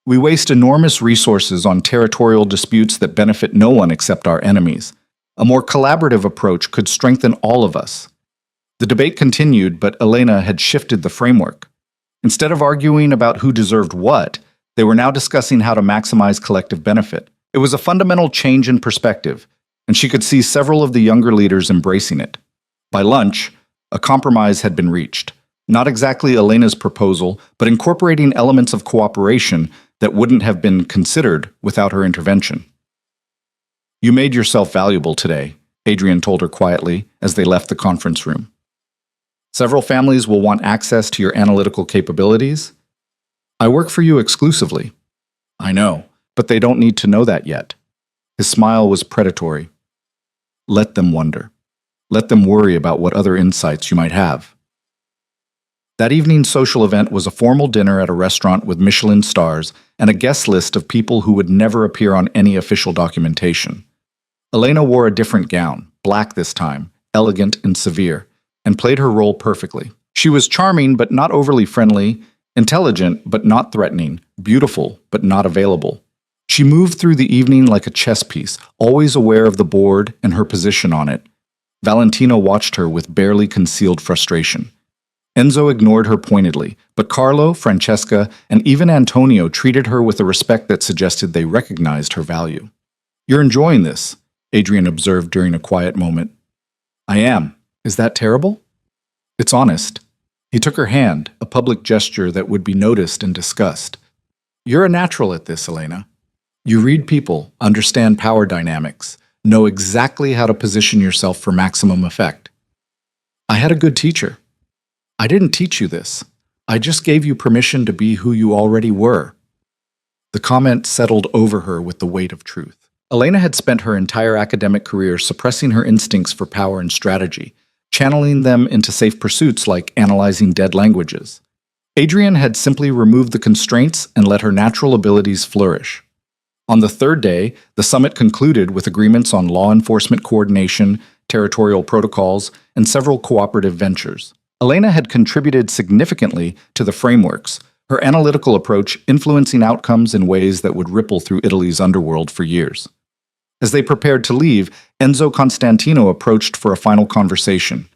A: "We waste enormous resources on territorial disputes that benefit no one except our enemies. A more collaborative approach could strengthen all of us." The debate continued, but Elena had shifted the framework. Instead of arguing about who deserved what, they were now discussing how to maximize collective benefit. It was a fundamental change in perspective, and she could see several of the younger leaders embracing it. By lunch, a compromise had been reached. Not exactly Elena's proposal, but incorporating elements of cooperation that wouldn't have been considered without her intervention. "You made yourself valuable today," Adrian told her quietly as they left the conference room. "Several families will want access to your analytical capabilities. I work for you exclusively." "I know, but they don't need to know that yet." His smile was predatory. "Let them wonder. Let them worry about what other insights you might have." That evening's social event was a formal dinner at a restaurant with Michelin stars and a guest list of people who would never appear on any official documentation. Elena wore a different gown, black this time, elegant and severe, and played her role perfectly. She was charming but not overly friendly, intelligent but not threatening, beautiful but not available. She moved through the evening like a chess piece, always aware of the board and her position on it. Valentino watched her with barely concealed frustration. Enzo ignored her pointedly, but Carlo, Francesca, and even Antonio treated her with a respect that suggested they recognized her value. "You're enjoying this," Adrian observed during a quiet moment. "I am. Is that terrible?" "It's honest." He took her hand, a public gesture that would be noticed and discussed. "You're a natural at this, Elena. You read people, understand power dynamics, know exactly how to position yourself for maximum effect." "I had a good teacher." "I didn't teach you this. I just gave you permission to be who you already were." The comment settled over her with the weight of truth. Elena had spent her entire academic career suppressing her instincts for power and strategy, channeling them into safe pursuits like analyzing dead languages. Adrian had simply removed the constraints and let her natural abilities flourish. On the third day, the summit concluded with agreements on law enforcement coordination, territorial protocols, and several cooperative ventures. Elena had contributed significantly to the frameworks, her analytical approach influencing outcomes in ways that would ripple through Italy's underworld for years. As they prepared to leave, Enzo Constantino approached for a final conversation.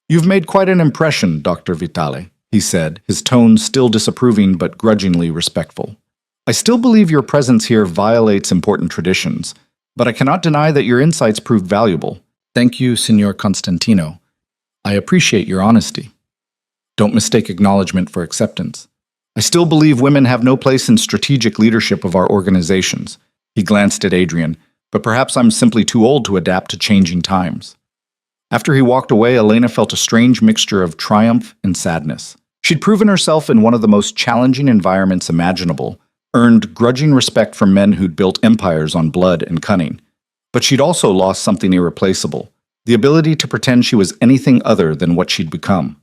A: "You've made quite an impression, Dr. Vitale," he said, his tone still disapproving but grudgingly respectful. "I still believe your presence here violates important traditions, but I cannot deny that your insights proved valuable. Thank you, Signor Constantino. I appreciate your honesty. Don't mistake acknowledgement for acceptance. I still believe women have no place in strategic leadership of our organizations." He glanced at Adrian, "but perhaps I'm simply too old to adapt to changing times." After he walked away, Elena felt a strange mixture of triumph and sadness. She'd proven herself in one of the most challenging environments imaginable, earned grudging respect from men who'd built empires on blood and cunning. But she'd also lost something irreplaceable, the ability to pretend she was anything other than what she'd become.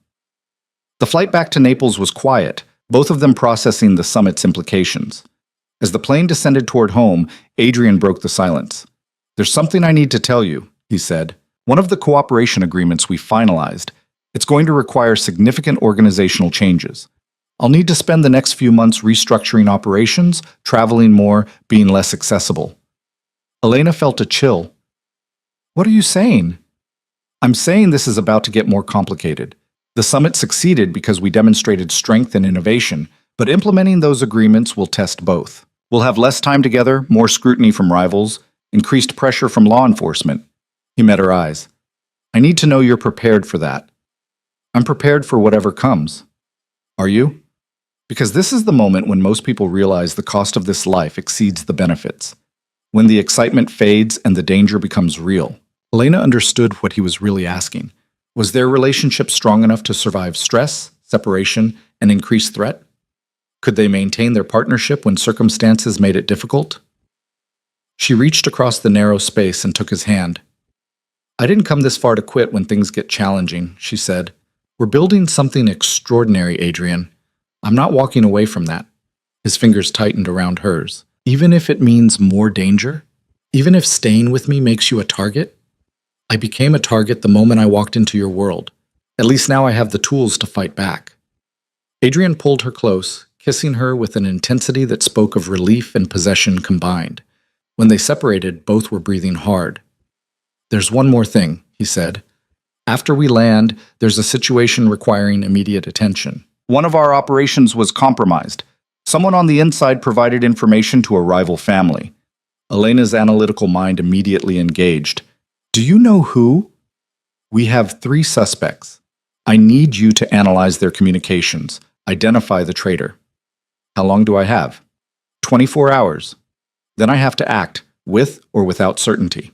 A: The flight back to Naples was quiet, both of them processing the summit's implications. As the plane descended toward home, Adrian broke the silence. "There's something I need to tell you," he said. "One of the cooperation agreements we finalized. It's going to require significant organizational changes. I'll need to spend the next few months restructuring operations, traveling more, being less accessible." Elena felt a chill. "What are you saying?" "I'm saying this is about to get more complicated. The summit succeeded because we demonstrated strength and innovation, but implementing those agreements will test both. We'll have less time together, more scrutiny from rivals, increased pressure from law enforcement." He met her eyes. "I need to know you're prepared for that." "I'm prepared for whatever comes." "Are you?" "Because this is the moment when most people realize the cost of this life exceeds the benefits. When the excitement fades and the danger becomes real." Elena understood what he was really asking. Was their relationship strong enough to survive stress, separation, and increased threat? Could they maintain their partnership when circumstances made it difficult? She reached across the narrow space and took his hand. "I didn't come this far to quit when things get challenging," she said. "We're building something extraordinary, Adrian. I'm not walking away from that." His fingers tightened around hers. "Even if it means more danger? Even if staying with me makes you a target? I became a target the moment I walked into your world. At least now I have the tools to fight back." Adrian pulled her close, kissing her with an intensity that spoke of relief and possession combined. When they separated, both were breathing hard. "There's one more thing," he said. "After we land, there's a situation requiring immediate attention. One of our operations was compromised. Someone on the inside provided information to a rival family." Elena's analytical mind immediately engaged. "Do you know who?" "We have 3 suspects. I need you to analyze their communications, identify the traitor." "How long do I have?" 24 hours. Then I have to act, with or without certainty."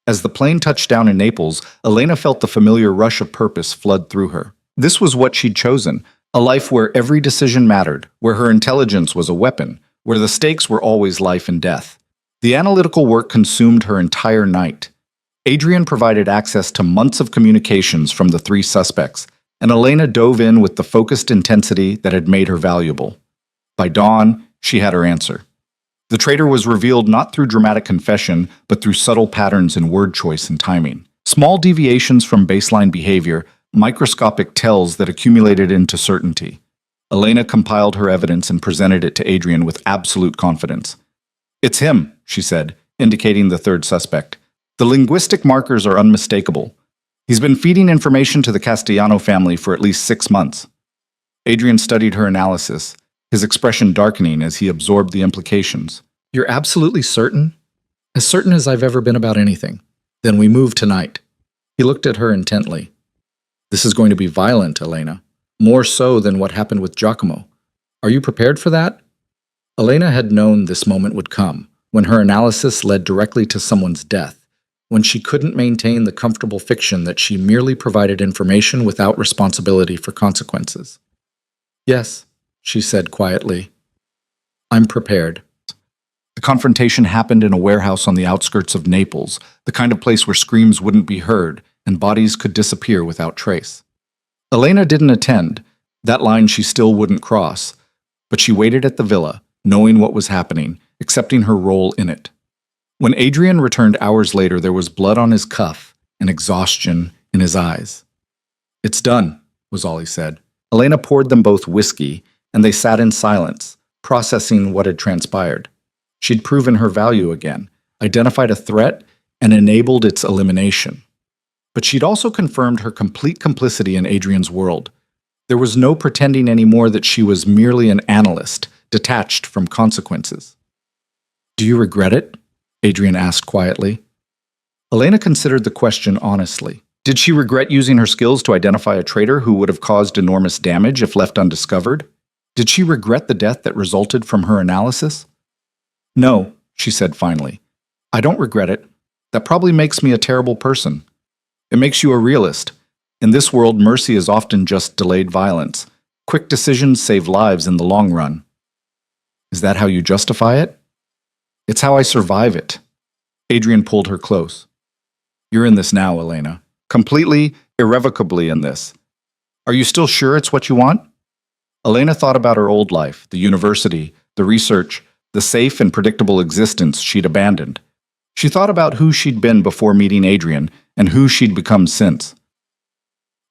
A: As the plane touched down in Naples, Elena felt the familiar rush of purpose flood through her. This was what she'd chosen, a life where every decision mattered, where her intelligence was a weapon, where the stakes were always life and death. The analytical work consumed her entire night. Adrian provided access to months of communications from the 3 suspects, and Elena dove in with the focused intensity that had made her valuable. By dawn, she had her answer. The traitor was revealed not through dramatic confession, but through subtle patterns in word choice and timing. Small deviations from baseline behavior, microscopic tells that accumulated into certainty. Elena compiled her evidence and presented it to Adrian with absolute confidence. "It's him," she said, indicating the 3rd suspect. "The linguistic markers are unmistakable. He's been feeding information to the Castellano family for at least 6 months." Adrian studied her analysis, his expression darkening as he absorbed the implications. "You're absolutely certain?" "As certain as I've ever been about anything." "Then we move tonight." He looked at her intently. "This is going to be violent, Elena. More so than what happened with Giacomo. Are you prepared for that?" Elena had known this moment would come, when her analysis led directly to someone's death, when she couldn't maintain the comfortable fiction that she merely provided information without responsibility for consequences. "Yes," she said quietly. "I'm prepared." The confrontation happened in a warehouse on the outskirts of Naples, the kind of place where screams wouldn't be heard and bodies could disappear without trace. Elena didn't attend. That line she still wouldn't cross. But she waited at the villa, knowing what was happening, accepting her role in it. When Adrian returned hours later, there was blood on his cuff and exhaustion in his eyes. "It's done," was all he said. Elena poured them both whiskey, and they sat in silence, processing what had transpired. She'd proven her value again, identified a threat, and enabled its elimination. But she'd also confirmed her complete complicity in Adrian's world. There was no pretending anymore that she was merely an analyst, detached from consequences. "Do you regret it?" Adrian asked quietly. Elena considered the question honestly. Did she regret using her skills to identify a traitor who would have caused enormous damage if left undiscovered? Did she regret the death that resulted from her analysis? "No," she said finally. "I don't regret it. That probably makes me a terrible person." It makes you a realist. In this world, mercy is often just delayed violence. Quick decisions save lives in the long run. Is that how you justify it? It's how I survive it. Adrian pulled her close. You're in this now, Elena. Completely, irrevocably in this. Are you still sure it's what you want? Elena thought about her old life, the university, the research, the safe and predictable existence she'd abandoned. She thought about who she'd been before meeting Adrian and who she'd become since.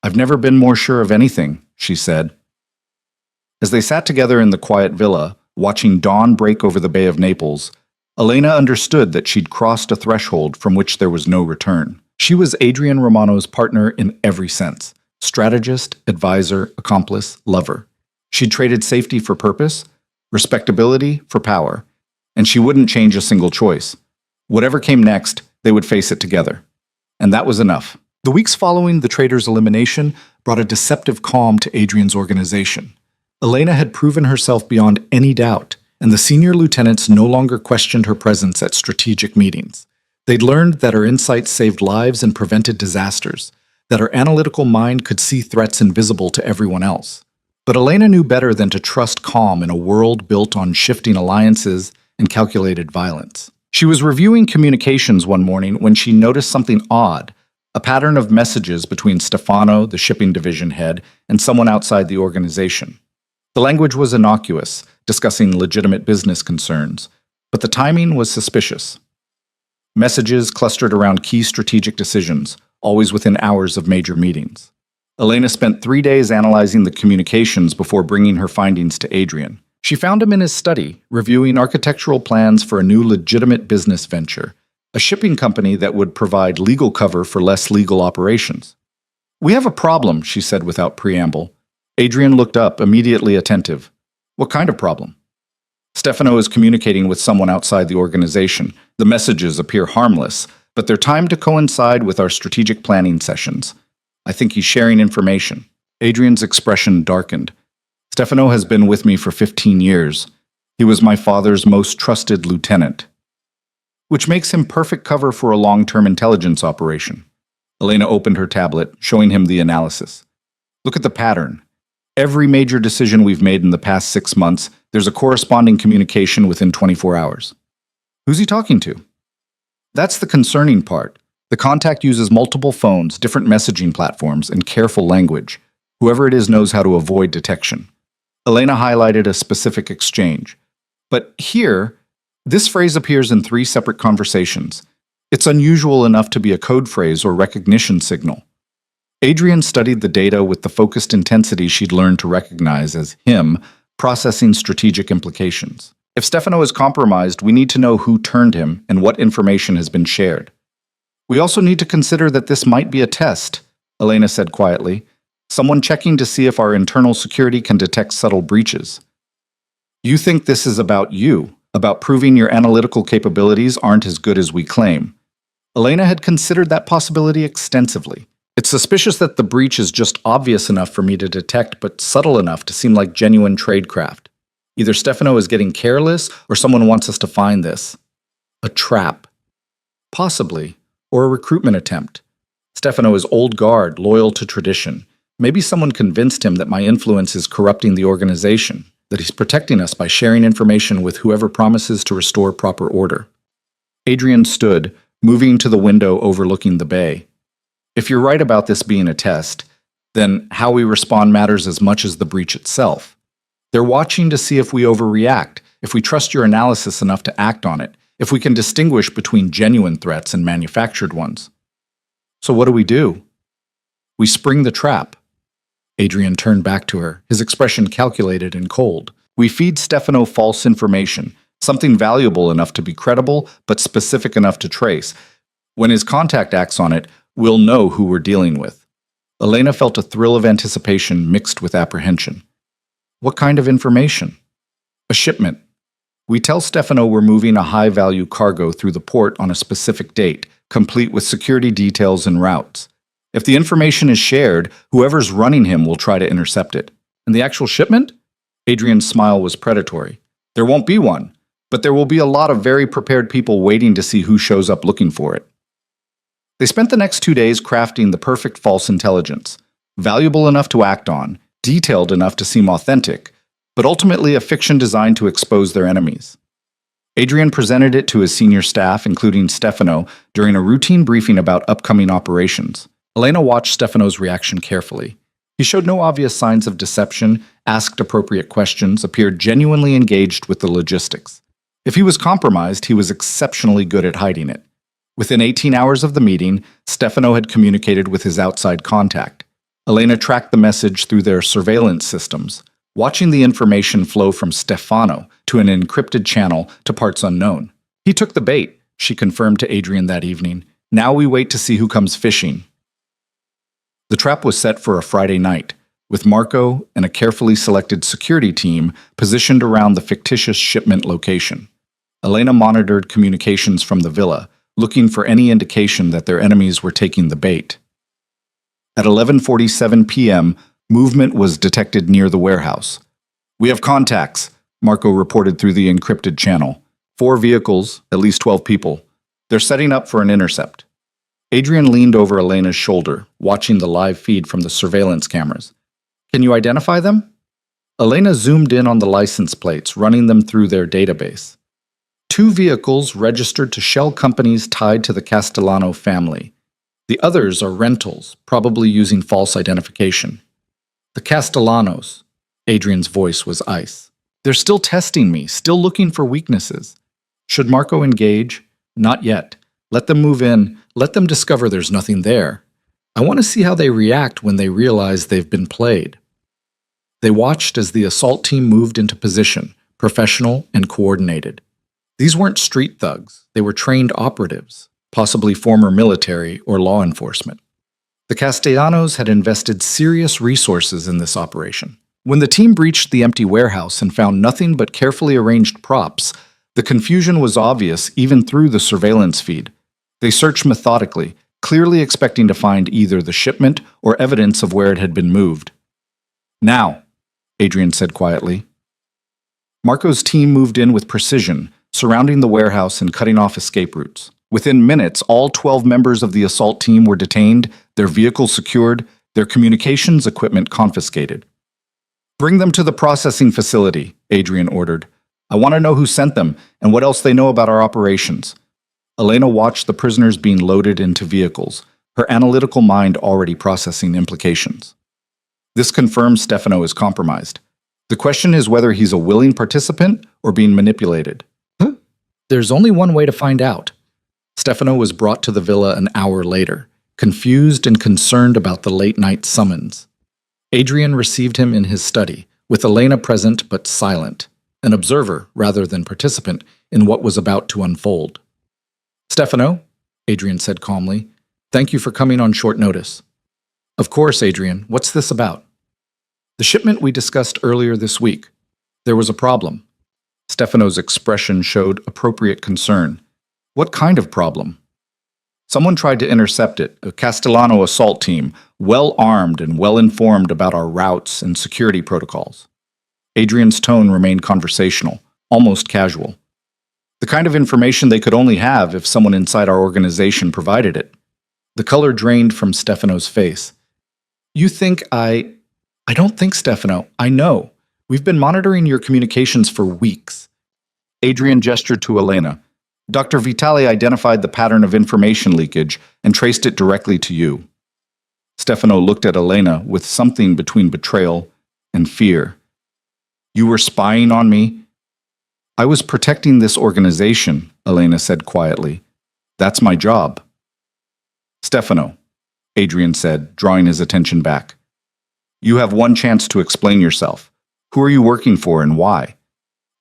A: I've never been more sure of anything, she said. As they sat together in the quiet villa, watching dawn break over the Bay of Naples, Elena understood that she'd crossed a threshold from which there was no return. She was Adrian Romano's partner in every sense: strategist, advisor, accomplice, lover. She'd traded safety for purpose, respectability for power, and she wouldn't change a single choice. Whatever came next, they would face it together. And that was enough. The weeks following the trader's elimination brought a deceptive calm to Adrian's organization. Elena had proven herself beyond any doubt, and the senior lieutenants no longer questioned her presence at strategic meetings. They'd learned that her insights saved lives and prevented disasters, that her analytical mind could see threats invisible to everyone else. But Elena knew better than to trust calm in a world built on shifting alliances and calculated violence. She was reviewing communications one morning when she noticed something odd, a pattern of messages between Stefano, the shipping division head, and someone outside the organization. The language was innocuous, discussing legitimate business concerns, but the timing was suspicious. Messages clustered around key strategic decisions, always within hours of major meetings. Elena spent 3 days analyzing the communications before bringing her findings to Adrian. She found him in his study, reviewing architectural plans for a new legitimate business venture, a shipping company that would provide legal cover for less legal operations. "We have a problem," she said without preamble. Adrian looked up, immediately attentive. "What kind of problem?" "Stefano is communicating with someone outside the organization. The messages appear harmless, but they're timed to coincide with our strategic planning sessions. I think he's sharing information." Adrian's expression darkened. "Stefano has been with me for 15 years. He was my father's most trusted lieutenant." "Which makes him perfect cover for a long-term intelligence operation." Elena opened her tablet, showing him the analysis. "Look at the pattern. Every major decision we've made in the past 6 months, there's a corresponding communication within 24 hours. Who's he talking to?" "That's the concerning part. The contact uses multiple phones, different messaging platforms, and careful language. Whoever it is knows how to avoid detection." Elena highlighted a specific exchange. "But here, this phrase appears in 3 separate conversations. It's unusual enough to be a code phrase or recognition signal." Adrian studied the data with the focused intensity she'd learned to recognize as him processing strategic implications. "If Stefano is compromised, we need to know who turned him and what information has been shared. We also need to consider that this might be a test," Elena said quietly. "Someone checking to see if our internal security can detect subtle breaches." "You think this is about you, about proving your analytical capabilities aren't as good as we claim." Elena had considered that possibility extensively. "It's suspicious that the breach is just obvious enough for me to detect, but subtle enough to seem like genuine tradecraft. Either Stefano is getting careless, or someone wants us to find this. A trap. Possibly. Or a recruitment attempt. Stefano is old guard, loyal to tradition. Maybe someone convinced him that my influence is corrupting the organization, that he's protecting us by sharing information with whoever promises to restore proper order." Adrian stood, moving to the window overlooking the bay. "If you're right about this being a test, then how we respond matters as much as the breach itself. They're watching to see if we overreact, if we trust your analysis enough to act on it, if we can distinguish between genuine threats and manufactured ones. So what do? We spring the trap." Adrian turned back to her, his expression calculated and cold. "We feed Stefano false information, something valuable enough to be credible, but specific enough to trace. When his contact acts on it, we'll know who we're dealing with." Elena felt a thrill of anticipation mixed with apprehension. "What kind of information?" "A shipment. We tell Stefano we're moving a high-value cargo through the port on a specific date, complete with security details and routes. If the information is shared, whoever's running him will try to intercept it." "And the actual shipment?" Adrian's smile was predatory. "There won't be one, but there will be a lot of very prepared people waiting to see who shows up looking for it." They spent the next 2 days crafting the perfect false intelligence, valuable enough to act on, detailed enough to seem authentic, but ultimately a fiction designed to expose their enemies. Adrian presented it to his senior staff, including Stefano, during a routine briefing about upcoming operations. Elena watched Stefano's reaction carefully. He showed no obvious signs of deception, asked appropriate questions, appeared genuinely engaged with the logistics. If he was compromised, he was exceptionally good at hiding it. Within 18 hours of the meeting, Stefano had communicated with his outside contact. Elena tracked the message through their surveillance systems, watching the information flow from Stefano to an encrypted channel to parts unknown. He took the bait, she confirmed to Adrian that evening. Now we wait to see who comes fishing. The trap was set for a Friday night, with Marco and a carefully selected security team positioned around the fictitious shipment location. Elena monitored communications from the villa, looking for any indication that their enemies were taking the bait. At 11:47 p.m., movement was detected near the warehouse. "We have contacts," Marco reported through the encrypted channel. 4 vehicles, at least 12 people. They're setting up for an intercept. Adrian leaned over Elena's shoulder, watching the live feed from the surveillance cameras. "Can you identify them?" Elena zoomed in on the license plates, running them through their database. 2 vehicles registered to shell companies tied to the Castellano family. The others are rentals, probably using false identification. "The Castellanos," Adrian's voice was ice. "They're still testing me, still looking for weaknesses. Should Marco engage? Not yet. Let them move in, let them discover there's nothing there. I want to see how they react when they realize they've been played." They watched as the assault team moved into position, professional and coordinated. These weren't street thugs, they were trained operatives, possibly former military or law enforcement. The Castellanos had invested serious resources in this operation. When the team breached the empty warehouse and found nothing but carefully arranged props, the confusion was obvious even through the surveillance feed. They searched methodically, clearly expecting to find either the shipment or evidence of where it had been moved. "Now," Adrian said quietly. Marco's team moved in with precision, surrounding the warehouse and cutting off escape routes. Within minutes, all 12 members of the assault team were detained, their vehicles secured, their communications equipment confiscated. "Bring them to the processing facility," Adrian ordered. "I want to know who sent them and what else they know about our operations." Elena watched the prisoners being loaded into vehicles, her analytical mind already processing implications. This confirms Stefano is compromised. The question is whether he's a willing participant or being manipulated. There's only one way to find out. Stefano was brought to the villa an hour later, confused and concerned about the late-night summons. Adrian received him in his study, with Elena present but silent, an observer rather than participant in what was about to unfold. "Stefano," Adrian said calmly, "thank you for coming on short notice." "Of course, Adrian. What's this about?" "The shipment we discussed earlier this week. There was a problem." Stefano's expression showed appropriate concern. "What kind of problem?" "Someone tried to intercept it, a Castellano assault team, well-armed and well-informed about our routes and security protocols." Adrian's tone remained conversational, almost casual. "The kind of information they could only have if someone inside our organization provided it." The color drained from Stefano's face. "You think I don't think, Stefano. I know. We've been monitoring your communications for weeks." Adrian gestured to Elena. "Dr. Vitali identified the pattern of information leakage and traced it directly to you." Stefano looked at Elena with something between betrayal and fear. "You were spying on me?" "I was protecting this organization," Elena said quietly. "That's my job." "Stefano," Adrian said, drawing his attention back. "You have one chance to explain yourself. Who are you working for and why?"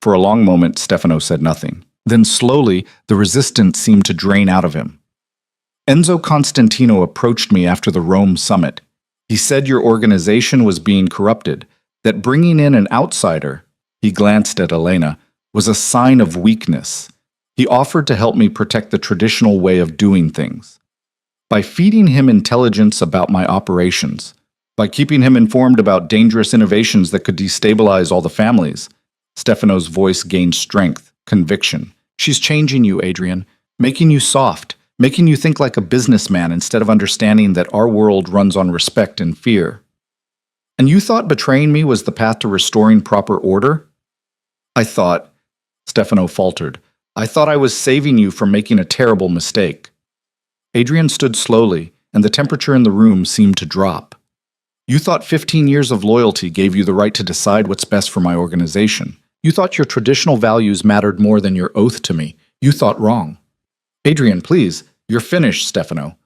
A: For a long moment, Stefano said nothing. Then slowly, the resistance seemed to drain out of him. "Enzo Constantino approached me after the Rome summit. He said your organization was being corrupted, that bringing in an outsider," he glanced at Elena, "was a sign of weakness. He offered to help me protect the traditional way of doing things. By feeding him intelligence about my operations, by keeping him informed about dangerous innovations that could destabilize all the families." Stefano's voice gained strength, conviction. "She's changing you, Adrian, making you soft, making you think like a businessman instead of understanding that our world runs on respect and fear. And you thought betraying me was the path to restoring proper order? Stefano faltered. I thought I was saving you from making a terrible mistake. Adrian stood slowly, and the temperature in the room seemed to drop. You thought 15 years of loyalty gave you the right to decide what's best for my organization. You thought your traditional values mattered more than your oath to me. You thought wrong. Adrian, please, you're finished, Stefano.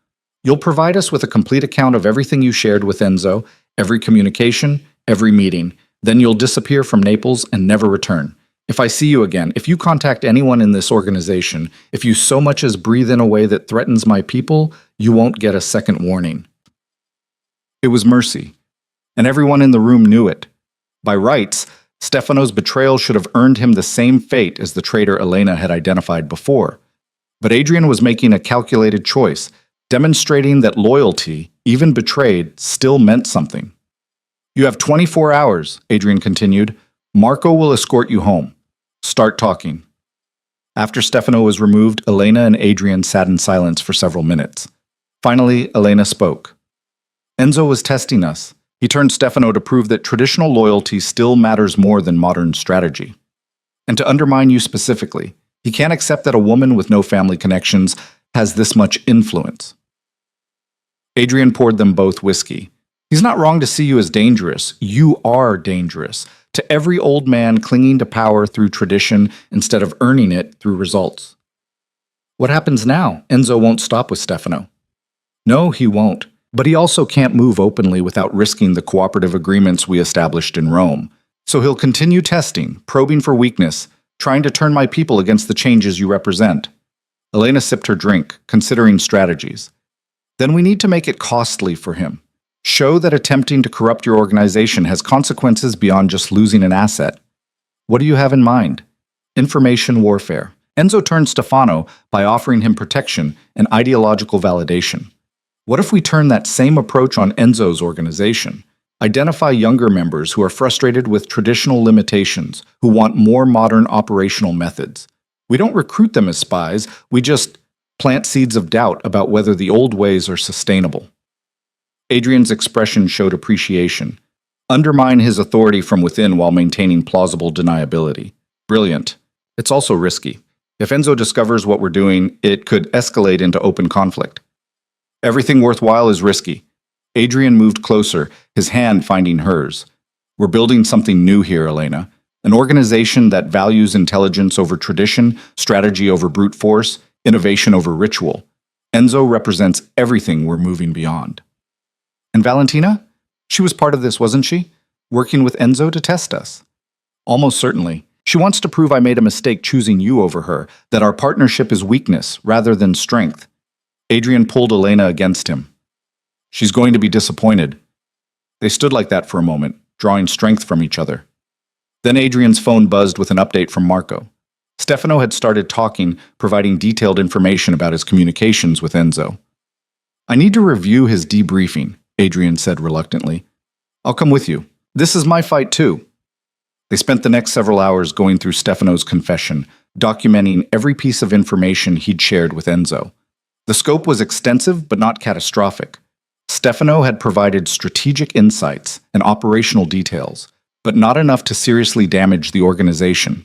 A: You'll provide us with a complete account of everything you shared with Enzo, every communication, every meeting. Then you'll disappear from Naples and never return. If I see you again, if you contact anyone in this organization, if you so much as breathe in a way that threatens my people, you won't get a second warning. It was mercy, and everyone in the room knew it. By rights, Stefano's betrayal should have earned him the same fate as the traitor Elena had identified before. But Adrian was making a calculated choice, demonstrating that loyalty, even betrayed, still meant something. You have 24 hours, Adrian continued. Marco will escort you home. Start talking. After Stefano was removed, Elena and Adrian sat in silence for several minutes. Finally, Elena spoke. Enzo was testing us. He turned Stefano to prove that traditional loyalty still matters more than modern strategy. And to undermine you specifically, he can't accept that a woman with no family connections has this much influence. Adrian poured them both whiskey. He's not wrong to see you as dangerous. You are dangerous. To every old man clinging to power through tradition instead of earning it through results. What happens now? Enzo won't stop with Stefano. No, he won't. But he also can't move openly without risking the cooperative agreements we established in Rome. So he'll continue testing, probing for weakness, trying to turn my people against the changes you represent. Elena sipped her drink, considering strategies. Then we need to make it costly for him. Show that attempting to corrupt your organization has consequences beyond just losing an asset. What do you have in mind? Information warfare. Enzo turned Stefano by offering him protection and ideological validation. What if we turn that same approach on Enzo's organization? Identify younger members who are frustrated with traditional limitations, who want more modern operational methods. We don't recruit them as spies, we just plant seeds of doubt about whether the old ways are sustainable. Adrian's expression showed appreciation. Undermine his authority from within while maintaining plausible deniability. Brilliant. It's also risky. If Enzo discovers what we're doing, it could escalate into open conflict. Everything worthwhile is risky. Adrian moved closer, his hand finding hers. We're building something new here, Elena. An organization that values intelligence over tradition, strategy over brute force, innovation over ritual. Enzo represents everything we're moving beyond. And Valentina? She was part of this, wasn't she? Working with Enzo to test us. Almost certainly. She wants to prove I made a mistake choosing you over her, that our partnership is weakness rather than strength. Adrian pulled Elena against him. She's going to be disappointed. They stood like that for a moment, drawing strength from each other. Then Adrian's phone buzzed with an update from Marco. Stefano had started talking, providing detailed information about his communications with Enzo. I need to review his debriefing, Adrian said reluctantly. I'll come with you. This is my fight too. They spent the next several hours going through Stefano's confession, documenting every piece of information he'd shared with Enzo. The scope was extensive but not catastrophic. Stefano had provided strategic insights and operational details, but not enough to seriously damage the organization.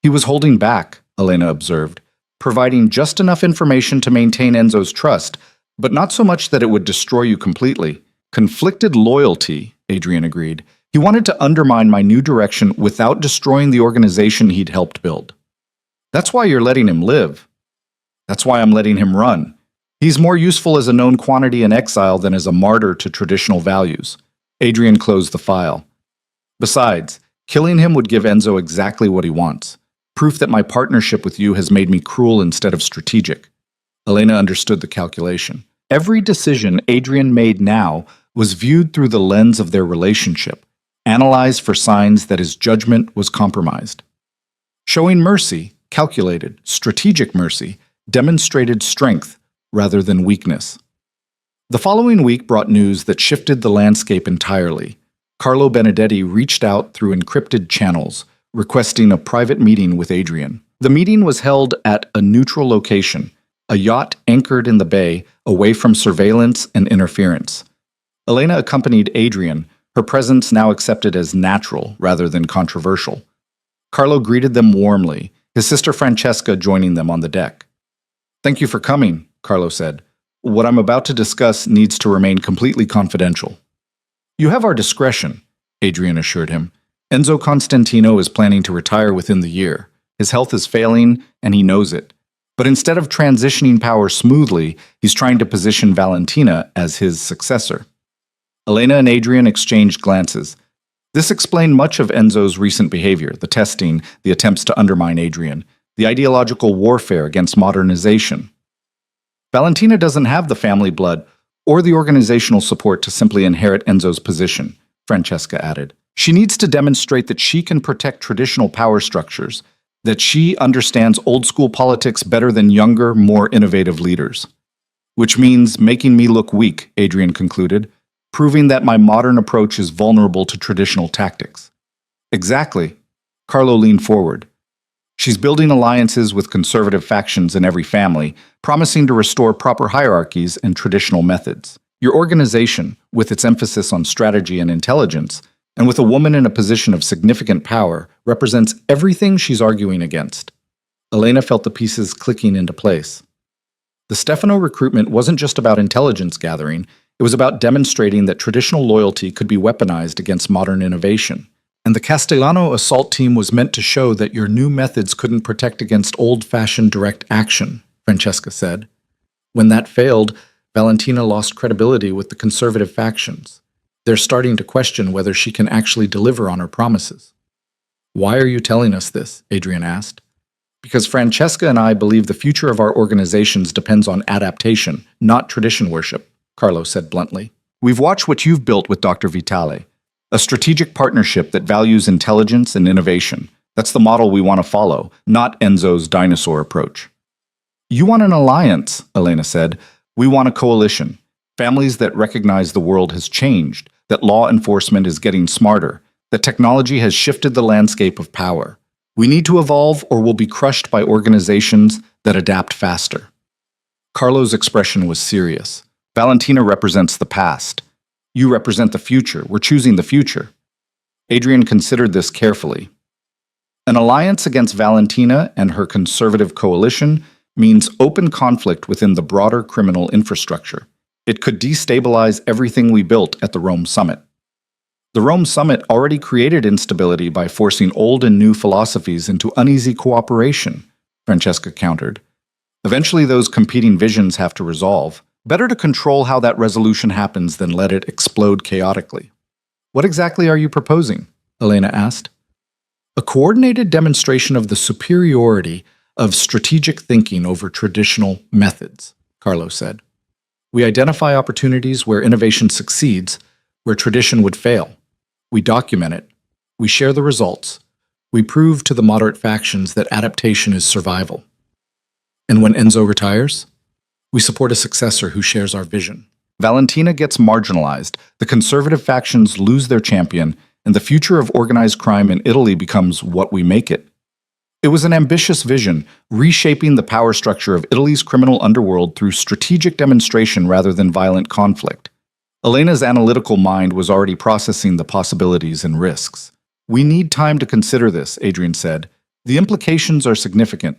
A: He was holding back, Elena observed, providing just enough information to maintain Enzo's trust, but not so much that it would destroy you completely. Conflicted loyalty, Adrian agreed. He wanted to undermine my new direction without destroying the organization he'd helped build. That's why you're letting him live. That's why I'm letting him run. He's more useful as a known quantity in exile than as a martyr to traditional values. Adrian closed the file. Besides, killing him would give Enzo exactly what he wants. Proof that my partnership with you has made me cruel instead of strategic. Elena understood the calculation. Every decision Adrian made now was viewed through the lens of their relationship, analyzed for signs that his judgment was compromised. Showing mercy, calculated, strategic mercy, demonstrated strength rather than weakness. The following week brought news that shifted the landscape entirely. Carlo Benedetti reached out through encrypted channels, requesting a private meeting with Adrian. The meeting was held at a neutral location, a yacht anchored in the bay, away from surveillance and interference. Elena accompanied Adrian, her presence now accepted as natural rather than controversial. Carlo greeted them warmly, his sister Francesca joining them on the deck. "Thank you for coming," Carlo said. "What I'm about to discuss needs to remain completely confidential." "You have our discretion," Adrian assured him. "Enzo Constantino is planning to retire within the year. His health is failing, and he knows it. But instead of transitioning power smoothly, he's trying to position Valentina as his successor." Elena and Adrian exchanged glances. This explained much of Enzo's recent behavior, the testing, the attempts to undermine Adrian, the ideological warfare against modernization. "Valentina doesn't have the family blood or the organizational support to simply inherit Enzo's position," Francesca added. "She needs to demonstrate that she can protect traditional power structures, that she understands old-school politics better than younger, more innovative leaders." "Which means making me look weak," Adrian concluded, "proving that my modern approach is vulnerable to traditional tactics." "Exactly." Carlo leaned forward. "She's building alliances with conservative factions in every family, promising to restore proper hierarchies and traditional methods. Your organization, with its emphasis on strategy and intelligence, and with a woman in a position of significant power, represents everything she's arguing against." Elena felt the pieces clicking into place. The Stefano recruitment wasn't just about intelligence gathering, it was about demonstrating that traditional loyalty could be weaponized against modern innovation. "And the Castellano assault team was meant to show that your new methods couldn't protect against old-fashioned direct action," Francesca said. "When that failed, Valentina lost credibility with the conservative factions. They're starting to question whether she can actually deliver on her promises." "Why are you telling us this?" Adrian asked. "Because Francesca and I believe the future of our organizations depends on adaptation, not tradition worship," Carlo said bluntly. "We've watched what you've built with Dr. Vitale, a strategic partnership that values intelligence and innovation. That's the model we want to follow, not Enzo's dinosaur approach." "You want an alliance," Elena said. "We want a coalition. Families that recognize the world has changed, that law enforcement is getting smarter, that technology has shifted the landscape of power. We need to evolve or we'll be crushed by organizations that adapt faster." Carlo's expression was serious. "Valentina represents the past. You represent the future. We're choosing the future." Adrian considered this carefully. "An alliance against Valentina and her conservative coalition means open conflict within the broader criminal infrastructure. It could destabilize everything we built at the Rome Summit." "The Rome Summit already created instability by forcing old and new philosophies into uneasy cooperation," Francesca countered. "Eventually those competing visions have to resolve. Better to control how that resolution happens than let it explode chaotically." "What exactly are you proposing?" Elena asked. "A coordinated demonstration of the superiority of strategic thinking over traditional methods," Carlo said. "We identify opportunities where innovation succeeds, where tradition would fail. We document it. We share the results. We prove to the moderate factions that adaptation is survival. And when Enzo retires, we support a successor who shares our vision. Valentina gets marginalized, the conservative factions lose their champion, and the future of organized crime in Italy becomes what we make it." It was an ambitious vision, reshaping the power structure of Italy's criminal underworld through strategic demonstration rather than violent conflict. Elena's analytical mind was already processing the possibilities and risks. "We need time to consider this," Adrian said. "The implications are significant."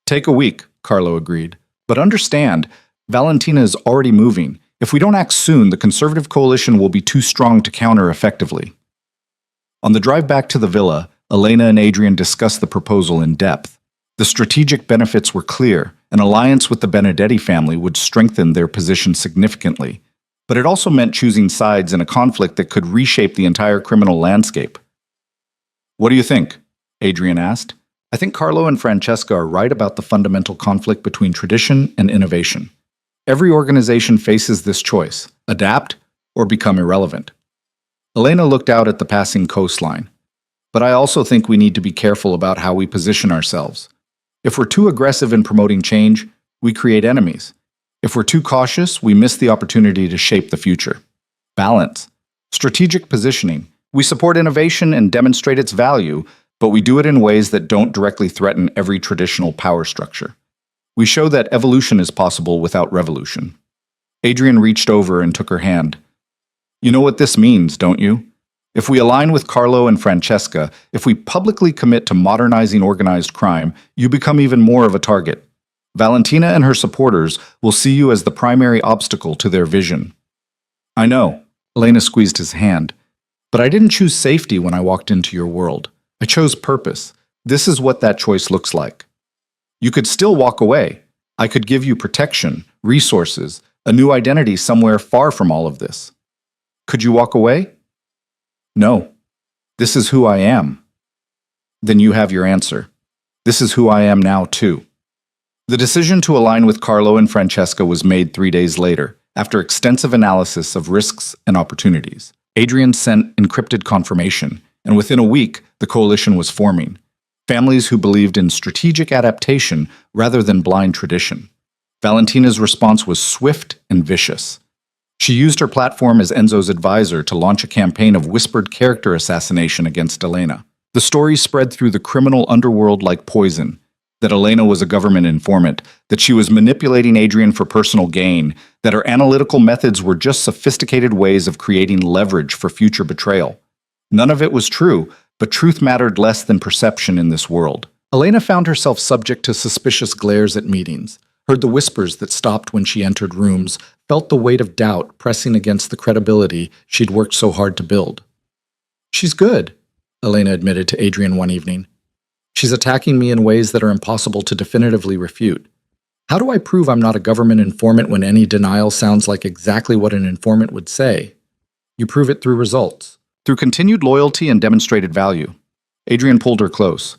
A: "Take a week," Carlo agreed. "But understand, Valentina is already moving. If we don't act soon, the conservative coalition will be too strong to counter effectively." On the drive back to the villa, Elena and Adrian discussed the proposal in depth. The strategic benefits were clear. An alliance with the Benedetti family would strengthen their position significantly. But it also meant choosing sides in a conflict that could reshape the entire criminal landscape. "What do you think?" Adrian asked. "I think Carlo and Francesca are right about the fundamental conflict between tradition and innovation. Every organization faces this choice: adapt or become irrelevant." Elena looked out at the passing coastline. "But I also think we need to be careful about how we position ourselves. If we're too aggressive in promoting change, we create enemies. If we're too cautious, we miss the opportunity to shape the future. Balance. Strategic positioning. We support innovation and demonstrate its value, but we do it in ways that don't directly threaten every traditional power structure. We show that evolution is possible without revolution. Adrian reached over and took her hand. You know what this means, don't you? If we align with Carlo and Francesca, if we publicly commit to modernizing organized crime, you become even more of a target. Valentina and her supporters will see you as the primary obstacle to their vision. I know, Elena squeezed his hand, but I didn't choose safety when I walked into your world. I chose purpose. This is what that choice looks like. You could still walk away. I could give you protection, resources, a new identity somewhere far from all of this. Could you walk away? No. This is who I am. Then you have your answer. This is who I am now, too. The decision to align with Carlo and Francesca was made 3 days later, after extensive analysis of risks and opportunities. Adrian sent encrypted confirmation, and within a week, the coalition was forming. Families who believed in strategic adaptation rather than blind tradition. Valentina's response was swift and vicious. She used her platform as Enzo's advisor to launch a campaign of whispered character assassination against Elena. The story spread through the criminal underworld like poison, that Elena was a government informant, that she was manipulating Adrian for personal gain, that her analytical methods were just sophisticated ways of creating leverage for future betrayal. None of it was true, but truth mattered less than perception in this world. Elena found herself subject to suspicious glares at meetings, heard the whispers that stopped when she entered rooms, felt the weight of doubt pressing against the credibility she'd worked so hard to build. She's good, Elena admitted to Adrian one evening. She's attacking me in ways that are impossible to definitively refute. How do I prove I'm not a government informant when any denial sounds like exactly what an informant would say? You prove it through results. Through continued loyalty and demonstrated value. Adrian pulled her close.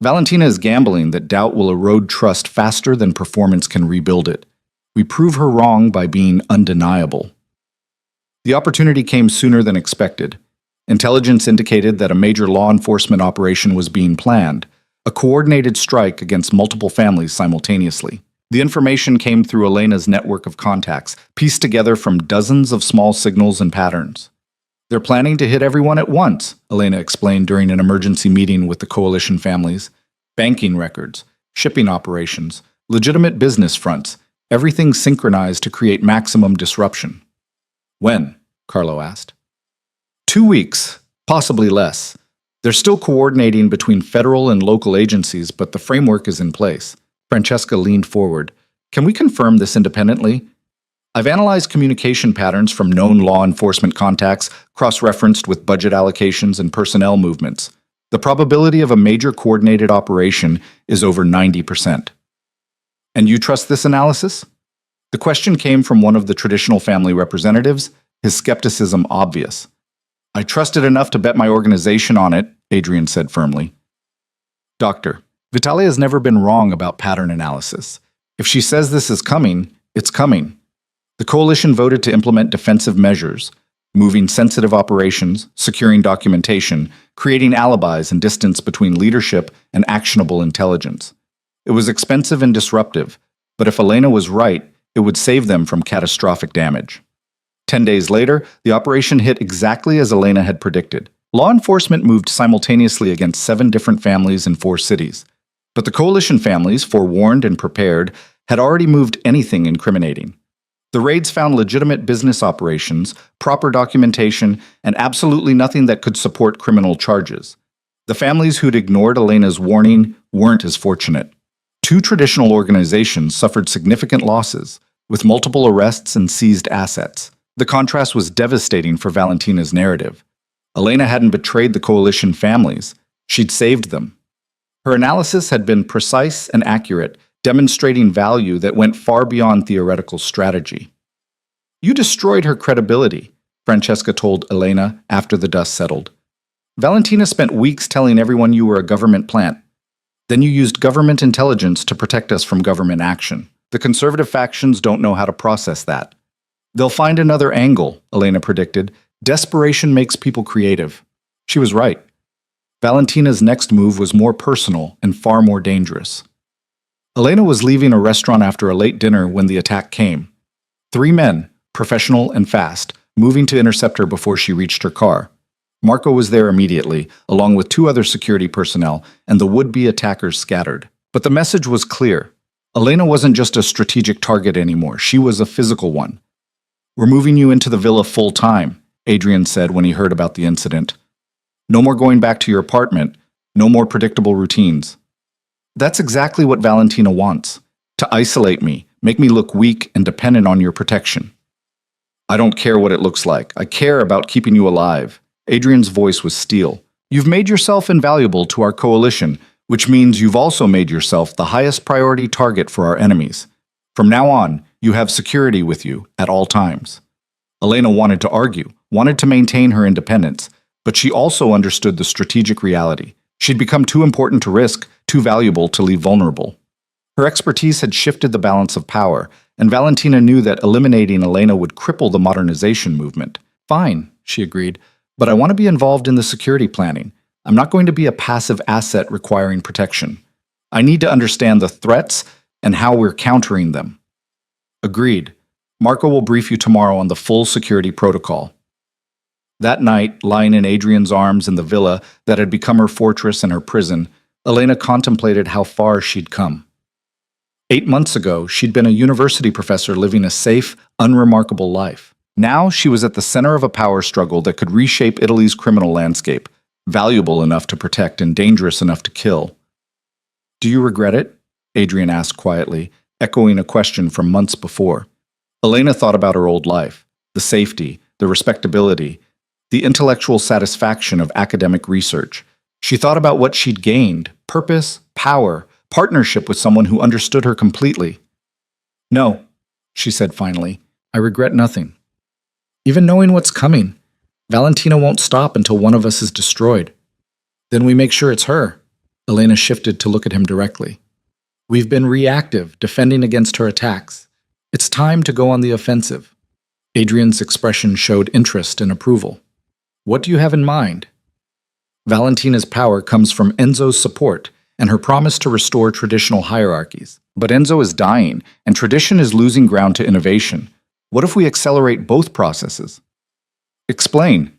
A: Valentina is gambling that doubt will erode trust faster than performance can rebuild it. We prove her wrong by being undeniable. The opportunity came sooner than expected. Intelligence indicated that a major law enforcement operation was being planned, a coordinated strike against multiple families simultaneously. The information came through Elena's network of contacts, pieced together from dozens of small signals and patterns. They're planning to hit everyone at once, Elena explained during an emergency meeting with the coalition families. Banking records, shipping operations, legitimate business fronts, everything synchronized to create maximum disruption. When? Carlo asked. 2 weeks, possibly less. They're still coordinating between federal and local agencies, but the framework is in place. Francesca leaned forward. Can we confirm this independently? I've analyzed communication patterns from known law enforcement contacts, cross-referenced with budget allocations and personnel movements. The probability of a major coordinated operation is over 90%. And you trust this analysis? The question came from one of the traditional family representatives, his skepticism obvious. I trusted enough to bet my organization on it, Adrian said firmly. Doctor, Vitalia has never been wrong about pattern analysis. If she says this is coming, it's coming. The coalition voted to implement defensive measures, moving sensitive operations, securing documentation, creating alibis and distance between leadership and actionable intelligence. It was expensive and disruptive, but if Elena was right, it would save them from catastrophic damage. 10 days later, the operation hit exactly as Elena had predicted. Law enforcement moved simultaneously against 7 different families in 4 cities. But the coalition families, forewarned and prepared, had already moved anything incriminating. The raids found legitimate business operations, proper documentation, and absolutely nothing that could support criminal charges. The families who'd ignored Elena's warning weren't as fortunate. 2 traditional organizations suffered significant losses, with multiple arrests and seized assets. The contrast was devastating for Valentina's narrative. Elena hadn't betrayed the coalition families. She'd saved them. Her analysis had been precise and accurate, demonstrating value that went far beyond theoretical strategy. You destroyed her credibility, Francesca told Elena after the dust settled. Valentina spent weeks telling everyone you were a government plant. Then you used government intelligence to protect us from government action. The conservative factions don't know how to process that. They'll find another angle, Elena predicted. Desperation makes people creative. She was right. Valentina's next move was more personal and far more dangerous. Elena was leaving a restaurant after a late dinner when the attack came. 3 men, professional and fast, moving to intercept her before she reached her car. Marco was there immediately, along with 2 other security personnel, and the would-be attackers scattered. But the message was clear. Elena wasn't just a strategic target anymore, she was a physical one. "We're moving you into the villa full time," Adrian said when he heard about the incident. "No more going back to your apartment, no more predictable routines." That's exactly what Valentina wants, to isolate me, make me look weak and dependent on your protection. "I don't care what it looks like. I care about keeping you alive." Adrian's voice was steel. "You've made yourself invaluable to our coalition, which means you've also made yourself the highest priority target for our enemies. From now on, you have security with you at all times." Elena wanted to argue, wanted to maintain her independence, but she also understood the strategic reality. She'd become too important to risk, too valuable to leave vulnerable. Her expertise had shifted the balance of power, and Valentina knew that eliminating Elena would cripple the modernization movement. "Fine," she agreed, "but I want to be involved in the security planning. I'm not going to be a passive asset requiring protection. I need to understand the threats and how we're countering them." "Agreed. Marco will brief you tomorrow on the full security protocol." That night, lying in Adrian's arms in the villa that had become her fortress and her prison, Elena contemplated how far she'd come. 8 months ago, she'd been a university professor living a safe, unremarkable life. Now she was at the center of a power struggle that could reshape Italy's criminal landscape, valuable enough to protect and dangerous enough to kill. "Do you regret it?" Adrian asked quietly, echoing a question from months before. Elena thought about her old life, the safety, the respectability, the intellectual satisfaction of academic research. She thought about what she'd gained: purpose, power, partnership with someone who understood her completely. "No," she said finally, "I regret nothing. Even knowing what's coming, Valentina won't stop until one of us is destroyed. Then we make sure it's her." Elena shifted to look at him directly. "We've been reactive, defending against her attacks. It's time to go on the offensive." Adrian's expression showed interest and approval. "What do you have in mind?" "Valentina's power comes from Enzo's support and her promise to restore traditional hierarchies. But Enzo is dying, and tradition is losing ground to innovation. What if we accelerate both processes?" "Explain."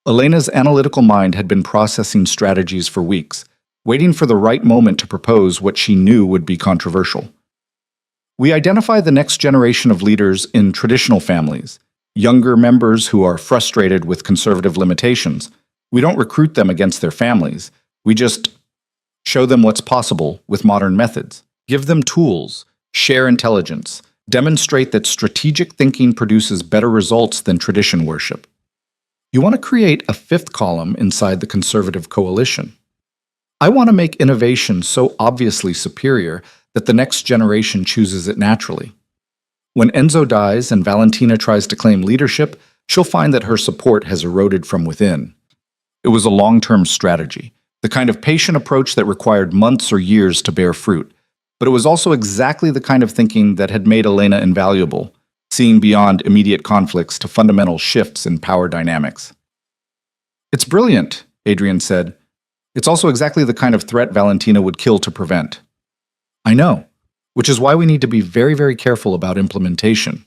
A: Elena's analytical mind had been processing strategies for weeks, waiting for the right moment to propose what she knew would be controversial. "We identify the next generation of leaders in traditional families, younger members who are frustrated with conservative limitations. We don't recruit them against their families. We just show them what's possible with modern methods. Give them tools, share intelligence, demonstrate that strategic thinking produces better results than tradition worship. You want to create a fifth column inside the conservative coalition. I want to make innovation so obviously superior that the next generation chooses it naturally. When Enzo dies and Valentina tries to claim leadership, she'll find that her support has eroded from within." It was a long-term strategy, the kind of patient approach that required months or years to bear fruit. But it was also exactly the kind of thinking that had made Elena invaluable, seeing beyond immediate conflicts to fundamental shifts in power dynamics. "It's brilliant," Adrian said. "It's also exactly the kind of threat Valentina would kill to prevent." "I know, which is why we need to be very, very careful about implementation."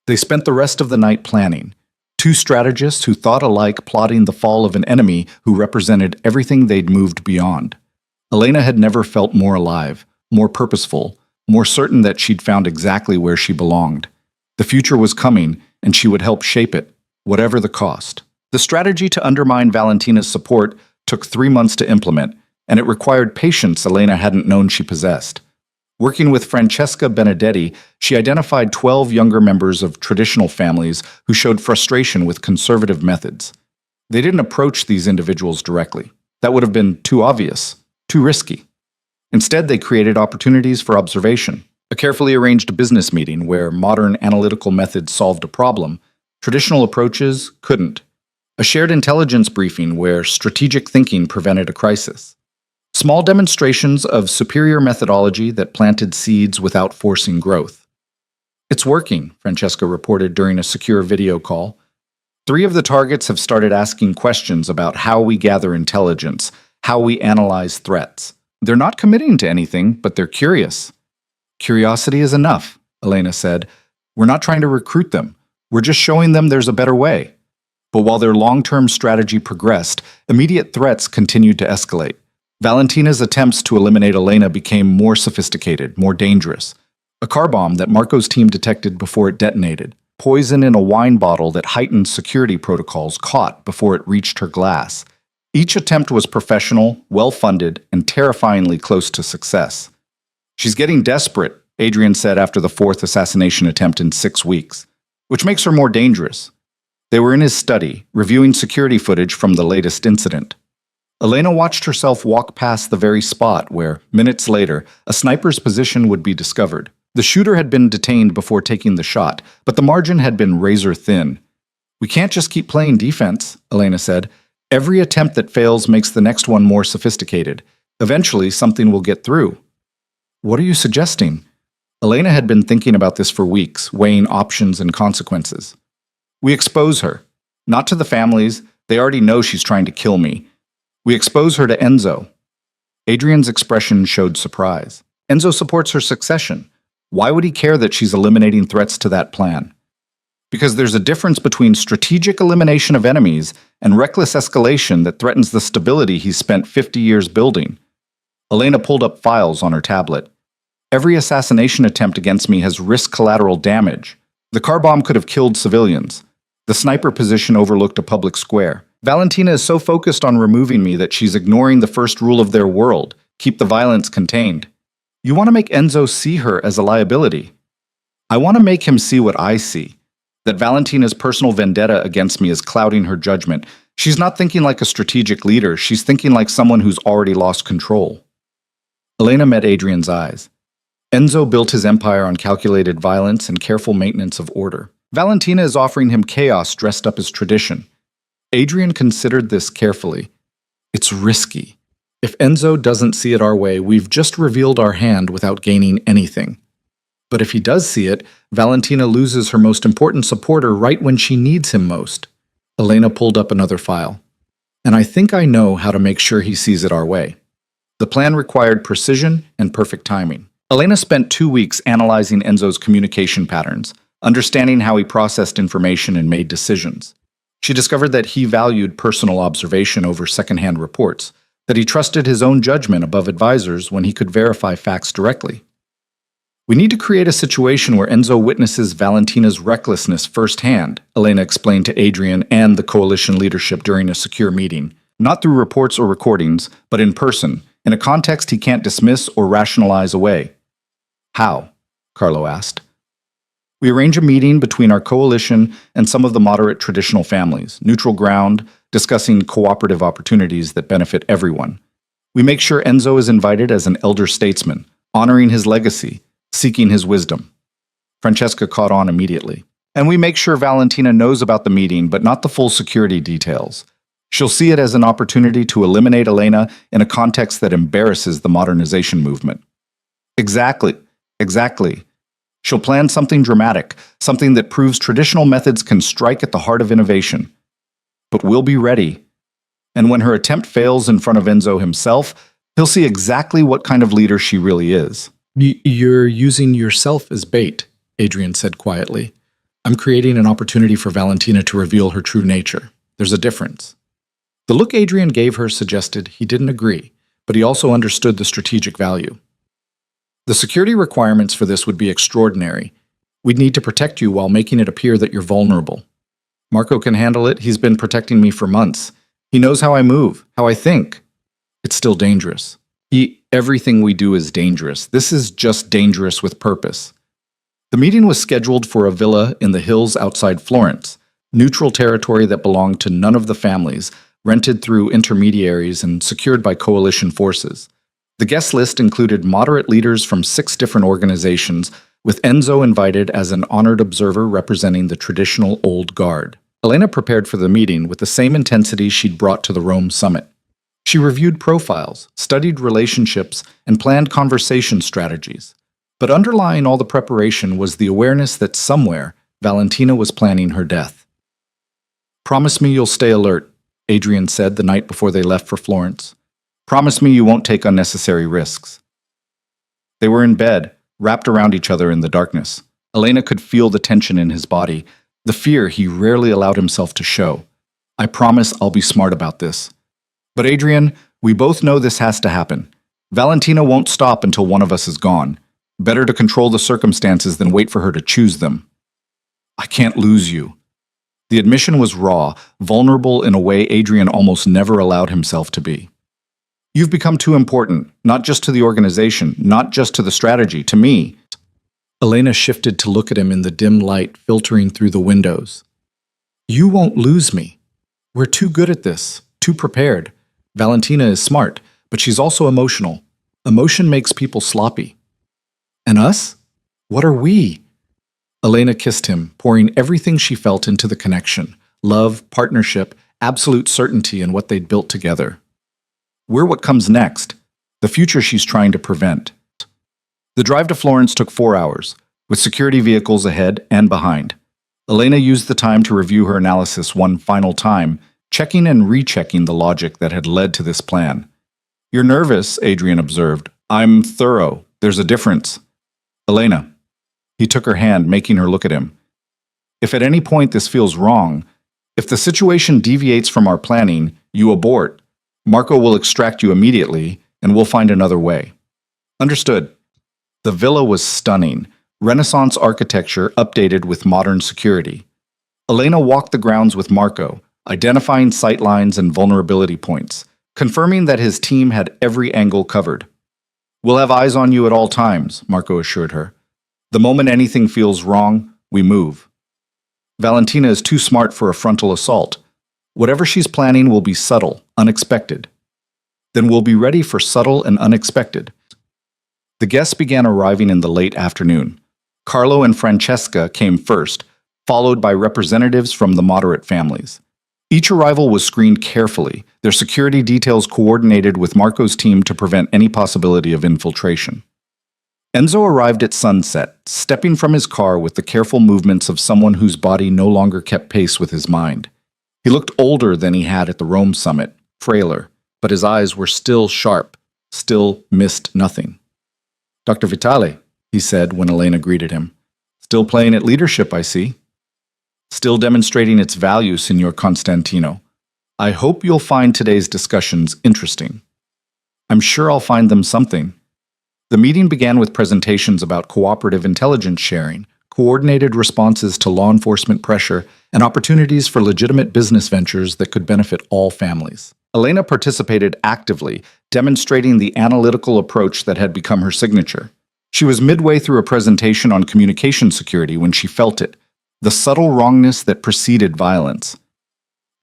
A: They spent the rest of the night planning. Two strategists who thought alike, plotting the fall of an enemy who represented everything they'd moved beyond. Elena had never felt more alive, more purposeful, more certain that she'd found exactly where she belonged. The future was coming, and she would help shape it, whatever the cost. The strategy to undermine Valentina's support took 3 months to implement, and it required patience Elena hadn't known she possessed. Working with Francesca Benedetti, she identified 12 younger members of traditional families who showed frustration with conservative methods. They didn't approach these individuals directly. That would have been too obvious, too risky. Instead, they created opportunities for observation. A carefully arranged business meeting where modern analytical methods solved a problem, traditional approaches couldn't. A shared intelligence briefing where strategic thinking prevented a crisis. Small demonstrations of superior methodology that planted seeds without forcing growth. "It's working," Francesca reported during a secure video call. 3 of the targets have started asking questions about how we gather intelligence, how we analyze threats. They're not committing to anything, but they're curious." "Curiosity is enough," Elena said. "We're not trying to recruit them. We're just showing them there's a better way." But while their long-term strategy progressed, immediate threats continued to escalate. Valentina's attempts to eliminate Elena became more sophisticated, more dangerous. A car bomb that Marco's team detected before it detonated. Poison in a wine bottle that heightened security protocols caught before it reached her glass. Each attempt was professional, well-funded, and terrifyingly close to success. "She's getting desperate," Adrian said after the fourth assassination attempt in 6 weeks, "which makes her more dangerous." They were in his study, reviewing security footage from the latest incident. Elena watched herself walk past the very spot where, minutes later, a sniper's position would be discovered. The shooter had been detained before taking the shot, but the margin had been razor thin. "We can't just keep playing defense," Elena said. "Every attempt that fails makes the next one more sophisticated. Eventually, something will get through." "What are you suggesting?" Elena had been thinking about this for weeks, weighing options and consequences. "We expose her. Not to the families. They already know she's trying to kill me. We expose her to Enzo." Adrian's expression showed surprise. Enzo supports her succession. Why would he care that she's eliminating threats to that plan? Because there's a difference between strategic elimination of enemies and reckless escalation that threatens the stability he's spent 50 years building. Elena pulled up files on her tablet. "Every assassination attempt against me has risked collateral damage. The car bomb could have killed civilians. The sniper position overlooked a public square. Valentina is so focused on removing me that she's ignoring the first rule of their world: keep the violence contained. You want to make Enzo see her as a liability. I want to make him see what I see, that Valentina's personal vendetta against me is clouding her judgment. She's not thinking like a strategic leader, she's thinking like someone who's already lost control." Elena met Adrian's eyes. Enzo built his empire on calculated violence and careful maintenance of order. Valentina is offering him chaos dressed up as tradition. Adrian considered this carefully. It's risky. If Enzo doesn't see it our way, we've just revealed our hand without gaining anything. But if he does see it, Valentina loses her most important supporter right when she needs him most. Elena pulled up another file. "And I think I know how to make sure he sees it our way." The plan required precision and perfect timing. Elena spent 2 weeks analyzing Enzo's communication patterns, understanding how he processed information and made decisions. She discovered that he valued personal observation over secondhand reports, that he trusted his own judgment above advisors when he could verify facts directly. "We need to create a situation where Enzo witnesses Valentina's recklessness firsthand," Elena explained to Adrian and the coalition leadership during a secure meeting. "Not through reports or recordings, but in person, in a context he can't dismiss or rationalize away." "How?" Carlo asked. "We arrange a meeting between our coalition and some of the moderate traditional families, neutral ground, discussing cooperative opportunities that benefit everyone. We make sure Enzo is invited as an elder statesman, honoring his legacy, seeking his wisdom." Francesca caught on immediately. "And we make sure Valentina knows about the meeting, but not the full security details. She'll see it as an opportunity to eliminate Elena in a context that embarrasses the modernization movement." Exactly. She'll plan something dramatic, something that proves traditional methods can strike at the heart of innovation. But we'll be ready. And when her attempt fails in front of Enzo himself, he'll see exactly what kind of leader she really is. "You're using yourself as bait," Adrian said quietly. "I'm creating an opportunity for Valentina to reveal her true nature. There's a difference." The look Adrian gave her suggested he didn't agree, but he also understood the strategic value. "The security requirements for this would be extraordinary. We'd need to protect you while making it appear that you're vulnerable. Marco can handle it. He's been protecting me for months. He knows how I move, how I think. It's still dangerous. Everything we do is dangerous. This is just dangerous with purpose." The meeting was scheduled for a villa in the hills outside Florence, neutral territory that belonged to none of the families, rented through intermediaries and secured by coalition forces. The guest list included moderate leaders from 6 different organizations, with Enzo invited as an honored observer representing the traditional old guard. Elena prepared for the meeting with the same intensity she'd brought to the Rome summit. She reviewed profiles, studied relationships, and planned conversation strategies. But underlying all the preparation was the awareness that somewhere, Valentina was planning her death. "Promise me you'll stay alert," Adrian said the night before they left for Florence. "Promise me you won't take unnecessary risks." They were in bed, wrapped around each other in the darkness. Elena could feel the tension in his body, the fear he rarely allowed himself to show. "I promise I'll be smart about this." "But Adrian, We both know this has to happen. Valentina won't stop until one of us is gone. Better to control the circumstances than wait for her to choose them. I can't lose you. The admission was raw, vulnerable in a way Adrian almost never allowed himself to be. You've become too important, not just to the organization, not just to the strategy, to me. Elena shifted to look at him in the dim light filtering through the windows. You won't lose me. We're too good at this, too prepared. Valentina is smart, but she's also emotional. Emotion makes people sloppy. And us? What are we? Elena kissed him, pouring everything she felt into the connection. Love, partnership, absolute certainty in what they'd built together. We're what comes next, the future she's trying to prevent. The drive to Florence took 4 hours, with security vehicles ahead and behind. Elena used the time to review her analysis one final time, checking and rechecking the logic that had led to this plan. You're nervous, Adrian observed. I'm thorough. There's a difference. Elena. He took her hand, making her look at him. If at any point this feels wrong, if the situation deviates from our planning, you abort. Marco will extract you immediately, and we'll find another way. Understood. The villa was stunning, Renaissance architecture updated with modern security. Elena walked the grounds with Marco, identifying sightlines and vulnerability points, confirming that his team had every angle covered. We'll have eyes on you at all times, Marco assured her. The moment anything feels wrong, we move. Valentina is too smart for a frontal assault. Whatever she's planning will be subtle, unexpected. Then we'll be ready for subtle and unexpected. The guests began arriving in the late afternoon. Carlo and Francesca came first, followed by representatives from the moderate families. Each arrival was screened carefully, their security details coordinated with Marco's team to prevent any possibility of infiltration. Enzo arrived at sunset, stepping from his car with the careful movements of someone whose body no longer kept pace with his mind. He looked older than he had at the Rome summit, frailer, but his eyes were still sharp, still missed nothing. Dr. Vitale, he said when Elena greeted him. Still playing at leadership, I see. Still demonstrating its value, Signor Constantino. I hope you'll find today's discussions interesting. I'm sure I'll find them something. The meeting began with presentations about cooperative intelligence sharing, coordinated responses to law enforcement pressure, and opportunities for legitimate business ventures that could benefit all families. Elena participated actively, demonstrating the analytical approach that had become her signature. She was midway through a presentation on communication security when she felt it, the subtle wrongness that preceded violence.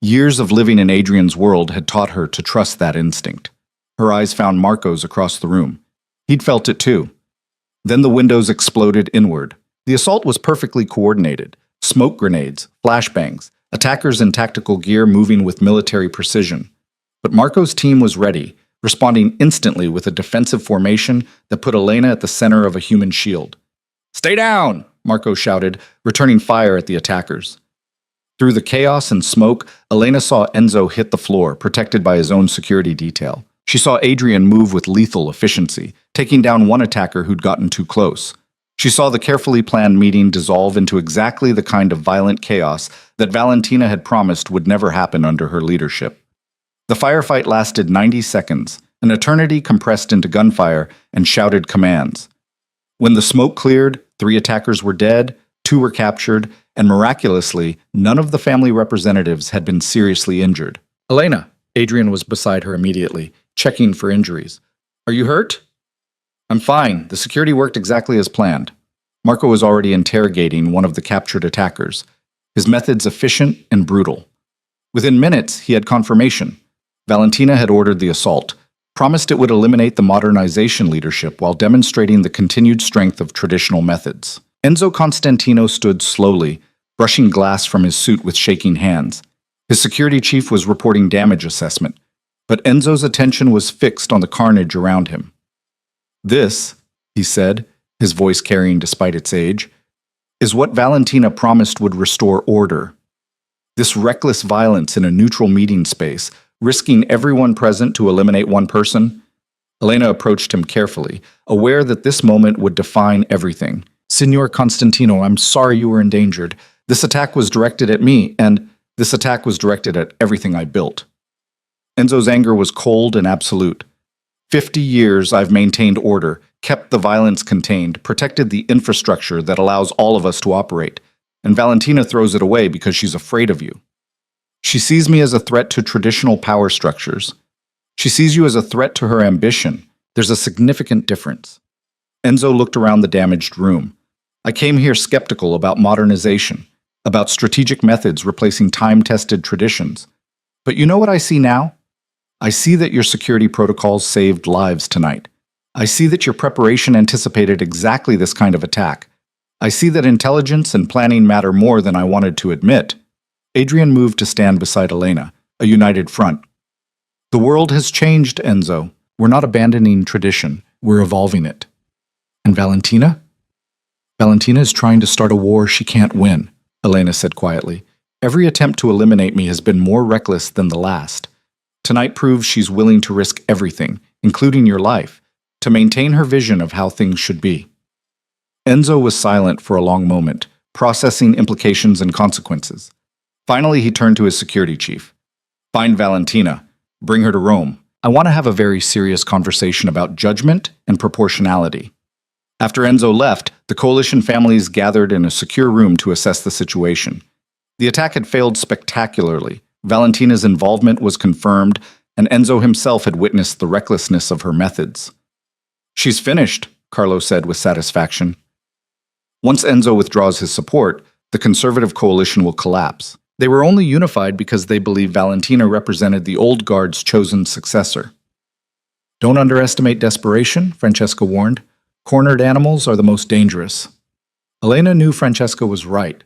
A: Years of living in Adrian's world had taught her to trust that instinct. Her eyes found Marco's across the room. He'd felt it too. Then the windows exploded inward. The assault was perfectly coordinated. Smoke grenades, flashbangs, attackers in tactical gear moving with military precision. But Marco's team was ready, responding instantly with a defensive formation that put Elena at the center of a human shield. Stay down, Marco shouted, returning fire at the attackers. Through the chaos and smoke, Elena saw Enzo hit the floor, protected by his own security detail. She saw Adrian move with lethal efficiency, taking down one attacker who'd gotten too close. She saw the carefully planned meeting dissolve into exactly the kind of violent chaos that Valentina had promised would never happen under her leadership. The firefight lasted 90 seconds, an eternity compressed into gunfire and shouted commands. When the smoke cleared, 3 attackers were dead, 2 were captured, and miraculously, none of the family representatives had been seriously injured. Elena, Adrian was beside her immediately, checking for injuries. Are you hurt? I'm fine. The security worked exactly as planned. Marco was already interrogating one of the captured attackers, his methods efficient and brutal. Within minutes, he had confirmation. Valentina had ordered the assault, promised it would eliminate the modernization leadership while demonstrating the continued strength of traditional methods. Enzo Constantino stood slowly, brushing glass from his suit with shaking hands. His security chief was reporting damage assessment, but Enzo's attention was fixed on the carnage around him. This, he said, his voice carrying despite its age, is what Valentina promised would restore order. This reckless violence in a neutral meeting space, risking everyone present to eliminate one person. Elena approached him carefully, aware that this moment would define everything. Signor Constantino, I'm sorry you were endangered. This attack was directed at me, and this attack was directed at everything I built. Enzo's anger was cold and absolute. 50 years I've maintained order, kept the violence contained, protected the infrastructure that allows all of us to operate, and Valentina throws it away because she's afraid of you. She sees me as a threat to traditional power structures. She sees you as a threat to her ambition. There's a significant difference. Enzo looked around the damaged room. I came here skeptical about modernization, about strategic methods replacing time-tested traditions. But you know what I see now? I see that your security protocols saved lives tonight. I see that your preparation anticipated exactly this kind of attack. I see that intelligence and planning matter more than I wanted to admit. Adrian moved to stand beside Elena, a united front. The world has changed, Enzo. We're not abandoning tradition, we're evolving it. And Valentina? Valentina is trying to start a war she can't win, Elena said quietly. Every attempt to eliminate me has been more reckless than the last. Tonight proves she's willing to risk everything, including your life, to maintain her vision of how things should be. Enzo was silent for a long moment, processing implications and consequences. Finally, he turned to his security chief. Find Valentina. Bring her to Rome. I want to have a very serious conversation about judgment and proportionality. After Enzo left, the coalition families gathered in a secure room to assess the situation. The attack had failed spectacularly. Valentina's involvement was confirmed, and Enzo himself had witnessed the recklessness of her methods. She's finished, Carlo said with satisfaction. Once Enzo withdraws his support, the conservative coalition will collapse. They were only unified because they believed Valentina represented the old guard's chosen successor. Don't underestimate desperation, Francesca warned. Cornered animals are the most dangerous. Elena knew Francesca was right.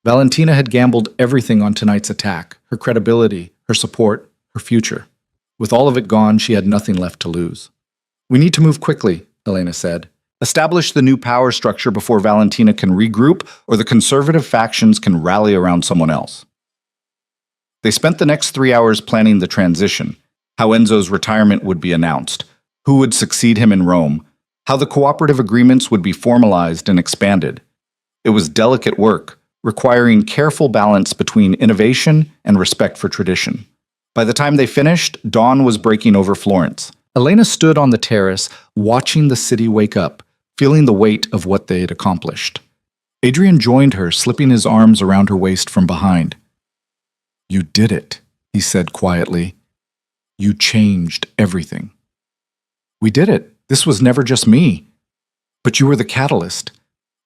A: Valentina had gambled everything on tonight's attack, her credibility, her support, her future. With all of it gone, she had nothing left to lose. We need to move quickly, Elena said. Establish the new power structure before Valentina can regroup or the conservative factions can rally around someone else. They spent the next 3 hours planning the transition, how Enzo's retirement would be announced, who would succeed him in Rome, how the cooperative agreements would be formalized and expanded. It was delicate work, requiring careful balance between innovation and respect for tradition. By the time they finished, dawn was breaking over Florence. Elena stood on the terrace, watching the city wake up, feeling the weight of what they had accomplished. Adrian joined her, slipping his arms around her waist from behind. You did it, he said quietly. You changed everything. We did it. This was never just me. But you were the catalyst.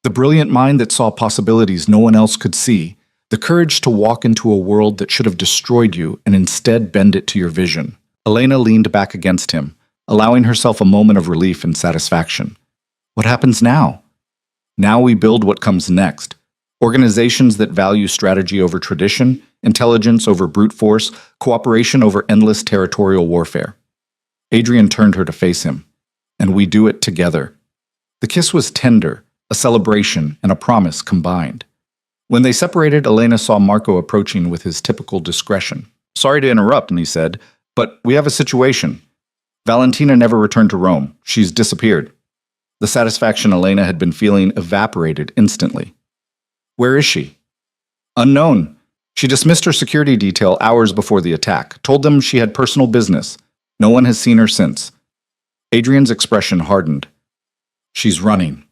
A: The brilliant mind that saw possibilities no one else could see. The courage to walk into a world that should have destroyed you and instead bend it to your vision. Elena leaned back against him, allowing herself a moment of relief and satisfaction. What happens now? Now we build what comes next. Organizations that value strategy over tradition, intelligence over brute force, cooperation over endless territorial warfare. Adrian turned her to face him. And we do it together. The kiss was tender, a celebration and a promise combined. When they separated, Elena saw Marco approaching with his typical discretion. Sorry to interrupt, he said, but we have a situation. Valentina never returned to Rome. She's disappeared. The satisfaction Elena had been feeling evaporated instantly. Where is she? Unknown. She dismissed her security detail hours before the attack, told them she had personal business. No one has seen her since. Adrian's expression hardened. She's running.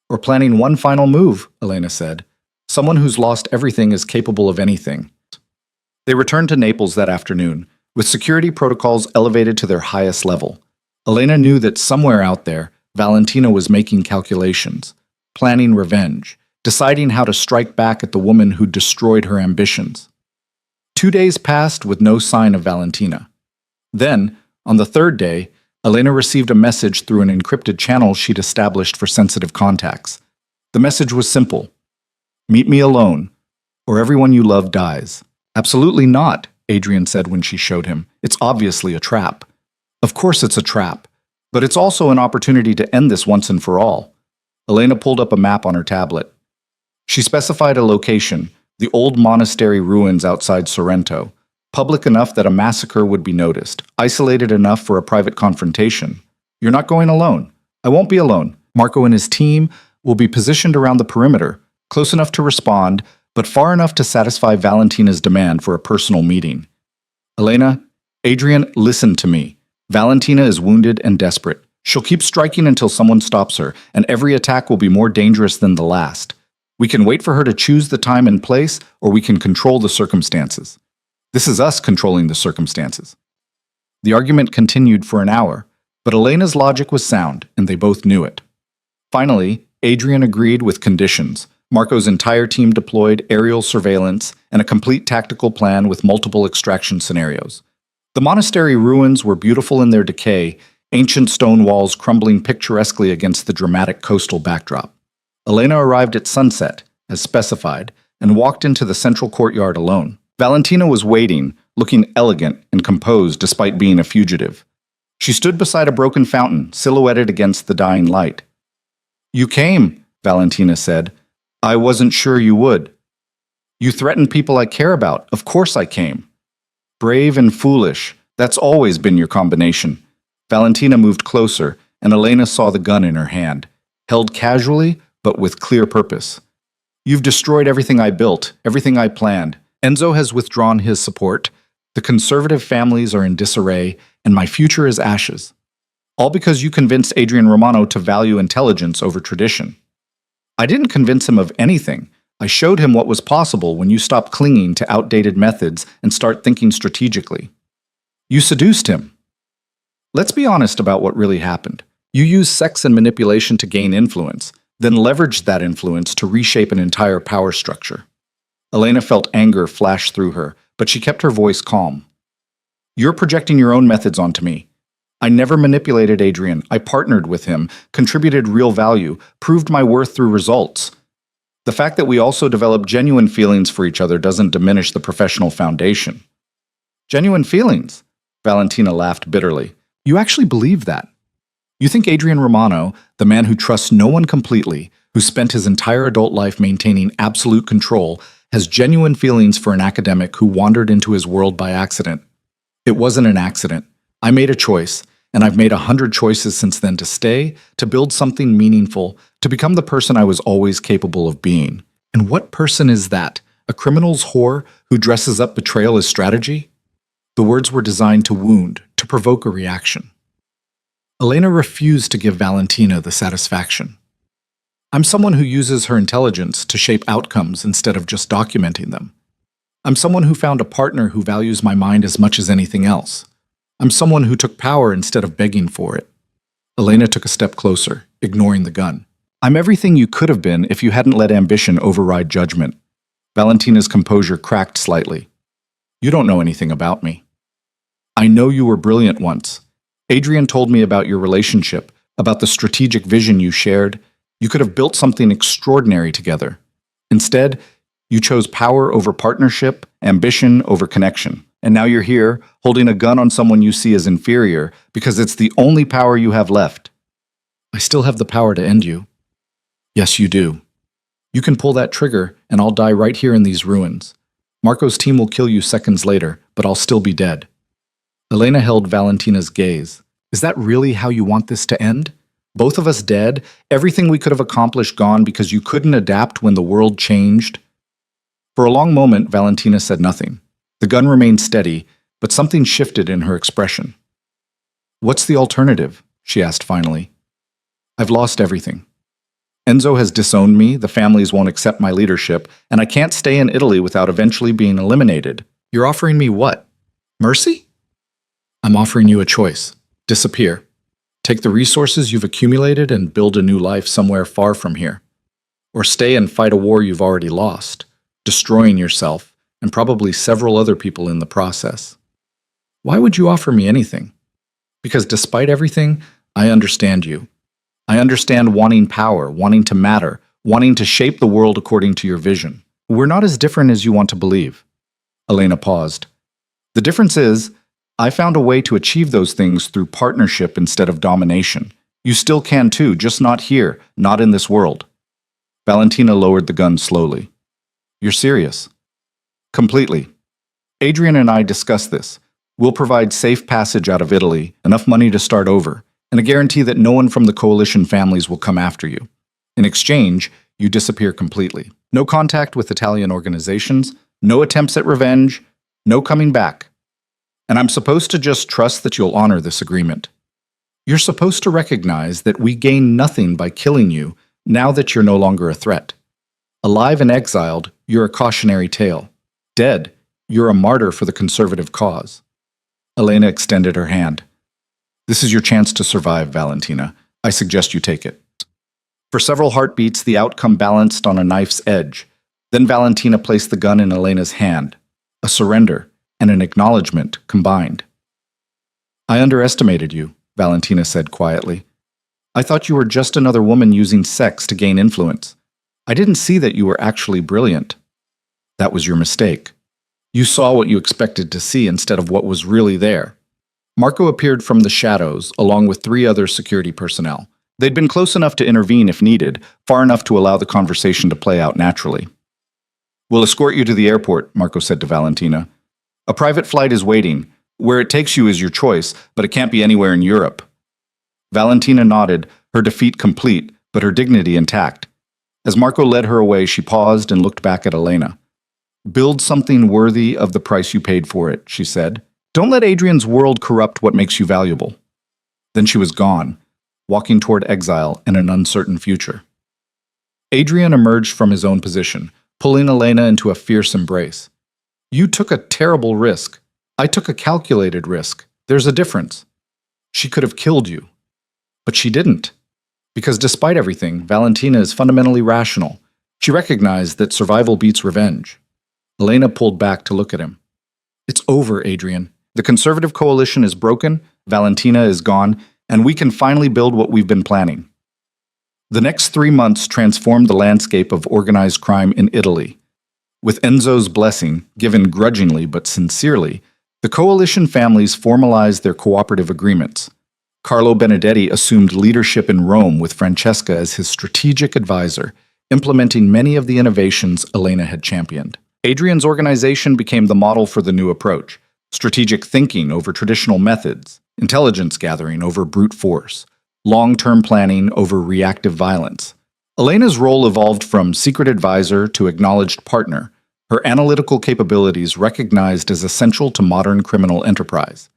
A: Or planning one final move, Elena said. Someone who's lost everything is capable of anything. They returned to Naples that afternoon, with security protocols elevated to their highest level. Elena knew that somewhere out there, Valentina was making calculations, planning revenge, deciding how to strike back at the woman who destroyed her ambitions. 2 days passed with no sign of Valentina. Then, on the third day, Elena received a message through an encrypted channel she'd established for sensitive contacts. The message was simple. Meet me alone, or everyone you love dies. Absolutely not, Adrian said when she showed him. It's obviously a trap. Of course it's a trap, but it's also an opportunity to end this once and for all. Elena pulled up a map on her tablet. She specified a location, the old monastery ruins outside Sorrento, public enough that a massacre would be noticed, isolated enough for a private confrontation. You're not going alone. I won't be alone. Marco and his team will be positioned around the perimeter, close enough to respond, but far enough to satisfy Valentina's demand for a personal meeting. Elena, Adrian, listen to me. Valentina is wounded and desperate. She'll keep striking until someone stops her, and every attack will be more dangerous than the last. We can wait for her to choose the time and place, or we can control the circumstances. This is us controlling the circumstances. The argument continued for an hour, but Elena's logic was sound, and they both knew it. Finally, Adrian agreed with conditions. Marco's entire team deployed aerial surveillance and a complete tactical plan with multiple extraction scenarios. The monastery ruins were beautiful in their decay, ancient stone walls crumbling picturesquely against the dramatic coastal backdrop. Elena arrived at sunset, as specified, and walked into the central courtyard alone. Valentina was waiting, looking elegant and composed despite being a fugitive. She stood beside a broken fountain, silhouetted against the dying light. "You came," Valentina said. "I wasn't sure you would." "You threatened people I care about. Of course I came." "Brave and foolish. That's always been your combination." Valentina moved closer, and Elena saw the gun in her hand, held casually but with clear purpose. "You've destroyed everything I built, everything I planned. Enzo has withdrawn his support. The conservative families are in disarray, and my future is ashes. All because you convinced Adrian Romano to value intelligence over tradition." "I didn't convince him of anything. I showed him what was possible when you stop clinging to outdated methods and start thinking strategically. You seduced him." "Let's be honest about what really happened. You used sex and manipulation to gain influence, then leveraged that influence to reshape an entire power structure." Elena felt anger flash through her, but she kept her voice calm. "You're projecting your own methods onto me. I never manipulated Adrian. I partnered with him, contributed real value, proved my worth through results. The fact that we also developed genuine feelings for each other doesn't diminish the professional foundation." "Genuine feelings?" Valentina laughed bitterly. "You actually believe that? You think Adrian Romano, the man who trusts no one completely, who spent his entire adult life maintaining absolute control, has genuine feelings for an academic who wandered into his world by accident? It wasn't an accident. I made a choice, and I've made 100 choices since then to stay, to build something meaningful, to become the person I was always capable of being. And what person is that? A criminal's whore who dresses up betrayal as strategy?" The words were designed to wound, to provoke a reaction. Elena refused to give Valentina the satisfaction. "I'm someone who uses her intelligence to shape outcomes instead of just documenting them. I'm someone who found a partner who values my mind as much as anything else. I'm someone who took power instead of begging for it." Elena took a step closer, ignoring the gun. "I'm everything you could have been if you hadn't let ambition override judgment." Valentina's composure cracked slightly. "You don't know anything about me. I know you were brilliant once. Adrian told me about your relationship, about the strategic vision you shared. You could have built something extraordinary together. Instead, you chose power over partnership, ambition over connection. And now you're here, holding a gun on someone you see as inferior, because it's the only power you have left." "I still have the power to end you." "Yes, you do. You can pull that trigger, and I'll die right here in these ruins. Marco's team will kill you seconds later, but I'll still be dead." Elena held Valentina's gaze. "Is that really how you want this to end? Both of us dead? Everything we could have accomplished gone because you couldn't adapt when the world changed?" For a long moment, Valentina said nothing. The gun remained steady, but something shifted in her expression. "What's the alternative?" she asked finally. "I've lost everything. Enzo has disowned me, the families won't accept my leadership, and I can't stay in Italy without eventually being eliminated. You're offering me what? Mercy?" "I'm offering you a choice. Disappear. Take the resources you've accumulated and build a new life somewhere far from here. Or stay and fight a war you've already lost, destroying yourself and probably several other people in the process." "Why would you offer me anything?" "Because despite everything, I understand you. I understand wanting power, wanting to matter, wanting to shape the world according to your vision. We're not as different as you want to believe." Elena paused. "The difference is, I found a way to achieve those things through partnership instead of domination. You still can too, just not here, not in this world." Valentina lowered the gun slowly. "You're serious?" "Completely. Adrian and I discussed this. We'll provide safe passage out of Italy, enough money to start over, and a guarantee that no one from the coalition families will come after you. In exchange, you disappear completely. No contact with Italian organizations, no attempts at revenge, no coming back." And I'm supposed to just trust that you'll honor this agreement. You're supposed to recognize that we gain nothing by killing you now that you're no longer a threat. Alive and exiled, you're a cautionary tale. Dead, you're a martyr for the conservative cause. Elena extended her hand. This is your chance to survive, Valentina. I suggest you take it. For several heartbeats, the outcome balanced on a knife's edge. Then Valentina placed the gun in Elena's hand. A surrender and an acknowledgement combined. I underestimated you, Valentina said quietly. I thought you were just another woman using sex to gain influence. I didn't see that you were actually brilliant. That was your mistake. You saw what you expected to see instead of what was really there. Marco appeared from the shadows, along with 3 other security personnel. They'd been close enough to intervene if needed, far enough to allow the conversation to play out naturally. We'll escort you to the airport, Marco said to Valentina. A private flight is waiting. Where it takes you is your choice, but it can't be anywhere in Europe. Valentina nodded, her defeat complete, but her dignity intact. As Marco led her away, she paused and looked back at Elena. Build something worthy of the price you paid for it, she said. Don't let Adrian's world corrupt what makes you valuable. Then she was gone, walking toward exile and an uncertain future. Adrian emerged from his own position, pulling Elena into a fierce embrace. You took a terrible risk. I took a calculated risk. There's a difference. She could have killed you. But she didn't. Because despite everything, Valentina is fundamentally rational. She recognized that survival beats revenge. Elena pulled back to look at him. It's over, Adrian. The conservative coalition is broken, Valentina is gone, and we can finally build what we've been planning. The next 3 months transformed the landscape of organized crime in Italy. With Enzo's blessing, given grudgingly but sincerely, the coalition families formalized their cooperative agreements. Carlo Benedetti assumed leadership in Rome with Francesca as his strategic advisor, implementing many of the innovations Elena had championed. Adrian's organization became the model for the new approach: strategic thinking over traditional methods, intelligence gathering over brute force, long-term planning over reactive violence. Elena's role evolved from secret advisor to acknowledged partner, her analytical capabilities recognized as essential to modern criminal enterprise.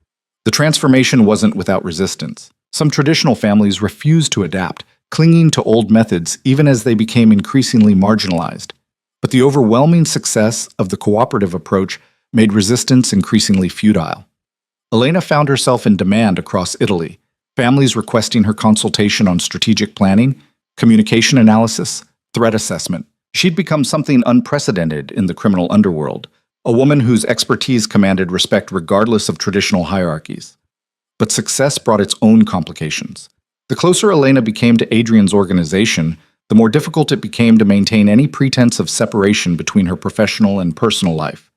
A: The transformation wasn't without resistance. Some traditional families refused to adapt, clinging to old methods even as they became increasingly marginalized. But the overwhelming success of the cooperative approach made resistance increasingly futile. Elena found herself in demand across Italy, families requesting her consultation on strategic planning, communication analysis, threat assessment. She'd become something unprecedented in the criminal underworld, a woman whose expertise commanded respect regardless of traditional hierarchies. But success brought its own complications. The closer Elena became to Adrian's organization, the more difficult it became to maintain any pretense of separation between her professional and personal life.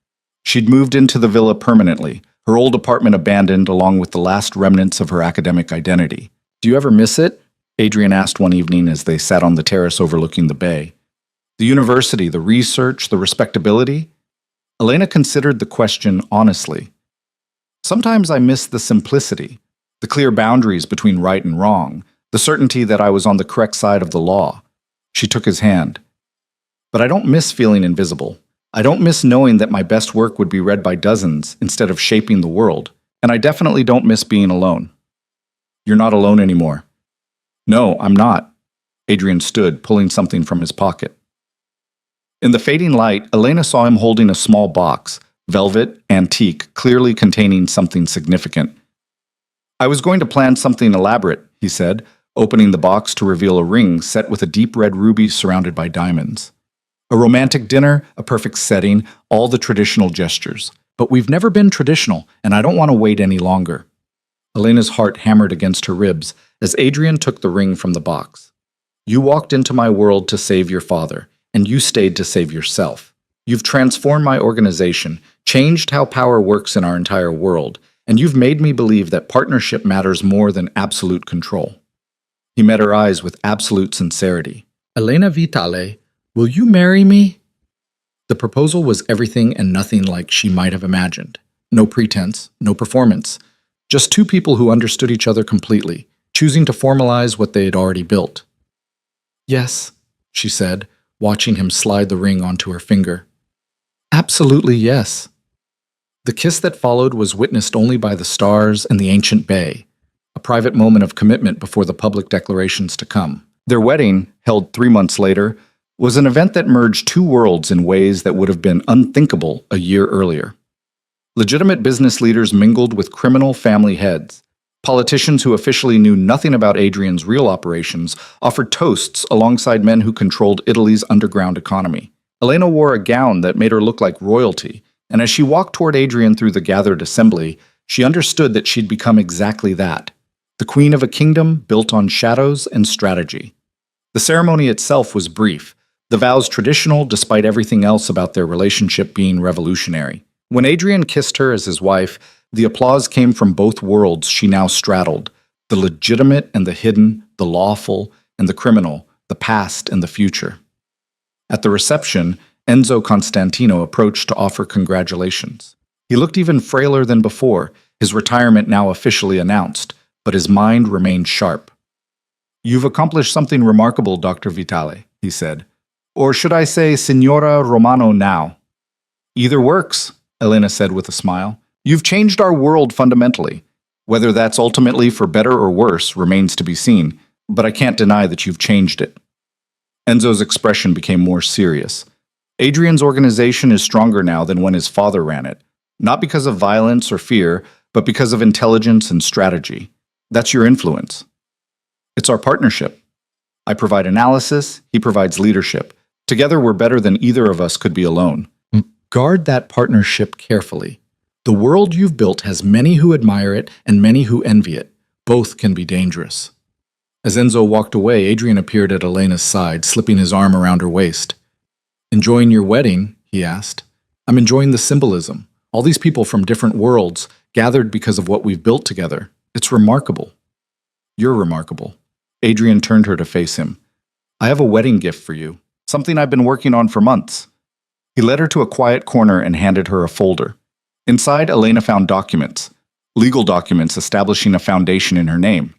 A: She'd moved into the villa permanently, her old apartment abandoned along with the last remnants of her academic identity. Do you ever miss it? Adrian asked one evening as they sat on the terrace overlooking the bay. The university, the research, the respectability? Elena considered the question honestly. Sometimes I miss the simplicity, the clear boundaries between right and wrong, the certainty that I was on the correct side of the law. She took his hand. But I don't miss feeling invisible. I don't miss knowing that my best work would be read by dozens instead of shaping the world. And I definitely don't miss being alone. You're not alone anymore. No, I'm not. Adrian stood, pulling something from his pocket. In the fading light, Elena saw him holding a small box, velvet, antique, clearly containing something significant. I was going to plan something elaborate, he said, opening the box to reveal a ring set with a deep red ruby surrounded by diamonds. A romantic dinner, a perfect setting, all the traditional gestures. But we've never been traditional, and I don't want to wait any longer. Elena's heart hammered against her ribs as Adrian took the ring from the box. You walked into my world to save your father, and you stayed to save yourself. You've transformed my organization, changed how power works in our entire world, and you've made me believe that partnership matters more than absolute control. He met her eyes with absolute sincerity. Elena Vitale, will you marry me? The proposal was everything and nothing like she might have imagined. No pretense, no performance. Just 2 people who understood each other completely, choosing to formalize what they had already built. Yes, she said, watching him slide the ring onto her finger. Absolutely yes. The kiss that followed was witnessed only by the stars and the ancient bay, a private moment of commitment before the public declarations to come. Their wedding, held 3 months later, was an event that merged two worlds in ways that would have been unthinkable a year earlier. Legitimate business leaders mingled with criminal family heads. Politicians who officially knew nothing about Adrian's real operations offered toasts alongside men who controlled Italy's underground economy. Elena wore a gown that made her look like royalty, and as she walked toward Adrian through the gathered assembly, she understood that she'd become exactly that, the queen of a kingdom built on shadows and strategy. The ceremony itself was brief, the vows traditional despite everything else about their relationship being revolutionary. When Adrian kissed her as his wife, the applause came from both worlds she now straddled, the legitimate and the hidden, the lawful and the criminal, the past and the future. At the reception, Enzo Constantino approached to offer congratulations. He looked even frailer than before, his retirement now officially announced, but his mind remained sharp. "You've accomplished something remarkable, Dr. Vitale," he said. "Or should I say Signora Romano now?" "Either works," Elena said with a smile. "You've changed our world fundamentally. Whether that's ultimately for better or worse remains to be seen, but I can't deny that you've changed it." Enzo's expression became more serious. Adrian's organization is stronger now than when his father ran it, not because of violence or fear, but because of intelligence and strategy. That's your influence. It's our partnership. I provide analysis, he provides leadership. Together we're better than either of us could be alone. Guard that partnership carefully. The world you've built has many who admire it and many who envy it. Both can be dangerous. As Enzo walked away, Adrian appeared at Elena's side, slipping his arm around her waist. "Enjoying your wedding?" he asked. "I'm enjoying the symbolism. All these people from different worlds gathered because of what we've built together. It's remarkable." "You're remarkable." Adrian turned her to face him. "I have a wedding gift for you, something I've been working on for months." He led her to a quiet corner and handed her a folder. Inside, Elena found documents, legal documents establishing a foundation in her name.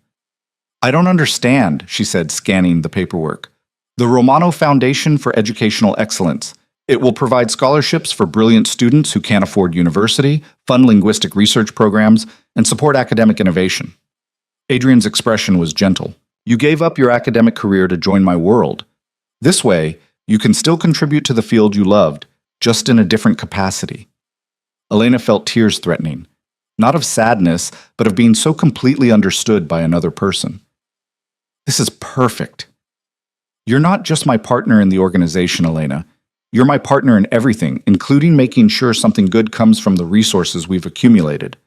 A: "I don't understand," she said, scanning the paperwork. "The Romano Foundation for Educational Excellence. It will provide scholarships for brilliant students who can't afford university, fund linguistic research programs, and support academic innovation." Adrian's expression was gentle. "You gave up your academic career to join my world. This way, you can still contribute to the field you loved, just in a different capacity." Elena felt tears threatening, not of sadness, but of being so completely understood by another person. "This is perfect. You're not just my partner in the organization, Elena. You're my partner in everything, including making sure something good comes from the resources we've accumulated."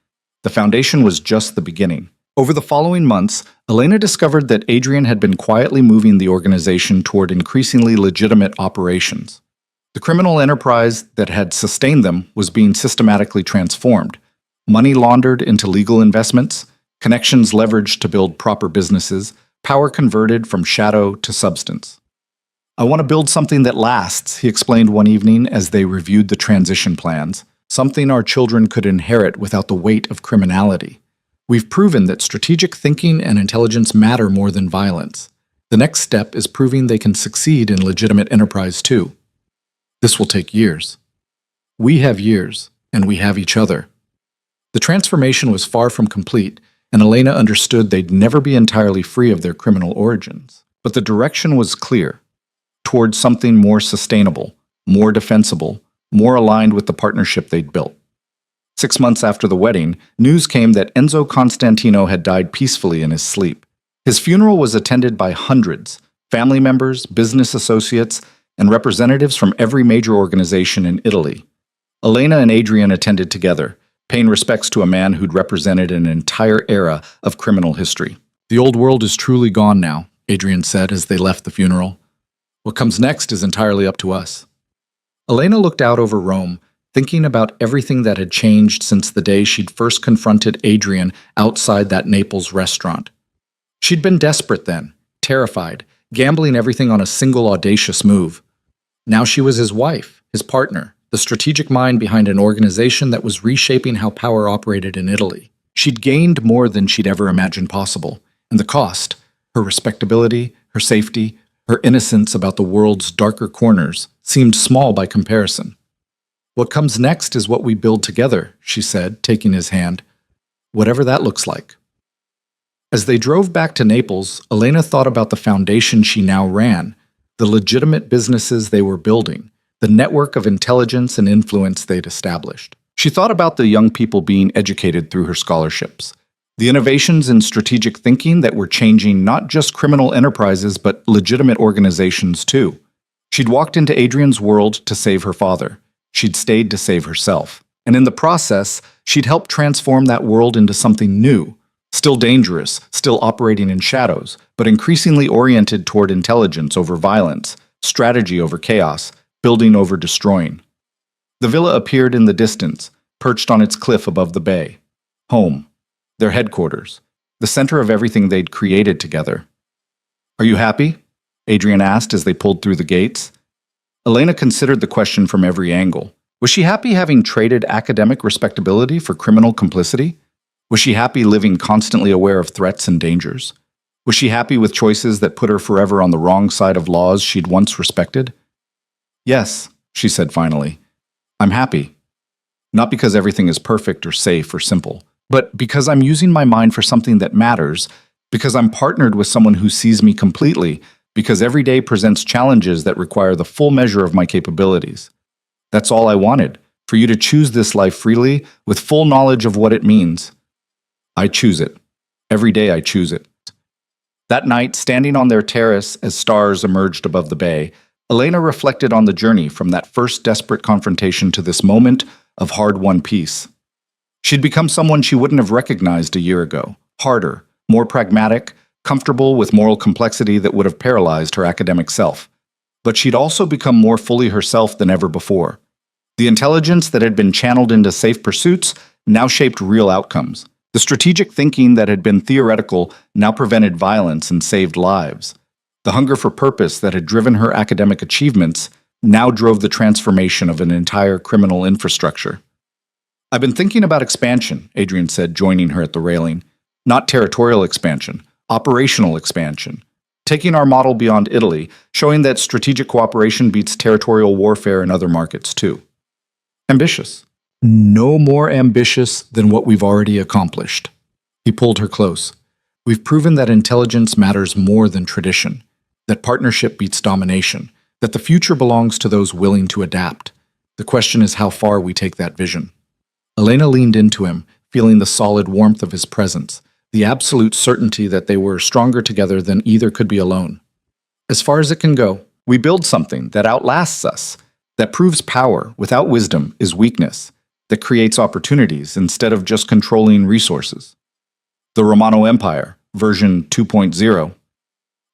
A: The foundation was just the beginning. Over the following months, Elena discovered that Adrian had been quietly moving the organization toward increasingly legitimate operations. The criminal enterprise that had sustained them was being systematically transformed, money laundered into legal investments, connections leveraged to build proper businesses, power converted from shadow to substance. "I want to build something that lasts," he explained one evening as they reviewed the transition plans, "something our children could inherit without the weight of criminality. We've proven that strategic thinking and intelligence matter more than violence. The next step is proving they can succeed in legitimate enterprise too. This will take years. We have years, and we have each other." The transformation was far from complete, and Elena understood they'd never be entirely free of their criminal origins. But the direction was clear, towards something more sustainable, more defensible, more aligned with the partnership they'd built. 6 months after the wedding, news came that Enzo Constantino had died peacefully in his sleep. His funeral was attended by hundreds, family members, business associates, and representatives from every major organization in Italy. Elena and Adrian attended together, paying respects to a man who'd represented an entire era of criminal history. "The old world is truly gone now," Adrian said as they left the funeral. "What comes next is entirely up to us." Elena looked out over Rome, thinking about everything that had changed since the day she'd first confronted Adrian outside that Naples restaurant. She'd been desperate then, terrified, gambling everything on a single audacious move. Now she was his wife, his partner, the strategic mind behind an organization that was reshaping how power operated in Italy. She'd gained more than she'd ever imagined possible, and the cost, her respectability, her safety, her innocence about the world's darker corners, seemed small by comparison. What comes next is what we build together, she said, taking his hand. Whatever that looks like. As they drove back to Naples, Elena thought about the foundation she now ran, the legitimate businesses they were building, the network of intelligence and influence they'd established. She thought about the young people being educated through her scholarships, the innovations in strategic thinking that were changing not just criminal enterprises but legitimate organizations too. She'd walked into Adrian's world to save her father. She'd stayed to save herself. And in the process, she'd helped transform that world into something new, still dangerous, still operating in shadows, but increasingly oriented toward intelligence over violence, strategy over chaos, building over destroying. The villa appeared in the distance, perched on its cliff above the bay. Home. Their headquarters. The center of everything they'd created together. "Are you happy?" Adrian asked as they pulled through the gates. Elena considered the question from every angle. Was she happy having traded academic respectability for criminal complicity? Was she happy living constantly aware of threats and dangers? Was she happy with choices that put her forever on the wrong side of laws she'd once respected? "Yes," she said finally. "I'm happy. Not because everything is perfect or safe or simple, but because I'm using my mind for something that matters, because I'm partnered with someone who sees me completely, because every day presents challenges that require the full measure of my capabilities. That's all I wanted, for you to choose this life freely, with full knowledge of what it means. I choose it. Every day I choose it." That night, standing on their terrace as stars emerged above the bay, Elena reflected on the journey from that first desperate confrontation to this moment of hard-won peace. She'd become someone she wouldn't have recognized a year ago, harder, more pragmatic, comfortable with moral complexity that would have paralyzed her academic self. But she'd also become more fully herself than ever before. The intelligence that had been channeled into safe pursuits now shaped real outcomes. The strategic thinking that had been theoretical now prevented violence and saved lives. The hunger for purpose that had driven her academic achievements now drove the transformation of an entire criminal infrastructure. "I've been thinking about expansion," Adrian said, joining her at the railing. "Not territorial expansion, operational expansion. Taking our model beyond Italy, showing that strategic cooperation beats territorial warfare in other markets too. Ambitious. No more ambitious than what we've already accomplished." He pulled her close. "We've proven that intelligence matters more than tradition, that partnership beats domination, that the future belongs to those willing to adapt. The question is how far we take that vision." Elena leaned into him, feeling the solid warmth of his presence, the absolute certainty that they were stronger together than either could be alone. "As far as it can go, we build something that outlasts us, that proves power without wisdom is weakness, that creates opportunities instead of just controlling resources. The Romano Empire, version 2.0.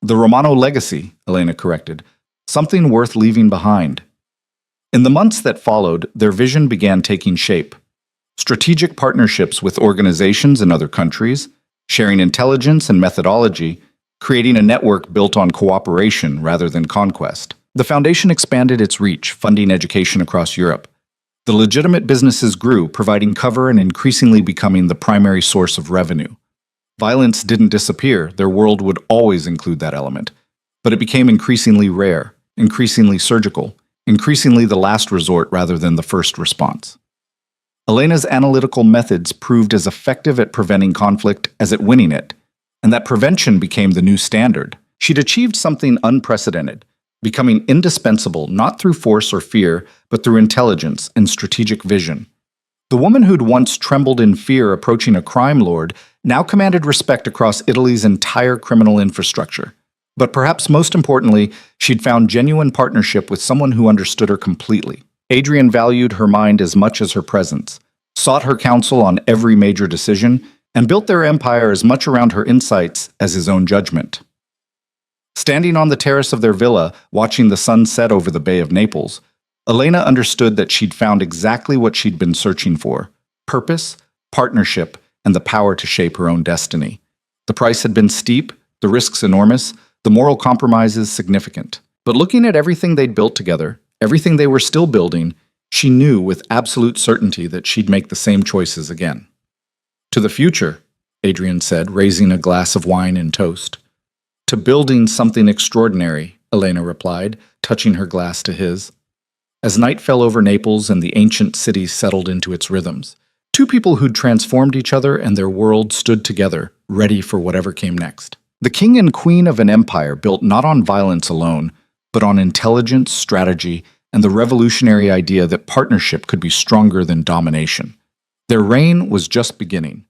A: The Romano legacy," Elena corrected, "something worth leaving behind." In the months that followed, their vision began taking shape. Strategic partnerships with organizations in other countries, sharing intelligence and methodology, creating a network built on cooperation rather than conquest. The foundation expanded its reach, funding education across Europe. The legitimate businesses grew, providing cover and increasingly becoming the primary source of revenue. Violence didn't disappear, their world would always include that element. But it became increasingly rare, increasingly surgical, increasingly the last resort rather than the first response. Elena's analytical methods proved as effective at preventing conflict as at winning it, and that prevention became the new standard. She'd achieved something unprecedented, becoming indispensable not through force or fear, but through intelligence and strategic vision. The woman who'd once trembled in fear approaching a crime lord now commanded respect across Italy's entire criminal infrastructure. But perhaps most importantly, she'd found genuine partnership with someone who understood her completely. Adrian valued her mind as much as her presence, sought her counsel on every major decision, and built their empire as much around her insights as his own judgment. Standing on the terrace of their villa, watching the sun set over the Bay of Naples, Elena understood that she'd found exactly what she'd been searching for: purpose, partnership, and the power to shape her own destiny. The price had been steep, the risks enormous, the moral compromises significant. But looking at everything they'd built together, everything they were still building, she knew with absolute certainty that she'd make the same choices again. "To the future," Adrian said, raising a glass of wine and toast. "To building something extraordinary," Elena replied, touching her glass to his. As night fell over Naples and the ancient city settled into its rhythms, two people who'd transformed each other and their world stood together, ready for whatever came next. The king and queen of an empire built not on violence alone, but on intelligence, strategy, and the revolutionary idea that partnership could be stronger than domination. Their reign was just beginning,